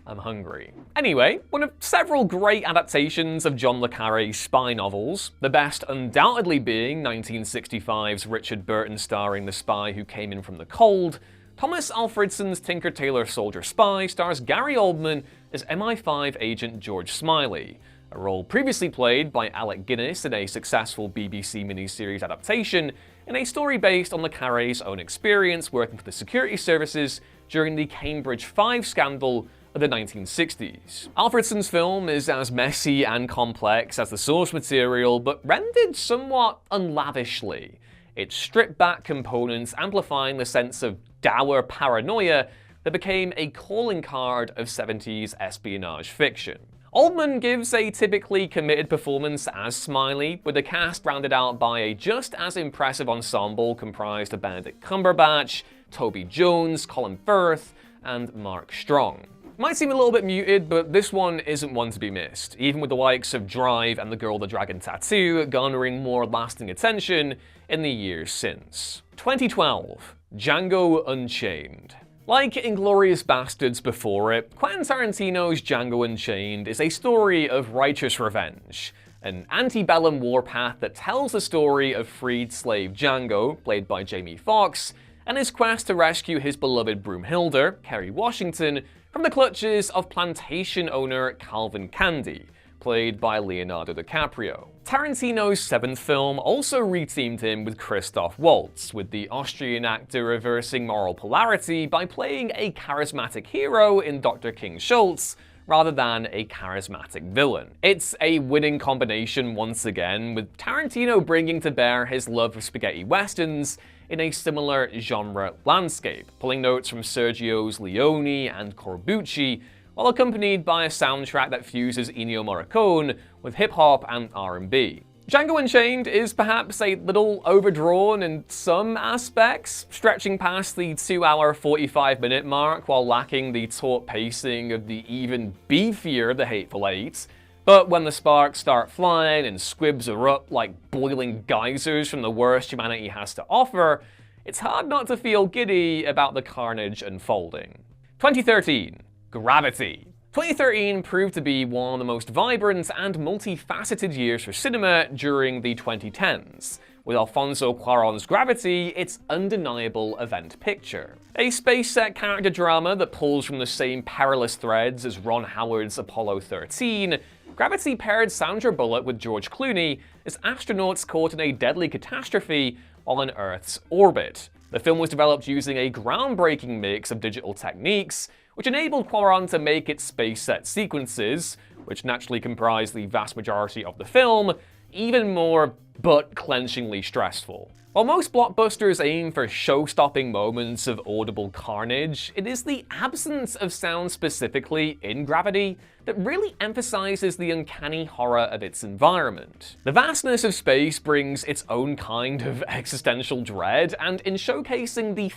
I'm hungry. Anyway, one of several great adaptations of John le Carré's spy novels, the best undoubtedly being 1965's Richard Burton starring The Spy Who Came In From the Cold, Thomas Alfredson's Tinker Tailor Soldier Spy stars Gary Oldman as MI5 agent George Smiley, a role previously played by Alec Guinness in a successful BBC miniseries adaptation, in a story based on le Carré's own experience working for the security services during the Cambridge 5 scandal of the 1960s. Alfredson's film is as messy and complex as the source material, but rendered somewhat unlavishly. Its stripped-back components amplifying the sense of dour paranoia that became a calling card of 70s espionage fiction. Oldman gives a typically committed performance as Smiley, with the cast rounded out by a just as impressive ensemble comprised of Benedict Cumberbatch, Toby Jones, Colin Firth, and Mark Strong. Might seem a little bit muted, but this one isn't one to be missed, even with the likes of Drive and The Girl with the Dragon Tattoo garnering more lasting attention in the years since. 2012, Django Unchained. Like Inglourious Basterds before it, Quentin Tarantino's Django Unchained is a story of righteous revenge, an antebellum warpath that tells the story of freed slave Django, played by Jamie Foxx, and his quest to rescue his beloved Broomhilda, Kerry Washington, from the clutches of plantation owner Calvin Candy, played by Leonardo DiCaprio. Tarantino's seventh film also reteamed him with Christoph Waltz, with the Austrian actor reversing moral polarity by playing a charismatic hero in Dr. King Schultz, rather than a charismatic villain. It's a winning combination once again, with Tarantino bringing to bear his love of spaghetti westerns in a similar genre landscape, pulling notes from Sergio's Leone and Corbucci, while accompanied by a soundtrack that fuses Ennio Morricone with hip-hop and R&B. Django Unchained is perhaps a little overdrawn in some aspects, stretching past the 2-hour 45-minute mark while lacking the taut pacing of the even beefier The Hateful Eight. But when the sparks start flying and squibs erupt like boiling geysers from the worst humanity has to offer, it's hard not to feel giddy about the carnage unfolding. 2013. Gravity. 2013 proved to be one of the most vibrant and multifaceted years for cinema during the 2010s, with Alfonso Cuarón's Gravity its undeniable event picture. A space-set character drama that pulls from the same perilous threads as Ron Howard's Apollo 13, Gravity paired Sandra Bullock with George Clooney as astronauts caught in a deadly catastrophe while in Earth's orbit. The film was developed using a groundbreaking mix of digital techniques, which enabled Cuarón to make its space-set sequences, which naturally comprise the vast majority of the film, even more butt-clenchingly stressful. While most blockbusters aim for show-stopping moments of audible carnage, it is the absence of sound specifically in Gravity that really emphasizes the uncanny horror of its environment. The vastness of space brings its own kind of existential dread, and in showcasing the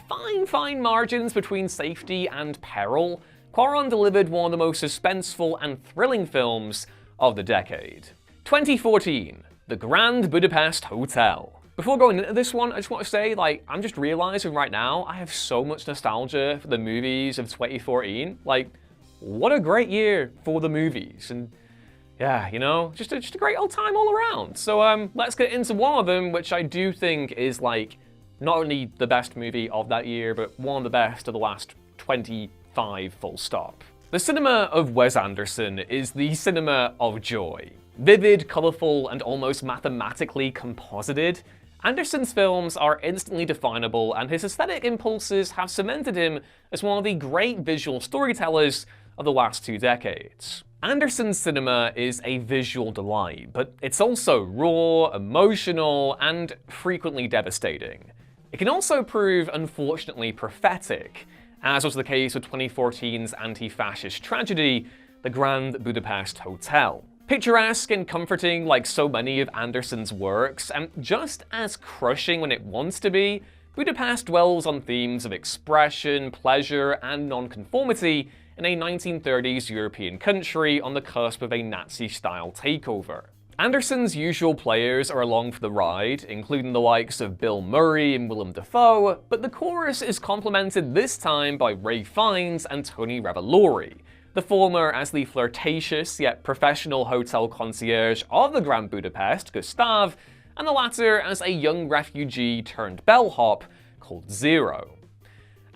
fine margins between safety and peril, Cuarón delivered one of the most suspenseful and thrilling films of the decade. 2014. The Grand Budapest Hotel. Before going into this one, I just want to say, I'm just realizing right now, I have so much nostalgia for the movies of 2014. What a great year for the movies. And yeah, just a great old time all around. So let's get into one of them, which I do think is not only the best movie of that year, but one of the best of the last 25 full stop. The cinema of Wes Anderson is the cinema of joy. Vivid, colourful, and almost mathematically composited, Anderson's films are instantly definable, and his aesthetic impulses have cemented him as one of the great visual storytellers of the last 2 decades. Anderson's cinema is a visual delight, but it's also raw, emotional, and frequently devastating. It can also prove unfortunately prophetic, as was the case with 2014's anti-fascist tragedy, The Grand Budapest Hotel. Picturesque and comforting like so many of Anderson's works, and just as crushing when it wants to be, Budapest dwells on themes of expression, pleasure, and nonconformity in a 1930s European country on the cusp of a Nazi-style takeover. Anderson's usual players are along for the ride, including the likes of Bill Murray and Willem Dafoe, but the chorus is complemented this time by Ralph Fiennes and Tony Revolori, the former as the flirtatious yet professional hotel concierge of the Grand Budapest, Gustav, and the latter as a young refugee turned bellhop called Zero.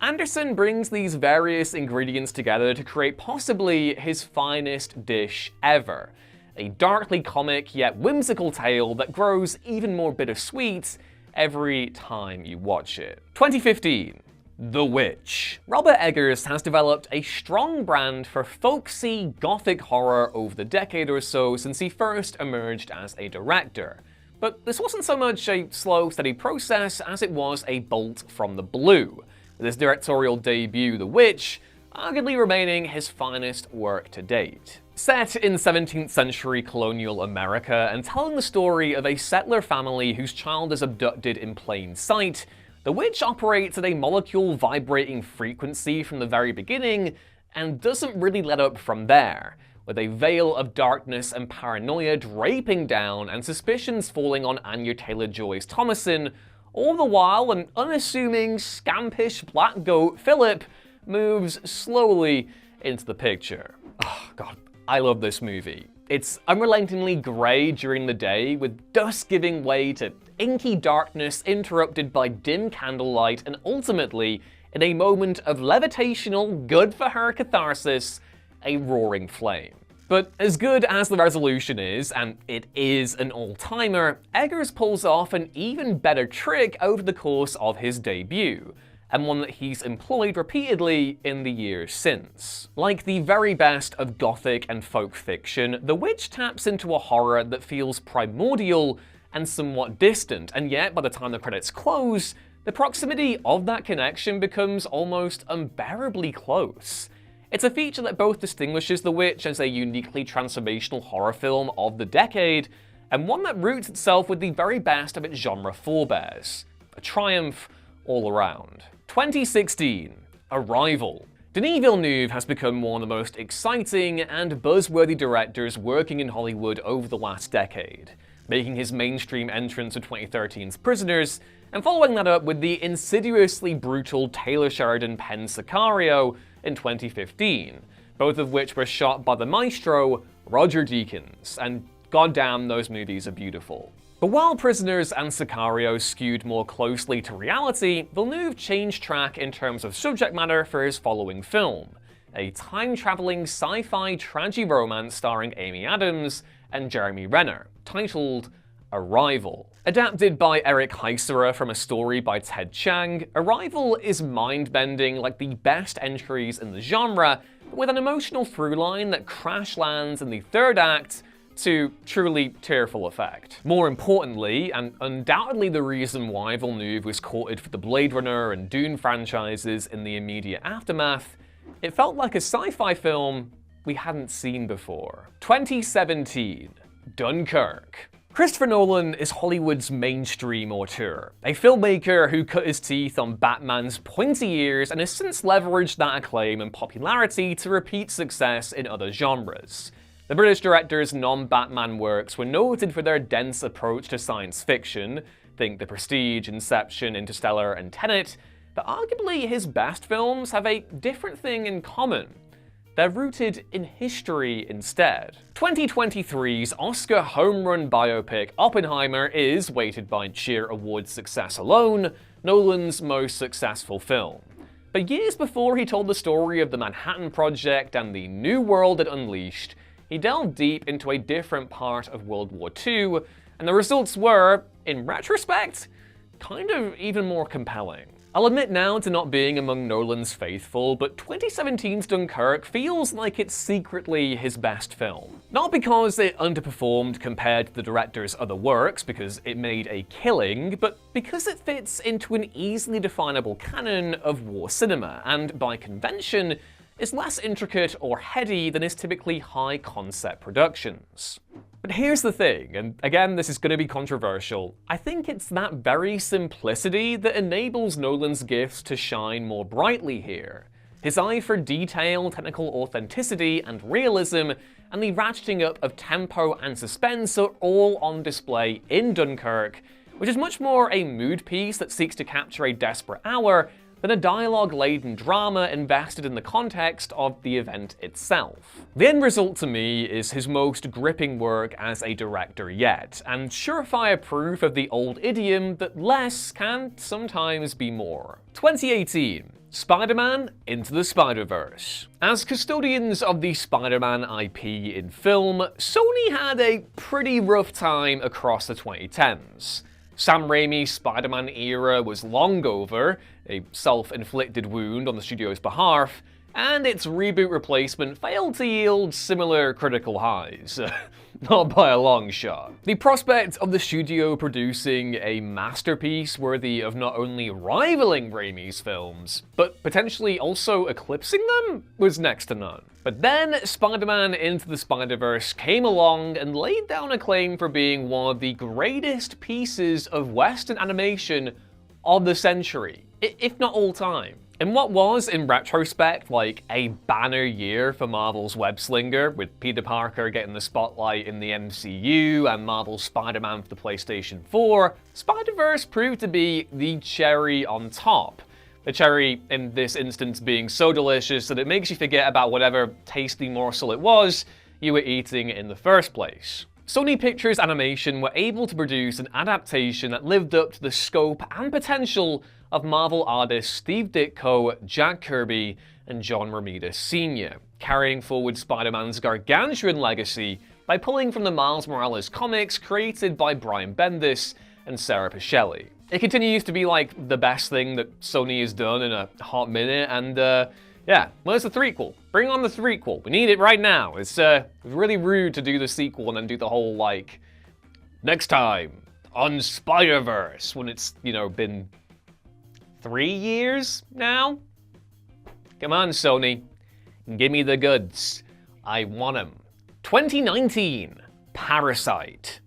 Anderson brings these various ingredients together to create possibly his finest dish ever, a darkly comic yet whimsical tale that grows even more bittersweet every time you watch it. 2015. The Witch. Robert Eggers has developed a strong brand for folksy, gothic horror over the decade or so since he first emerged as a director. But this wasn't so much a slow, steady process as it was a bolt from the blue, with his directorial debut, The Witch, arguably remaining his finest work to date. Set in 17th century colonial America and telling the story of a settler family whose child is abducted in plain sight, The Witch operates at a molecule vibrating frequency from the very beginning and doesn't really let up from there, with a veil of darkness and paranoia draping down and suspicions falling on Anya Taylor-Joy's Thomason, all the while an unassuming, scampish black goat, Philip, moves slowly into the picture. Oh god, I love this movie. It's unrelentingly grey during the day, with dusk giving way to inky darkness interrupted by dim candlelight, and ultimately, in a moment of levitational, good-for-her catharsis, a roaring flame. But as good as the resolution is, and it is an all-timer, Eggers pulls off an even better trick over the course of his debut, and one that he's employed repeatedly in the years since. Like the very best of gothic and folk fiction, The Witch taps into a horror that feels primordial and somewhat distant, and yet by the time the credits close, the proximity of that connection becomes almost unbearably close. It's a feature that both distinguishes The Witch as a uniquely transformational horror film of the decade, and one that roots itself with the very best of its genre forebears. A triumph all around. 2016, Arrival. Denis Villeneuve has become one of the most exciting and buzzworthy directors working in Hollywood over the last decade, making his mainstream entrance to 2013's Prisoners, and following that up with the insidiously brutal Taylor Sheridan penned Sicario in 2015, both of which were shot by the maestro Roger Deakins, and goddamn, those movies are beautiful. But while Prisoners and Sicario skewed more closely to reality, Villeneuve changed track in terms of subject matter for his following film, a time-traveling sci-fi tragi-romance starring Amy Adams and Jeremy Renner, titled Arrival. Adapted by Eric Heisserer from a story by Ted Chiang, Arrival is mind-bending like the best entries in the genre, but with an emotional through-line that crash-lands in the third act to truly tearful effect. More importantly, and undoubtedly the reason why Villeneuve was courted for the Blade Runner and Dune franchises in the immediate aftermath, it felt like a sci-fi film we hadn't seen before. 2017, Dunkirk. Christopher Nolan is Hollywood's mainstream auteur, a filmmaker who cut his teeth on Batman's pointy ears and has since leveraged that acclaim and popularity to repeat success in other genres. The British director's non-Batman works were noted for their dense approach to science fiction, think The Prestige, Inception, Interstellar, and Tenet, but arguably his best films have a different thing in common. They're rooted in history instead. 2023's Oscar home run biopic Oppenheimer is, weighted by sheer award success alone, Nolan's most successful film. But years before he told the story of the Manhattan Project and the New World it unleashed, he delved deep into a different part of World War II, and the results were, in retrospect, kind of even more compelling. I'll admit now to not being among Nolan's faithful, but 2017's Dunkirk feels like it's secretly his best film. Not because it underperformed compared to the director's other works, because it made a killing, but because it fits into an easily definable canon of war cinema, and by convention, is less intricate or heady than his typically high-concept productions. But here's the thing, and again this is going to be controversial, I think it's that very simplicity that enables Nolan's gifts to shine more brightly here. His eye for detail, technical authenticity, and realism, and the ratcheting up of tempo and suspense are all on display in Dunkirk, which is much more a mood piece that seeks to capture a desperate hour than a dialogue-laden drama invested in the context of the event itself. The end result to me is his most gripping work as a director yet, and surefire proof of the old idiom that less can sometimes be more. 2018. Spider-Man Into the Spider-Verse. As custodians of the Spider-Man IP in film, Sony had a pretty rough time across the 2010s. Sam Raimi's Spider-Man era was long over, a self-inflicted wound on the studio's behalf, and its reboot replacement failed to yield similar critical highs. Not by a long shot. The prospect of the studio producing a masterpiece worthy of not only rivaling Raimi's films, but potentially also eclipsing them, was next to none. But then Spider-Man Into the Spider-Verse came along and laid down a claim for being one of the greatest pieces of Western animation of the century, if not all time. In what was, in retrospect, like a banner year for Marvel's web-slinger, with Peter Parker getting the spotlight in the MCU and Marvel's Spider-Man for the PlayStation 4, Spider-Verse proved to be the cherry on top. The cherry, in this instance, being so delicious that it makes you forget about whatever tasty morsel it was you were eating in the first place. Sony Pictures Animation were able to produce an adaptation that lived up to the scope and potential of Marvel artists Steve Ditko, Jack Kirby, and John Romita Sr. carrying forward Spider-Man's gargantuan legacy by pulling from the Miles Morales comics created by Brian Bendis and Sarah Pichelli. It continues to be like the best thing that Sony has done in a hot minute, and yeah, where's the threequel? Bring on the threequel. We need it right now. It's really rude to do the sequel and then do the whole, like, next time on Spider-Verse, when it's, you know, been 3 years now? Come on, Sony. Give me the goods. I want them. 2019, Parasite.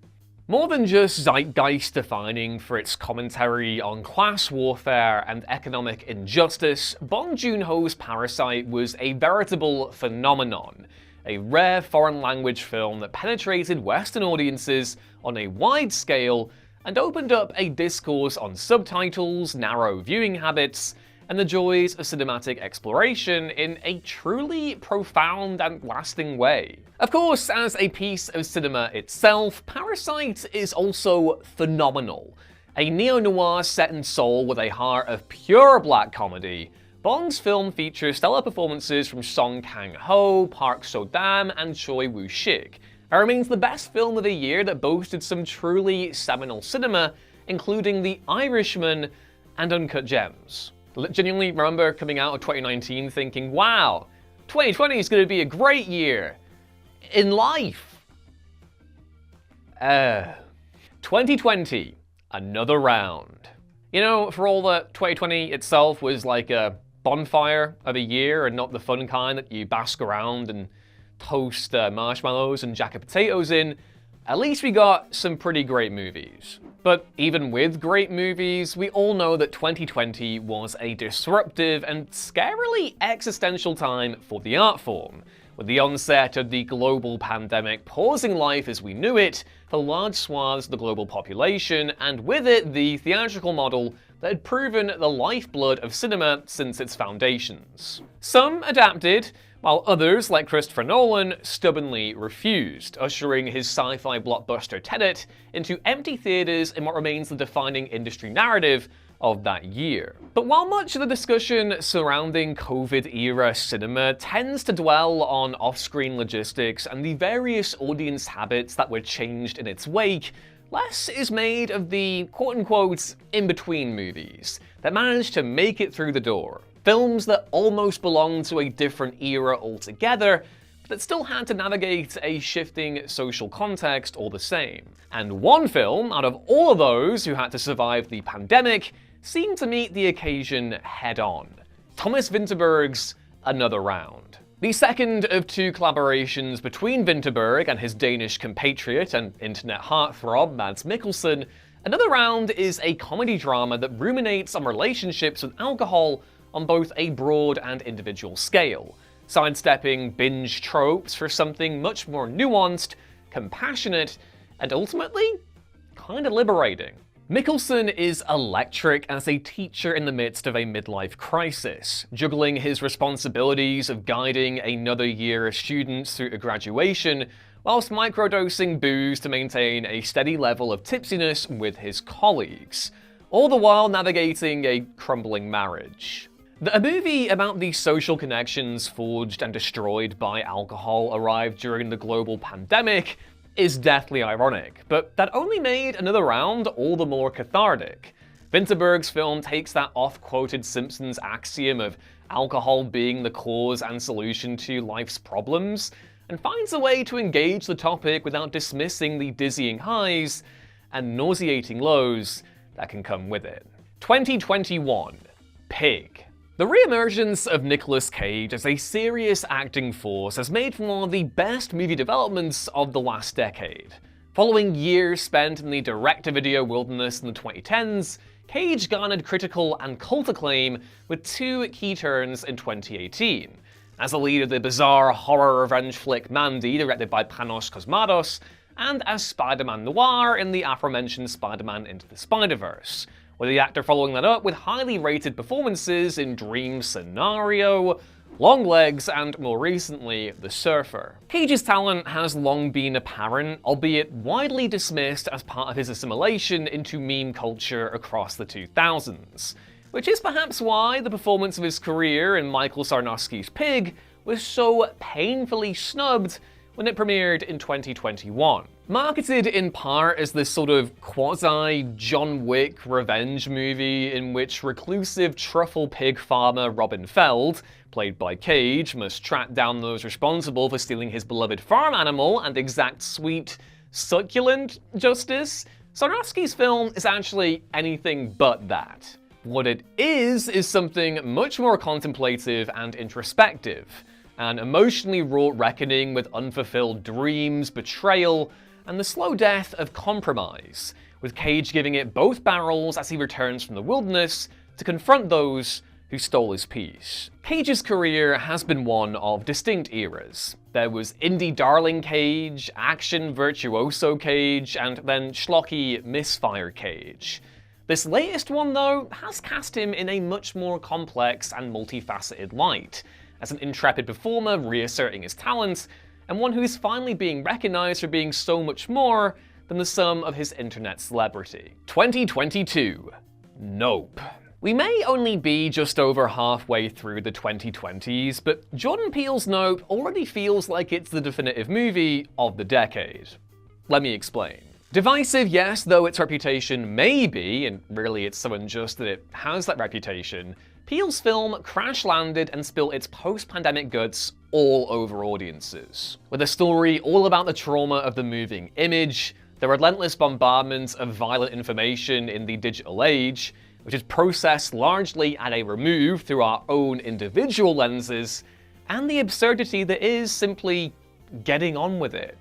More than just zeitgeist defining for its commentary on class warfare and economic injustice, Bong Joon-ho's Parasite was a veritable phenomenon, a rare foreign language film that penetrated Western audiences on a wide scale and opened up a discourse on subtitles, narrow viewing habits, and the joys of cinematic exploration in a truly profound and lasting way. Of course, as a piece of cinema itself, Parasite is also phenomenal. A neo-noir set in Seoul with a heart of pure black comedy, Bong's film features stellar performances from Song Kang-ho, Park So-dam, and Choi Woo-shik. It remains the best film of the year that boasted some truly seminal cinema, including The Irishman and Uncut Gems. Genuinely remember coming out of 2019 thinking, wow, 2020 is going to be a great year in life. 2020, another round. You know, for all that 2020 itself was like a bonfire of a year and not the fun kind that you bask around and toast marshmallows and jacket potatoes in, at least we got some pretty great movies. But even with great movies, we all know that 2020 was a disruptive and scarily existential time for the art form, with the onset of the global pandemic pausing life as we knew it for large swaths of the global population, and with it the theatrical model that had proven the lifeblood of cinema since its foundations. Some adapted, while others, like Christopher Nolan, stubbornly refused, ushering his sci-fi blockbuster Tenet into empty theaters in what remains the defining industry narrative of that year. But while much of the discussion surrounding COVID-era cinema tends to dwell on off-screen logistics and the various audience habits that were changed in its wake, less is made of the quote-unquote in-between movies that managed to make it through the door. Films that almost belonged to a different era altogether, but that still had to navigate a shifting social context all the same. And one film out of all of those who had to survive the pandemic seemed to meet the occasion head-on. Thomas Vinterberg's Another Round. The second of two collaborations between Vinterberg and his Danish compatriot and internet heartthrob Mads Mikkelsen, Another Round is a comedy drama that ruminates on relationships with alcohol on both a broad and individual scale, sidestepping binge tropes for something much more nuanced, compassionate, and ultimately, kinda liberating. Mikkelsen is electric as a teacher in the midst of a midlife crisis, juggling his responsibilities of guiding another year of students through to graduation, whilst microdosing booze to maintain a steady level of tipsiness with his colleagues, all the while navigating a crumbling marriage. A movie about the social connections forged and destroyed by alcohol arrived during the global pandemic is deathly ironic, but that only made Another Round all the more cathartic. Vinterberg's film takes that oft-quoted Simpsons axiom of alcohol being the cause and solution to life's problems, and finds a way to engage the topic without dismissing the dizzying highs and nauseating lows that can come with it. 2021, Pig. The re-emergence of Nicolas Cage as a serious acting force has made for one of the best movie developments of the last decade. Following years spent in the direct-to-video wilderness in the 2010s, Cage garnered critical and cult acclaim with two key turns in 2018. As the lead of the bizarre horror revenge flick Mandy, directed by Panos Cosmatos, and as Spider-Man Noir in the aforementioned Spider-Man Into the Spider-Verse, with the actor following that up with highly rated performances in Dream Scenario, Longlegs, and more recently, The Surfer. Cage's talent has long been apparent, albeit widely dismissed as part of his assimilation into meme culture across the 2000s, which is perhaps why the performance of his career in Michael Sarnowski's Pig was so painfully snubbed when it premiered in 2021. Marketed in part as this sort of quasi-John Wick revenge movie in which reclusive truffle pig farmer Robin Feld, played by Cage, must track down those responsible for stealing his beloved farm animal and exact sweet, succulent justice, Sarnowski's film is actually anything but that. What it is something much more contemplative and introspective, an emotionally wrought reckoning with unfulfilled dreams, betrayal, and the slow death of compromise, with Cage giving it both barrels as he returns from the wilderness to confront those who stole his peace. Cage's career has been one of distinct eras. There was indie darling Cage, action virtuoso Cage, and then schlocky misfire Cage. This latest one, though, has cast him in a much more complex and multifaceted light, as an intrepid performer reasserting his talents, and one who is finally being recognized for being so much more than the sum of his internet celebrity. 2022. Nope. We may only be just over halfway through the 2020s, but Jordan Peele's Nope already feels like it's the definitive movie of the decade. Let me explain. Divisive, yes, though its reputation may be, and really it's so unjust that it has that reputation, Peele's film crash-landed and spilled its post-pandemic guts all over audiences. With a story all about the trauma of the moving image, the relentless bombardment of violent information in the digital age, which is processed largely at a remove through our own individual lenses, and the absurdity that is simply getting on with it.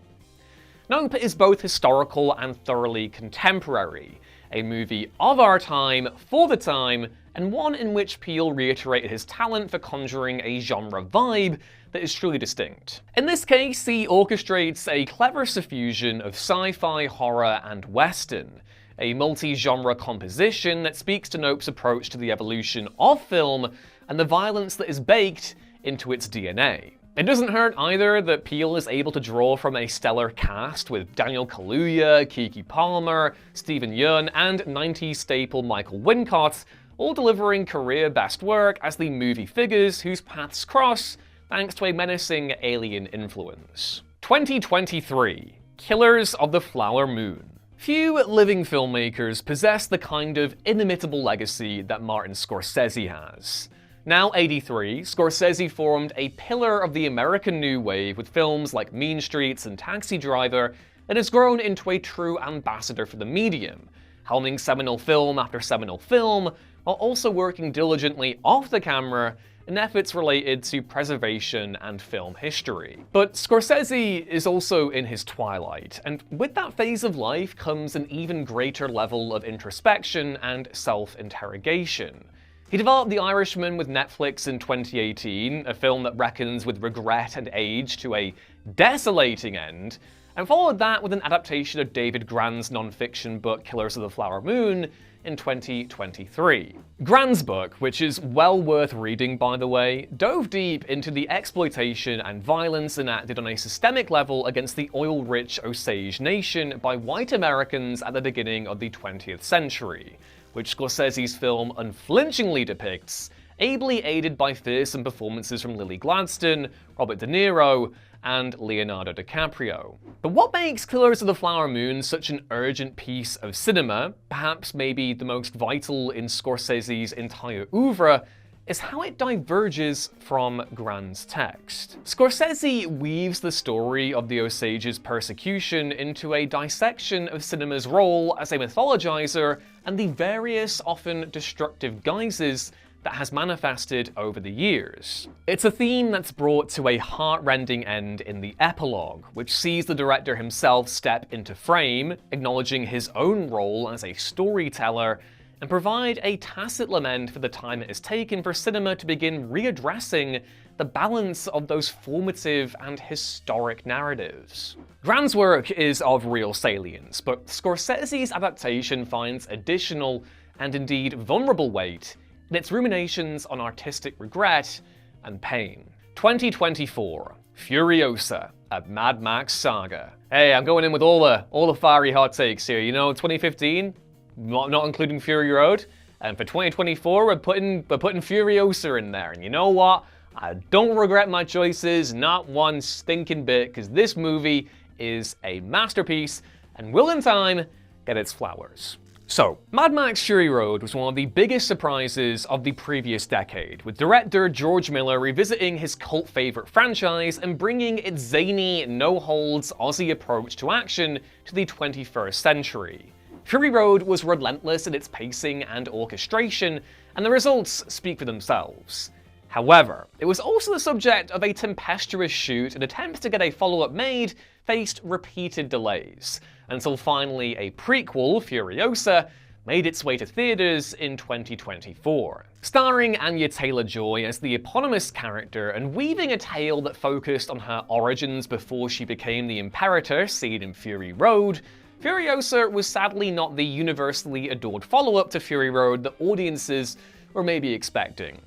Nope is both historical and thoroughly contemporary, a movie of our time, for the time, and one in which Peele reiterated his talent for conjuring a genre vibe that is truly distinct. In this case, he orchestrates a clever suffusion of sci-fi, horror, and western, a multi-genre composition that speaks to Nope's approach to the evolution of film and the violence that is baked into its DNA. It doesn't hurt either that Peele is able to draw from a stellar cast with Daniel Kaluuya, Keke Palmer, Steven Yeun, and 90s staple Michael Wincott, all delivering career-best work as the movie figures whose paths cross thanks to a menacing alien influence. 2023. Killers of the Flower Moon. Few living filmmakers possess the kind of inimitable legacy that Martin Scorsese has. Now 83, Scorsese formed a pillar of the American New Wave with films like Mean Streets and Taxi Driver that has grown into a true ambassador for the medium, helming seminal film after seminal film, while also working diligently off the camera in efforts related to preservation and film history. But Scorsese is also in his twilight, and with that phase of life comes an even greater level of introspection and self-interrogation. He developed The Irishman with Netflix in 2018, a film that reckons with regret and age to a desolating end, and followed that with an adaptation of David Grann's non-fiction book Killers of the Flower Moon in 2023. Grann's book, which is well worth reading by the way, dove deep into the exploitation and violence enacted on a systemic level against the oil-rich Osage Nation by white Americans at the beginning of the 20th century, which Scorsese's film unflinchingly depicts, ably aided by fearsome performances from Lily Gladstone, Robert De Niro, and Leonardo DiCaprio. But what makes Killers of the Flower Moon such an urgent piece of cinema, perhaps maybe the most vital in Scorsese's entire oeuvre, is how it diverges from Grann's text. Scorsese weaves the story of the Osage's persecution into a dissection of cinema's role as a mythologizer and the various, often destructive guises that has manifested over the years. It's a theme that's brought to a heart-rending end in the epilogue, which sees the director himself step into frame, acknowledging his own role as a storyteller, and provide a tacit lament for the time it has taken for cinema to begin readdressing the balance of those formative and historic narratives. Grann's work is of real salience, but Scorsese's adaptation finds additional, and indeed vulnerable weight, in its ruminations on artistic regret and pain. 2024, Furiosa, a Mad Max Saga. Hey, I'm going in with all the fiery hot takes here. You know, 2015, not including Fury Road, and for 2024, we're putting Furiosa in there. And you know what? I don't regret my choices, not one stinking bit, because this movie is a masterpiece and will in time get its flowers. So, Mad Max Fury Road was one of the biggest surprises of the previous decade, with director George Miller revisiting his cult favourite franchise and bringing its zany, no-holds Aussie approach to action to the 21st century. Fury Road was relentless in its pacing and orchestration, and the results speak for themselves. However, it was also the subject of a tempestuous shoot, and attempts to get a follow-up made faced repeated delays, until finally a prequel, Furiosa, made its way to theaters in 2024. Starring Anya Taylor-Joy as the eponymous character and weaving a tale that focused on her origins before she became the Imperator seen in Fury Road, Furiosa was sadly not the universally adored follow-up to Fury Road that audiences were maybe expecting.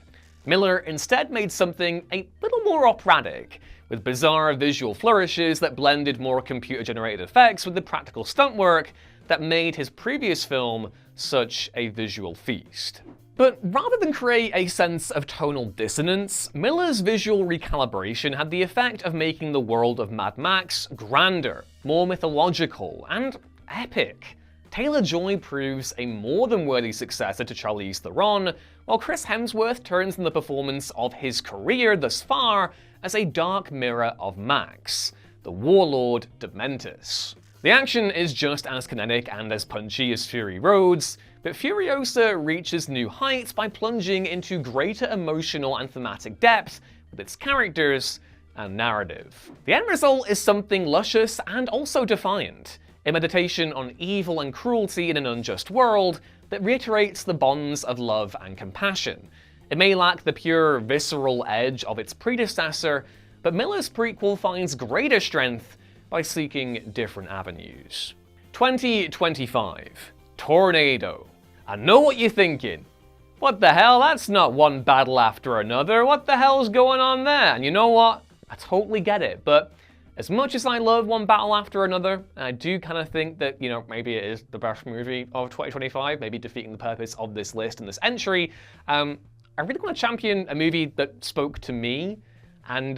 Miller instead made something a little more operatic, with bizarre visual flourishes that blended more computer-generated effects with the practical stunt work that made his previous film such a visual feast. But rather than create a sense of tonal dissonance, Miller's visual recalibration had the effect of making the world of Mad Max grander, more mythological, and epic. Taylor-Joy proves a more than worthy successor to Charlize Theron, while Chris Hemsworth turns in the performance of his career thus far as a dark mirror of Max, the warlord Dementus. The action is just as kinetic and as punchy as Fury Road's, but Furiosa reaches new heights by plunging into greater emotional and thematic depth with its characters and narrative. The end result is something luscious and also defiant, a meditation on evil and cruelty in an unjust world that reiterates the bonds of love and compassion. It may lack the pure, visceral edge of its predecessor, but Miller's prequel finds greater strength by seeking different avenues. 2025. Tornado. I know what you're thinking. What the hell? That's not one battle after another. What the hell's going on there? And you know what? I totally get it, but as much as I love one battle after another, I do kind of think that, maybe it is the best movie of 2025, maybe defeating the purpose of this list and this entry. I really want to champion a movie that spoke to me, and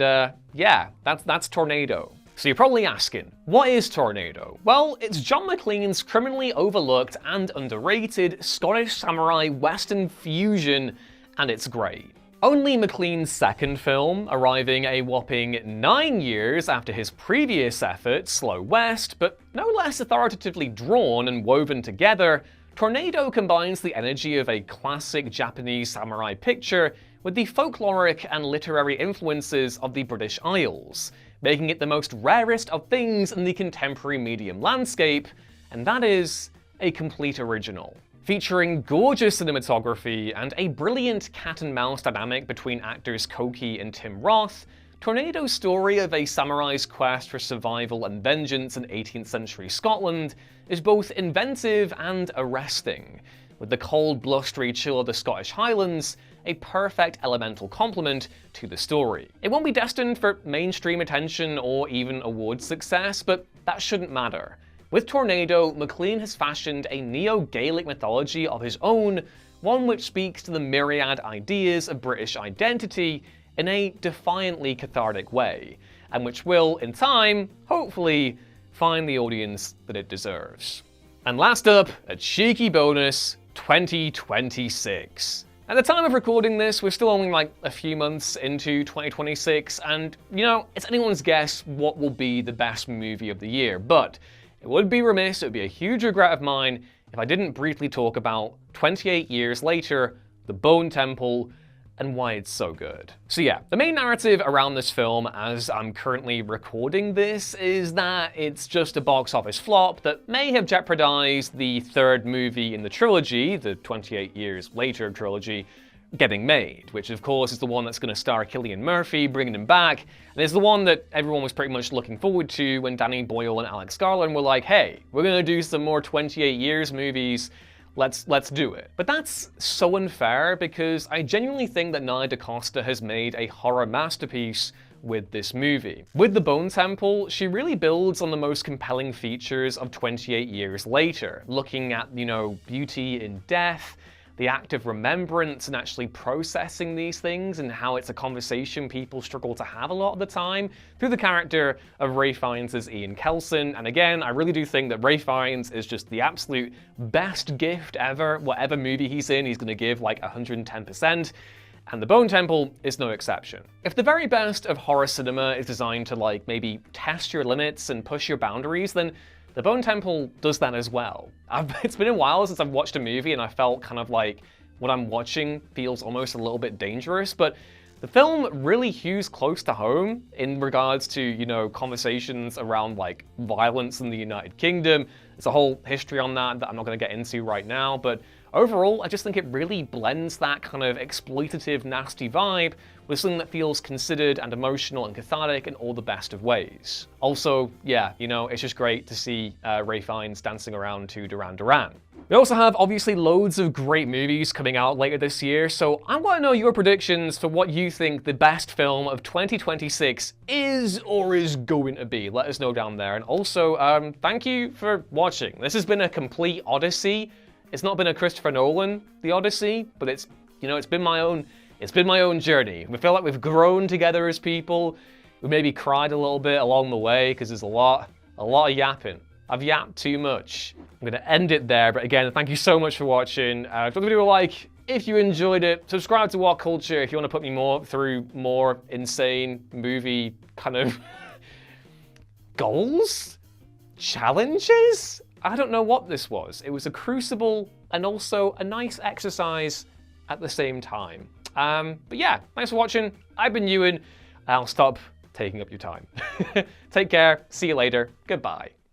yeah, that's Tornado. So you're probably asking, what is Tornado? Well, it's John McClane's criminally overlooked and underrated Scottish samurai western fusion, and it's great. Only McClane's second film, arriving a whopping 9 years after his previous effort, Slow West, but no less authoritatively drawn and woven together, Tornado combines the energy of a classic Japanese samurai picture with the folkloric and literary influences of the British Isles, making it the most rarest of things in the contemporary medium landscape, and that is a complete original. Featuring gorgeous cinematography and a brilliant cat-and-mouse dynamic between actors Koki and Tim Roth, Tornado's story of a samurai's quest for survival and vengeance in 18th century Scotland is both inventive and arresting, with the cold, blustery chill of the Scottish Highlands a perfect elemental complement to the story. It won't be destined for mainstream attention or even award success, but that shouldn't matter. With Tornado, McClane has fashioned a neo-Gaelic mythology of his own, one which speaks to the myriad ideas of British identity in a defiantly cathartic way, and which will, in time, hopefully, find the audience that it deserves. And last up, a cheeky bonus, 2026. At the time of recording this, we're still only like a few months into 2026, and it's anyone's guess what will be the best movie of the year, but it would be remiss, it would be a huge regret of mine if I didn't briefly talk about 28 years later, The Bone Temple, and why it's so good. So yeah, the main narrative around this film, as I'm currently recording this, is that it's just a box office flop that may have jeopardized the third movie in the trilogy, the 28 years later trilogy, getting made, which of course is the one that's going to star Cillian Murphy, bringing him back, and it's the one that everyone was pretty much looking forward to when Danny Boyle and Alex Garland were like, hey, we're going to do some more 28 years movies, let's do it. But that's so unfair, because I genuinely think that Nia DaCosta has made a horror masterpiece with this movie. With The Bone Temple, she really builds on the most compelling features of 28 years later, looking at, beauty in death, the act of remembrance and actually processing these things, and how it's a conversation people struggle to have a lot of the time, through the character of Ralph Fiennes as Ian Kelson. And again, I really do think that Ralph Fiennes is just the absolute best gift ever. Whatever movie he's in, he's going to give like 110%. And The Bone Temple is no exception. If the very best of horror cinema is designed to like maybe test your limits and push your boundaries, then The Bone Temple does that as well. It's been a while since I've watched a movie and I felt kind of like what I'm watching feels almost a little bit dangerous, but the film really hews close to home in regards to, you know, conversations around like violence in the United Kingdom. There's a whole history on that I'm not going to get into right now, but overall, I just think it really blends that kind of exploitative, nasty vibe with something that feels considered and emotional and cathartic in all the best of ways. Also, yeah, you know, it's just great to see Ralph Fiennes dancing around to Duran Duran. We also have, obviously, loads of great movies coming out later this year, so I want to know your predictions for what you think the best film of 2026 is or is going to be. Let us know down there. And also, thank you for watching. This has been a complete odyssey. It's not been a Christopher Nolan, The Odyssey, but it's, you know, it's been my own journey. We feel like we've grown together as people. We maybe cried a little bit along the way because there's a lot of yapping. I've yapped too much. I'm gonna end it there, but again, thank you so much for watching. Drop the video a like if you enjoyed it. Subscribe to What Culture if you want to put me through more insane movie kind of goals? Challenges? I don't know what this was. It was a crucible and also a nice exercise at the same time. But yeah, thanks for watching. I've been Ewan. I'll stop taking up your time. Take care. See you later. Goodbye.